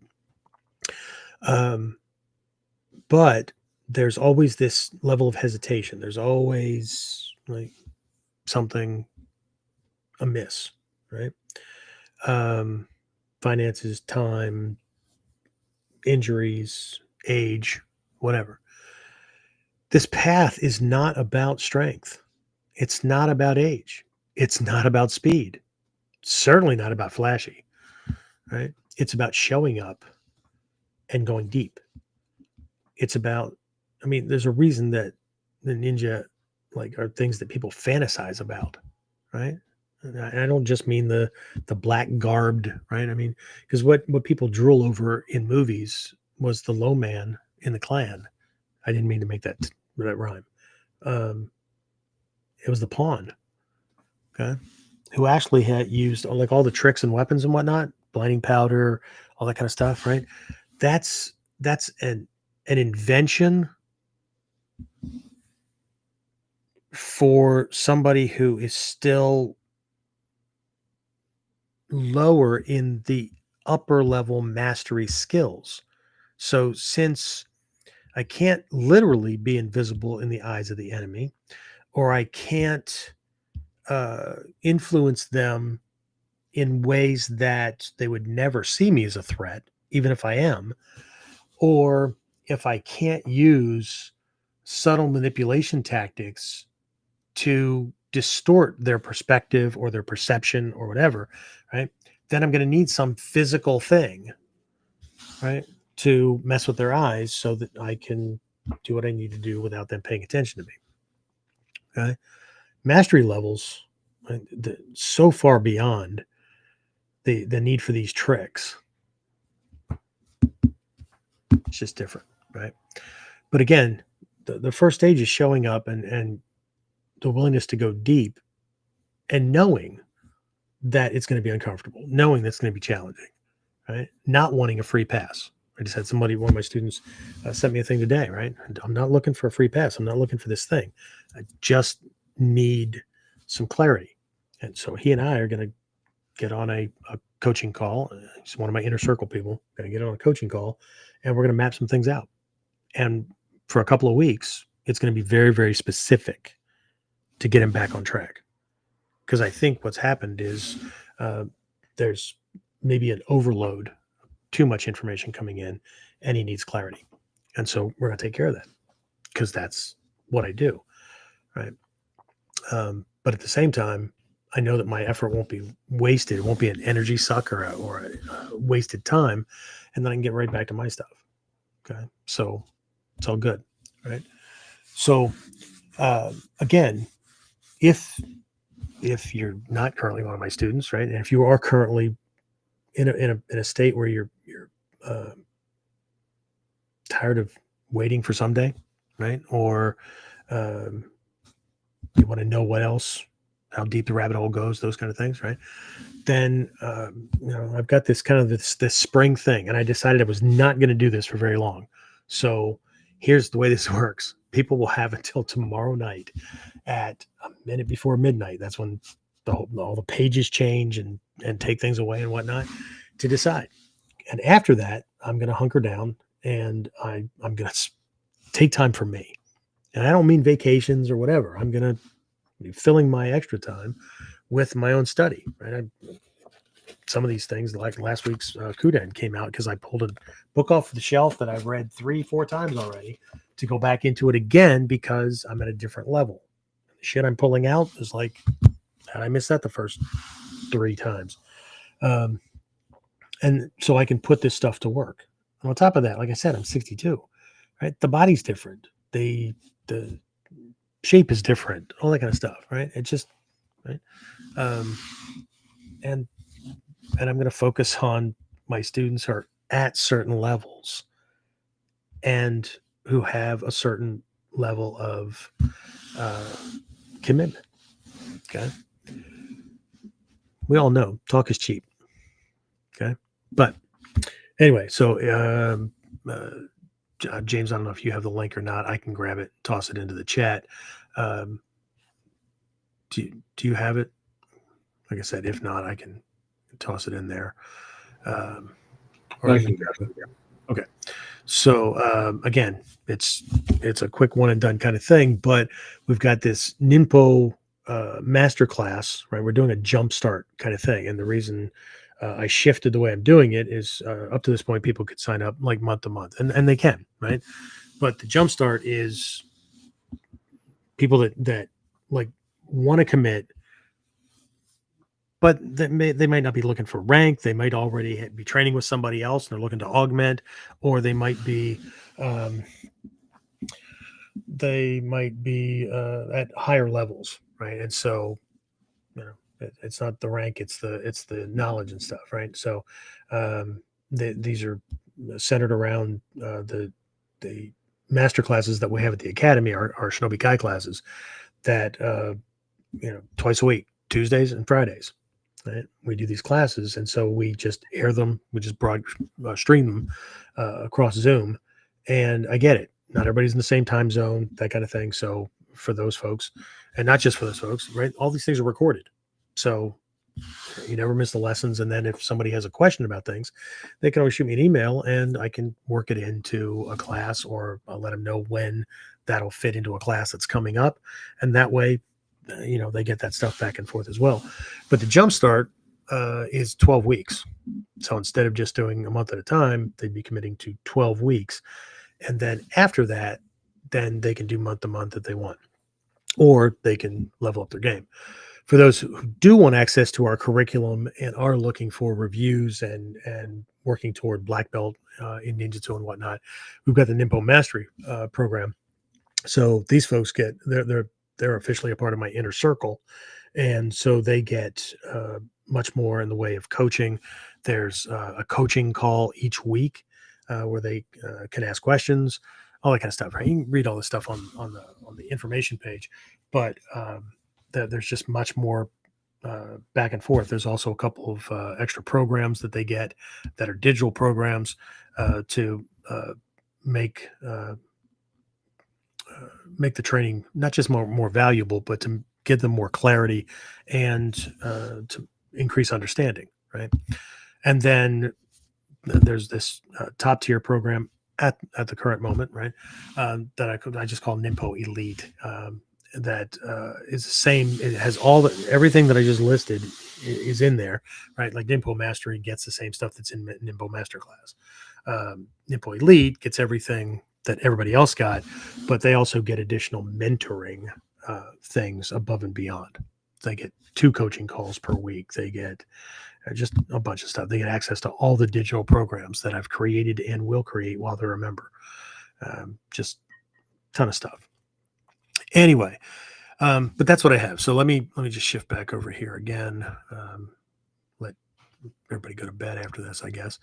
But there's always this level of hesitation. There's always like something amiss, right? Finances, time, injuries, age, whatever. This path is not about strength. It's not about age. It's not about speed. Certainly not about flashy, right? It's about showing up and going deep. It's about, there's a reason that the ninja are things that people fantasize about, right? And I don't just mean the black garbed, right? Because what people drool over in movies was the low man in the clan. I didn't mean to make that rhyme. It was the pawn, okay, who actually had used all the tricks and weapons and whatnot, blinding powder, all that kind of stuff, right? That's that's an invention for somebody who is still lower in the upper level mastery skills. So since I can't literally be invisible in the eyes of the enemy, or I can't influence them in ways that they would never see me as a threat, even if I am, or if I can't use subtle manipulation tactics to distort their perspective or their perception or whatever, right? Then I'm going to need some physical thing, right, to mess with their eyes so that I can do what I need to do without them paying attention to me. Okay. Mastery levels, right, so far beyond the need for these tricks. It's just different, right? But again, the first stage is showing up and the willingness to go deep and knowing that it's going to be uncomfortable, knowing that's going to be challenging, right? Not wanting a free pass. I just had somebody, one of my students, sent me a thing today, right? I'm not looking for a free pass. I'm not looking for this thing. I just need some clarity. And so he and I are going to get on a coaching call. He's one of my inner circle people. Going to get on a coaching call, and we're going to map some things out. And for a couple of weeks, it's going to be very, very specific to get him back on track. Because I think what's happened is there's maybe an overload, too much information coming in, and he needs clarity. And so we're going to take care of that because that's what I do, right? But at the same time, I know that my effort won't be wasted. It won't be an energy suck or a wasted time, and then I can get right back to my stuff. Okay, so it's all good, right? So again, if you're not currently one of my students, right, and if you are currently in a state where you're tired of waiting for someday, right, or you want to know what else, how deep the rabbit hole goes, those kind of things, right? Then I've got this kind of this spring thing, and I decided I was not going to do this for very long. So here's the way this works: people will have until tomorrow night at a minute before midnight. That's when all the pages change and take things away and whatnot to decide. And after that, I'm going to hunker down and I'm going to take time for me. And I don't mean vacations or whatever. I'm going to be filling my extra time with my own study, right? Some of these things, like last week's KUDEN came out because I pulled a book off the shelf that I've read 3-4 times already to go back into it again because I'm at a different level. The shit I'm pulling out is like, I missed that the first 3 times. And so I can put this stuff to work. And on top of that, like I said, I'm 62, right? The body's different. The shape is different, all that kind of stuff, right? It's just, right? And I'm going to focus on my students who are at certain levels and who have a certain level of commitment. Okay. We all know talk is cheap. Okay. But anyway, so James, I don't know if you have the link or not. I can grab it, toss it into the chat. Do you have it? Like I said, if not, I can toss it in there. Or I can grab it. Okay. So again, it's a quick one and done kind of thing, but we've got this Ninpo masterclass, right? We're doing a jumpstart kind of thing. And the reason I shifted the way I'm doing it is up to this point, people could sign up like month to month, and they can, right? But the jumpstart is people that like want to commit, but they might not be looking for rank. They might already be training with somebody else and they're looking to augment, or they might be at higher levels, right? And so, it's not the rank, it's the knowledge and stuff, right? So these are centered around the master classes that we have at the academy, our Shinobi Kai classes that twice a week, Tuesdays and Fridays. Right? We do these classes, and so we just air them. We just stream them across Zoom. And I get it. Not everybody's in the same time zone, that kind of thing. So for those folks, and not just for those folks, right? All these things are recorded, so you never miss the lessons. And then if somebody has a question about things, they can always shoot me an email, and I can work it into a class, or I'll let them know when that'll fit into a class that's coming up, and that way they get that stuff back and forth as well. But the jumpstart is 12 weeks. So instead of just doing a month at a time, they'd be committing to 12 weeks. And then after that, then they can do month to month if they want, or they can level up their game. For those who do want access to our curriculum and are looking for reviews and working toward black belt in ninjutsu and whatnot, we've got the Nimpo Mastery program. So these folks they're officially a part of my inner circle, and so they get much more in the way of coaching. There's a coaching call each week where they can ask questions, all that kind of stuff. Right? You can read all this stuff on the information page, but there's just much more back and forth. There's also a couple of extra programs that they get that are digital programs to make make the training not just more valuable, but to give them more clarity and to increase understanding, right? And then there's this top tier program at the current moment, right? That I just call Nimpo Elite. That is the same. It has everything that I just listed is in there, right? Like Nimpo Mastery gets the same stuff that's in Nimpo Masterclass. Nimpo Elite gets everything that everybody else got, but they also get additional mentoring things above and beyond. They get 2 coaching calls per week. They get just a bunch of stuff. They get access to all the digital programs that I've created and will create while they're a member. Just a ton of stuff. Anyway, but that's what I have. So let me just shift back over here again. Let everybody go to bed after this, I guess.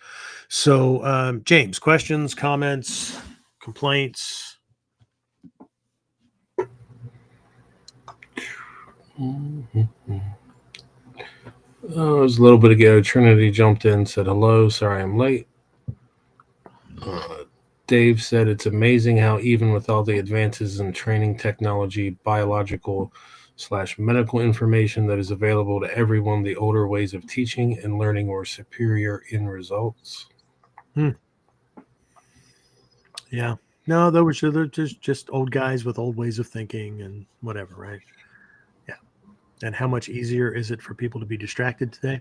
So James, questions, comments, complaints? Oh, it was a little bit ago. Trinity jumped in, said hello. Sorry I'm late. Dave said it's amazing how even with all the advances in training technology, biological / medical information that is available to everyone, the older ways of teaching and learning were superior in results. Yeah. No, they're just old guys with old ways of thinking and whatever, right? Yeah. And how much easier is it for people to be distracted today?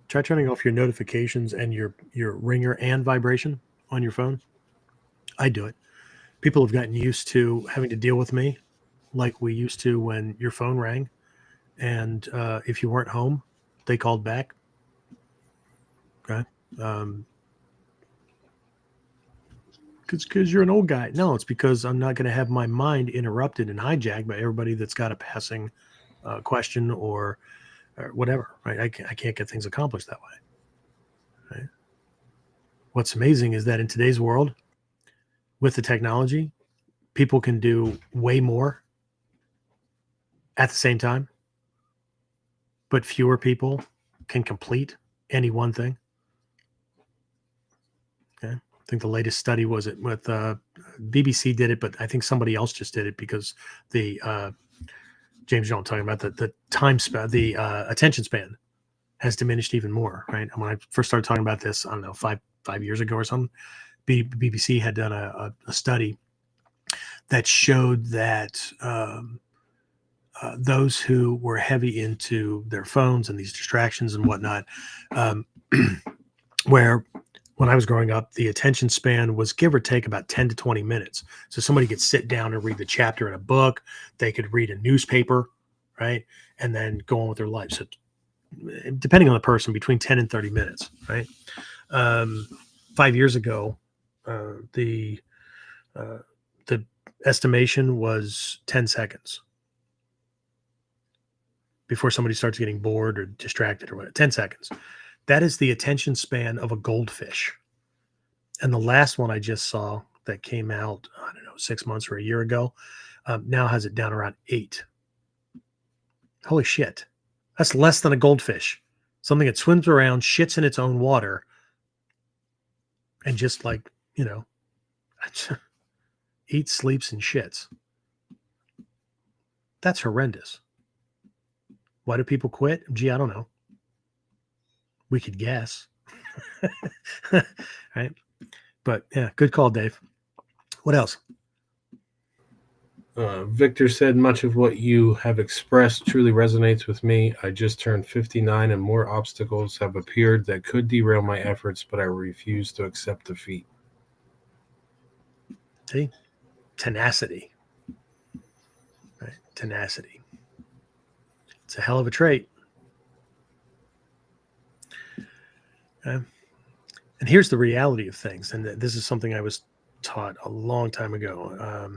Try turning off your notifications and your ringer and vibration on your phone. I do it. People have gotten used to having to deal with me like we used to when your phone rang, and if you weren't home, they called back. Okay. Because you're an old guy. No, it's because I'm not going to have my mind interrupted and hijacked by everybody that's got a passing question or whatever, right? I can't get things accomplished that way, right? What's amazing is that in today's world, with the technology, people can do way more at the same time, but fewer people can complete any one thing. Okay. I think the latest study was it with BBC did it, but I think somebody else just did it because the James, you know what I'm talking about, the time span, the attention span has diminished even more, right? And when I first started talking about this, I don't know, five years ago or something, BBC had done a study that showed that those who were heavy into their phones and these distractions and whatnot, where when I was growing up, the attention span was give or take about 10 to 20 minutes. So somebody could sit down and read the chapter in a book. They could read a newspaper, right? And then go on with their life. So depending on the person, between 10 and 30 minutes, right? 5 years ago, the estimation was 10 seconds before somebody starts getting bored or distracted or whatever. 10 seconds. That is the attention span of a goldfish. And the last one I just saw that came out, I don't know, 6 months or a year ago, now has it down around 8. Holy shit. That's less than a goldfish. Something that swims around, shits in its own water, and just like, eats, sleeps, and shits. That's horrendous. Why do people quit? Gee, I don't know. We could guess. Right? But yeah, good call, Dave. What else? Victor said, much of what you have expressed truly resonates with me. I just turned 59 and more obstacles have appeared that could derail my efforts, but I refuse to accept defeat. See? Tenacity. Right? Tenacity. It's a hell of a trait. Okay? And here's the reality of things. And this is something I was taught a long time ago.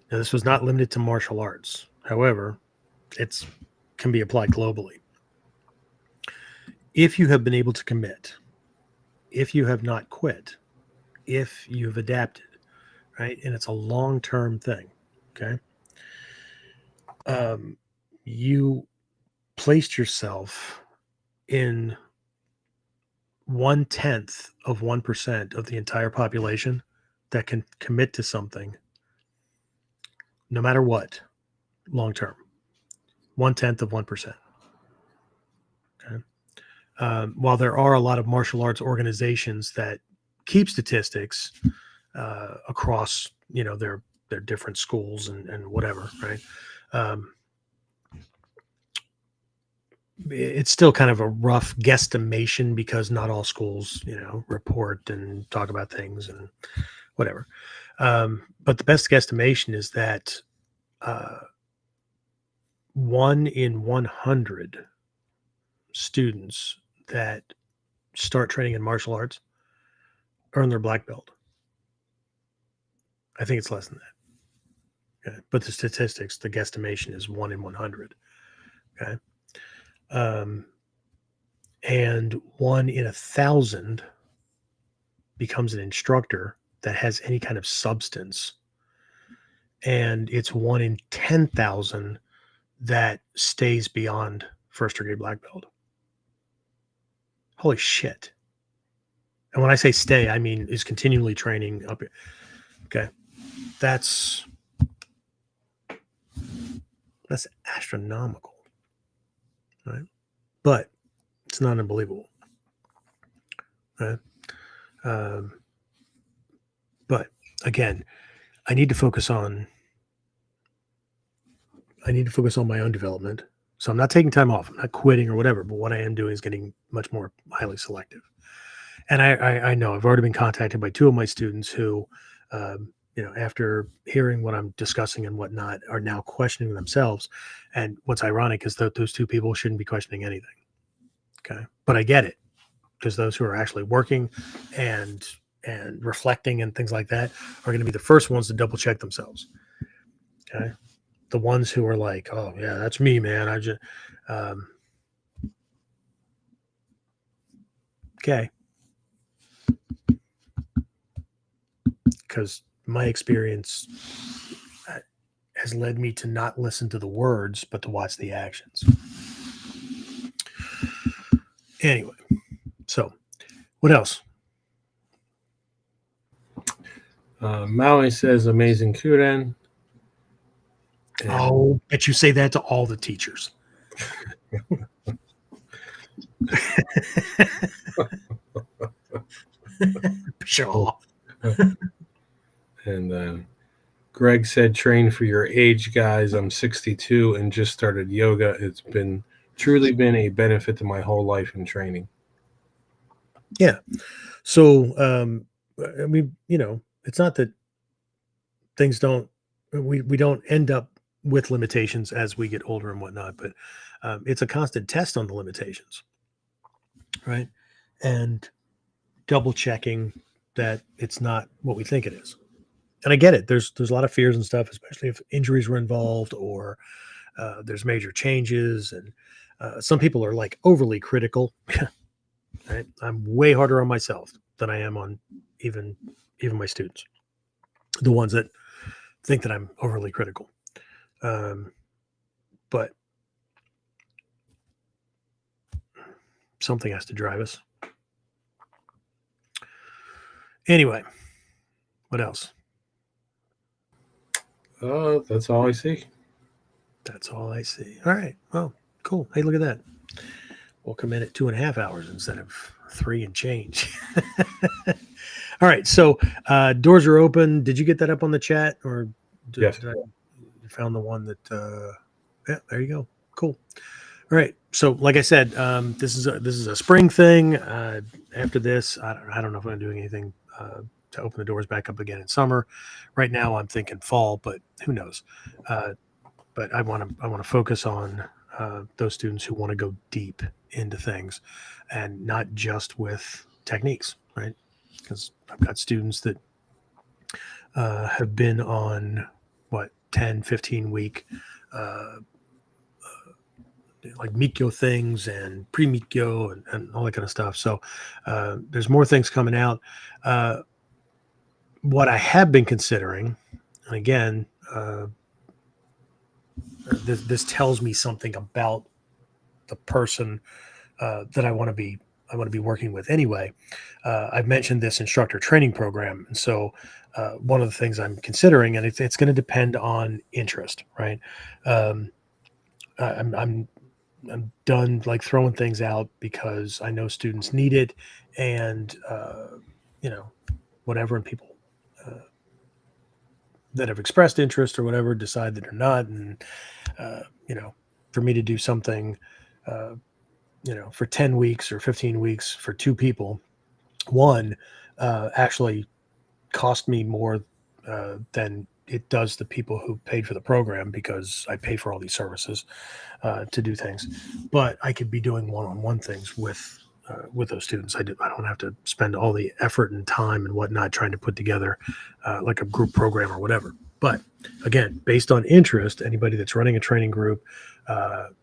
Now, this was not limited to martial arts. However, it can be applied globally. If you have been able to commit, if you have not quit, if you've adapted, right? And it's a long-term thing, okay? You placed yourself in 1/10 of 1% of the entire population that can commit to something no matter what, long-term. 1/10 of 1%. Okay. While there are a lot of martial arts organizations that keep statistics across, their different schools and whatever, right? It's still kind of a rough guesstimation because not all schools, report and talk about things and whatever. But the best guesstimation is that 1 in 100 students that start training in martial arts earn their black belt. I think it's less than that. Okay. But the statistics, the guesstimation is 1 in 100. Okay. And 1 in 1,000 becomes an instructor that has any kind of substance. And it's 1 in 10,000 that stays beyond first degree black belt. Holy shit. And when I say stay, I mean is continually training up. Okay. That's astronomical. Right? But it's not unbelievable. Right? But again, I need to focus on my own development. So I'm not taking time off. I'm not quitting or whatever. But what I am doing is getting much more highly selective. And I know I've already been contacted by 2 of my students who, after hearing what I'm discussing and whatnot, are now questioning themselves. And what's ironic is that those 2 people shouldn't be questioning anything. Okay. But I get it, because those who are actually working and reflecting and things like that are going to be the first ones to double check themselves. Okay. The ones who are like, oh yeah, that's me, man. I just, okay. Because my experience has led me to not listen to the words, but to watch the actions. Anyway, so what else? Maui says, amazing KUDEN. Oh, bet you say that to all the teachers. Sure. And Greg said, train for your age, guys. I'm 62 and just started yoga. It's truly been a benefit to my whole life in training. Yeah. So, I mean, it's not that things we don't end up with limitations as we get older and whatnot, but it's a constant test on the limitations, right? And double checking that it's not what we think it is. And I get it. There's a lot of fears and stuff, especially if injuries were involved or there's major changes. And some people are like overly critical. Right? I'm way harder on myself than I am on even my students, the ones that think that I'm overly critical. But Something has to drive us. Anyway, what else? That's all I see. That's all I see. All right. Well, cool. Hey, look at that. We'll come in at 2.5 hours instead of 3 and change. All right. So doors are open. Did you get that up on the chat, or Yes. did you found the one that? Yeah, there you go. Cool. All right. So, like I said, this is a spring thing. After this, I don't know if I'm doing anything to open the doors back up again in summer. Right now, I'm thinking fall, but who knows? But I want to focus on those students who want to go deep into things, and not just with techniques, right? Because I've got students that have been on 10, 15 week like Mikyo things and pre-Mikyo and all that kind of stuff. So there's more things coming out. What I have been considering, and again, this tells me something about the person that I want to be working with anyway. I've mentioned this instructor training program, and so one of the things I'm considering, and it's going to depend on interest, right? I'm done like throwing things out because I know students need it, and whatever, and people that have expressed interest or whatever decide that they're not, and for me to do something for 10 weeks or 15 weeks for 2 people, one actually cost me more than it does the people who paid for the program, because I pay for all these services to do things. But I could be doing one-on-one things with those students. I don't have to spend all the effort and time and whatnot trying to put together like a group program or whatever. But again, based on interest, anybody that's running a training group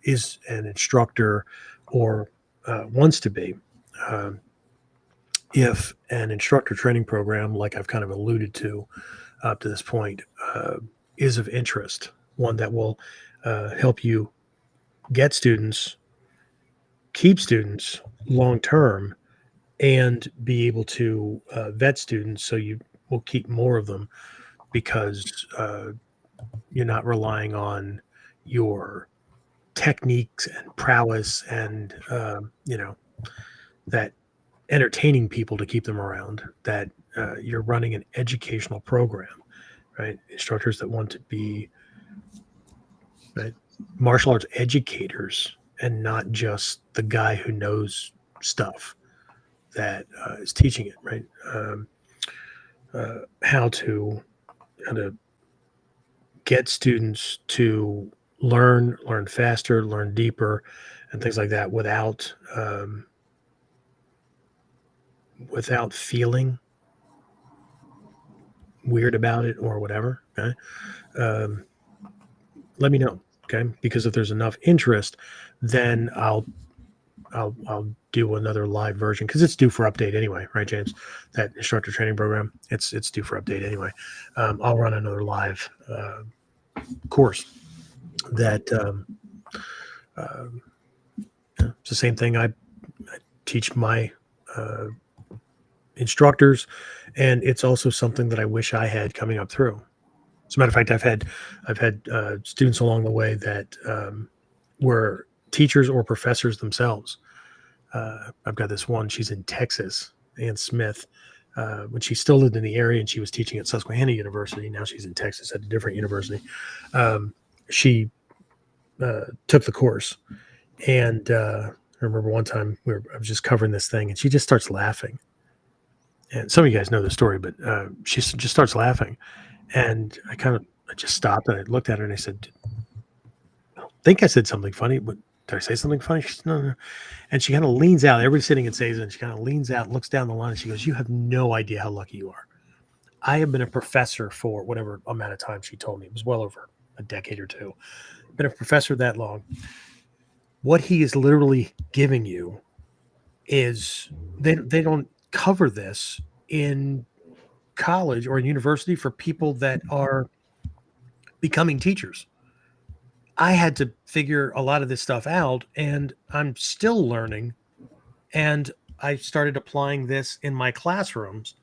is an instructor or wants to be. If an instructor training program, like I've kind of alluded to up to this point, is of interest, one that will help you get students, keep students long term, and be able to vet students so you will keep more of them, because you're not relying on your techniques and prowess and that entertaining people to keep them around, that you're running an educational program, right? Instructors that want to be martial arts educators, and not just the guy who knows stuff that is teaching it, right? How to get students to learn faster, learn deeper, and things like that without feeling weird about it or whatever. Okay. Let me know. Okay. Because if there's enough interest, then I'll do another live version, because it's due for update anyway, right, James? That instructor training program, it's due for update anyway. I'll run another live course that it's the same thing I teach my instructors, and it's also something that I wish I had coming up through. As a matter of fact, I've had students along the way that were teachers or professors themselves. I've got this one, she's in Texas, Ann Smith. When she still lived in the area and she was teaching at Susquehanna University, now she's in Texas at a different university. She took the course, and I remember one time I was just covering this thing, and she just starts laughing. And some of you guys know the story, but she just starts laughing, and I just stopped and I looked at her and I said, "I don't think I said something funny, but did I say something funny?" She said, "No." And she kind of leans out. Everybody's sitting and says it, and she kind of leans out and looks down the line, and she goes, "You have no idea how lucky you are. I have been a professor for whatever amount of time," she told me. It was well over a decade or two. Been a professor that long. What he is literally giving you is they don't cover this in college or in university for people that are becoming teachers. I had to figure a lot of this stuff out, and I'm still learning And I started applying this in my classrooms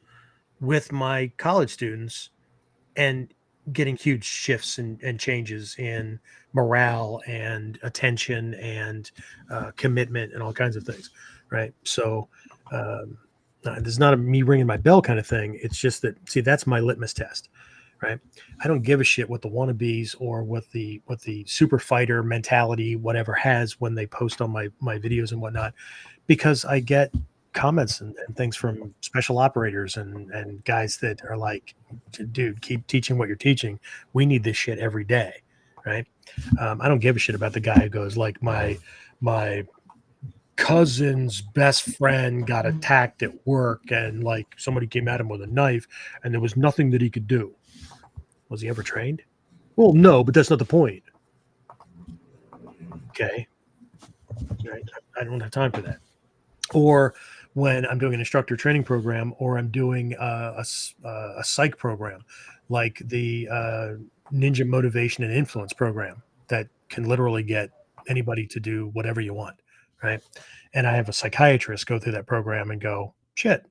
with my college students and getting huge shifts and changes in morale and attention and commitment and all kinds of things. Right. So, this is not a me ringing my bell kind of thing. It's just that, see, that's my litmus test. Right. I don't give a shit what the wannabes or what the super fighter mentality, whatever, has when they post on my videos and whatnot, because I get comments and things from special operators and guys that are like, dude, keep teaching what you're teaching. We need this shit every day. Right. I don't give a shit about the guy who goes like, my cousin's best friend got attacked at work and like somebody came at him with a knife and there was nothing that he could do. Was he ever trained? Well, no, but that's not the point. Okay. Right. I don't have time for that. Or when I'm doing an instructor training program, or I'm doing a psych program, like the Ninja Motivation and Influence program that can literally get anybody to do whatever you want. Right. And I have a psychiatrist go through that program and go, shit,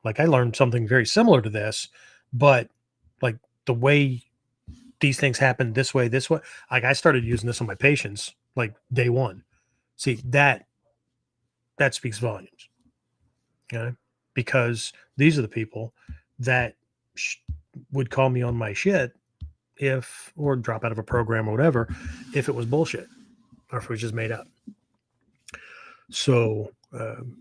like I learned something very similar to this, but like the way these things happen this way, like I started using this on my patients like day one. See, that speaks volumes. Okay? Because these are the people that would call me on my shit or drop out of a program or whatever, if it was bullshit or if it was just made up. So,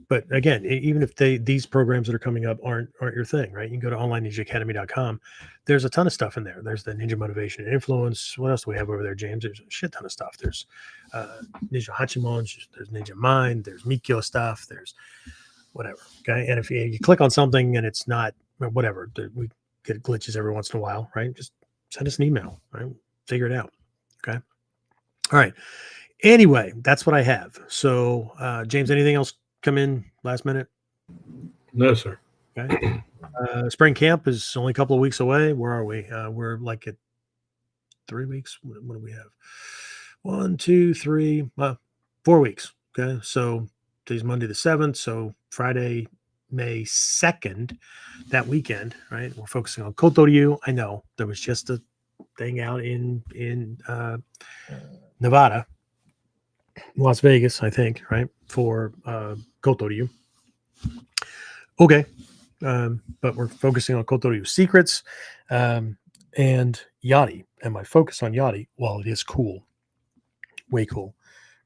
but again, even if these programs that are coming up aren't your thing, right? You can go to onlineninjaacademy.com. There's a ton of stuff in there. There's the Ninja Motivation and Influence. What else do we have over there, James? There's a shit ton of stuff. There's Ninja Hachimon. There's Ninja Mind. There's Mikyo stuff. There's whatever. Okay. And if you click on something and it's not whatever, we get glitches every once in a while, right? Just send us an email, right? Figure it out. Okay. All right. Anyway, that's what I have. So, James, anything else come in last minute? No, sir. Okay. Spring camp is only a couple of weeks away. Where are we? We're like at 3 weeks. What do we have? 1, 2, 3, 4 weeks. Okay. So today's Monday the 7th. So Friday, May 2nd, that weekend, right? We're focusing on Kotoryu. I know there was just a thing out in Nevada, Las Vegas, I think, right? For Kotoryu. Okay. But we're focusing on Kotoryu secrets and Yachty. And my focus on Yachty, while it is cool, way cool,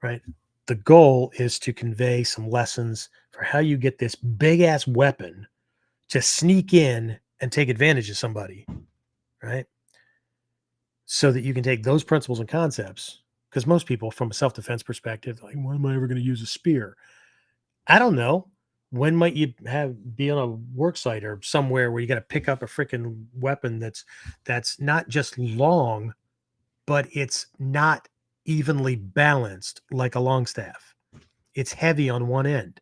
right? The goal is to convey some lessons for how you get this big ass weapon to sneak in and take advantage of somebody, right? So that you can take those principles and concepts, because most people from a self-defense perspective, like, when am I ever going to use a spear? I don't know. When might you be on a work site or somewhere where you got to pick up a freaking weapon that's not just long, but it's not evenly balanced like a long staff. It's heavy on one end,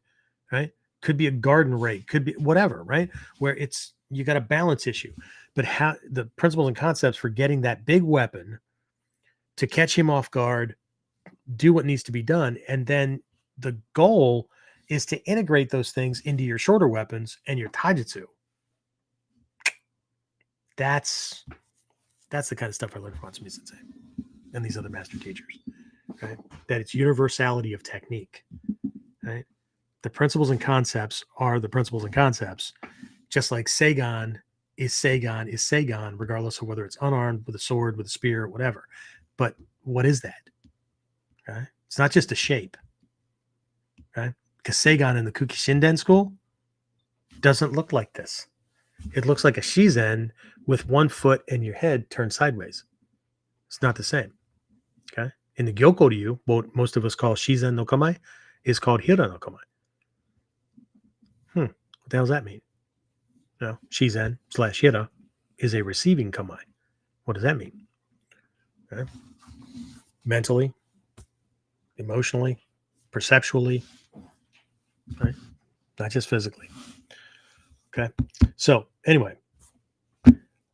right? Could be a garden rake, could be whatever, right? Where you got a balance issue. But how the principles and concepts for getting that big weapon to catch him off guard, do what needs to be done, and then the goal is to integrate those things into your shorter weapons and your taijutsu. That's the kind of stuff I learned from Matsumi Sensei and these other master teachers, right? That it's universality of technique, right? The principles and concepts are the principles and concepts, just like Seigan is Seigan, regardless of whether it's unarmed, with a sword, with a spear, whatever. But what is that? Okay? It's not just a shape, right? Because Seigan in the Kukishinden school doesn't look like this. It looks like a Shizen with one foot and your head turned sideways. It's not the same. Okay. In the Gyokoryu, what most of us call Shizen no Kamae is called Hira no Kamae. What the hell does that mean? No, Shizen / Hira is a receiving Kamae. What does that mean? Okay. Mentally, emotionally, perceptually, right? Not just physically. Okay. So anyway,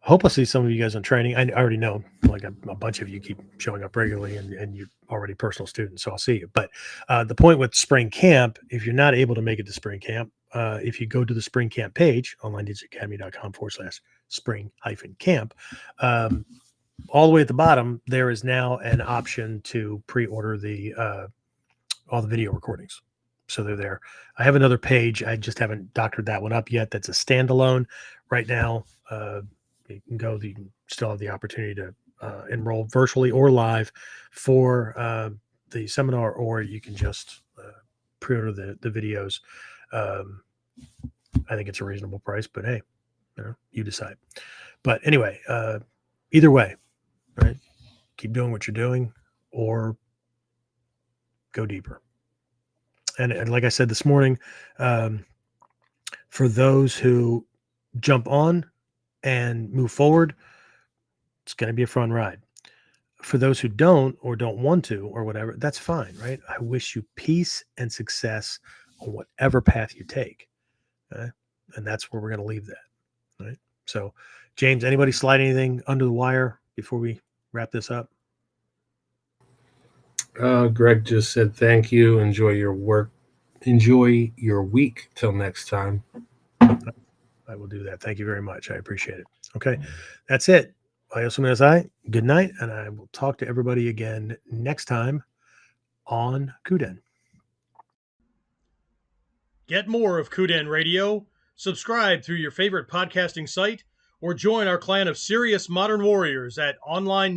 hope I'll see some of you guys on training. I already know, like, like a bunch of you keep showing up regularly, and you're already personal students, so I'll see you. But the point with spring camp, if you're not able to make it to spring camp, if you go to the spring camp page, onlinedigitacademy.com/spring-camp, all the way at the bottom, there is now an option to pre-order all the video recordings. So they're there. I have another page. I just haven't doctored that one up yet. That's a standalone right now. You can go. You can still have the opportunity to enroll virtually or live for the seminar, or you can just pre-order the videos. I think it's a reasonable price, but hey, you decide. But anyway, either way, right? Keep doing what you're doing, or go deeper. And like I said this morning, for those who jump on and move forward, it's going to be a fun ride. For those who don't, or don't want to, or whatever, that's fine, right? I wish you peace and success on whatever path you take. Okay? And that's where we're going to leave that, right? So, James, anybody slide anything under the wire before we wrap this up? Greg just said thank you. Enjoy your work. Enjoy your week. Till next time. I will do that. Thank you very much. I appreciate it. Okay, that's it. Good night, and I will talk to everybody again next time on KUDEN. Get more of KUDEN Radio, subscribe through your favorite podcasting site, or join our clan of serious modern warriors at online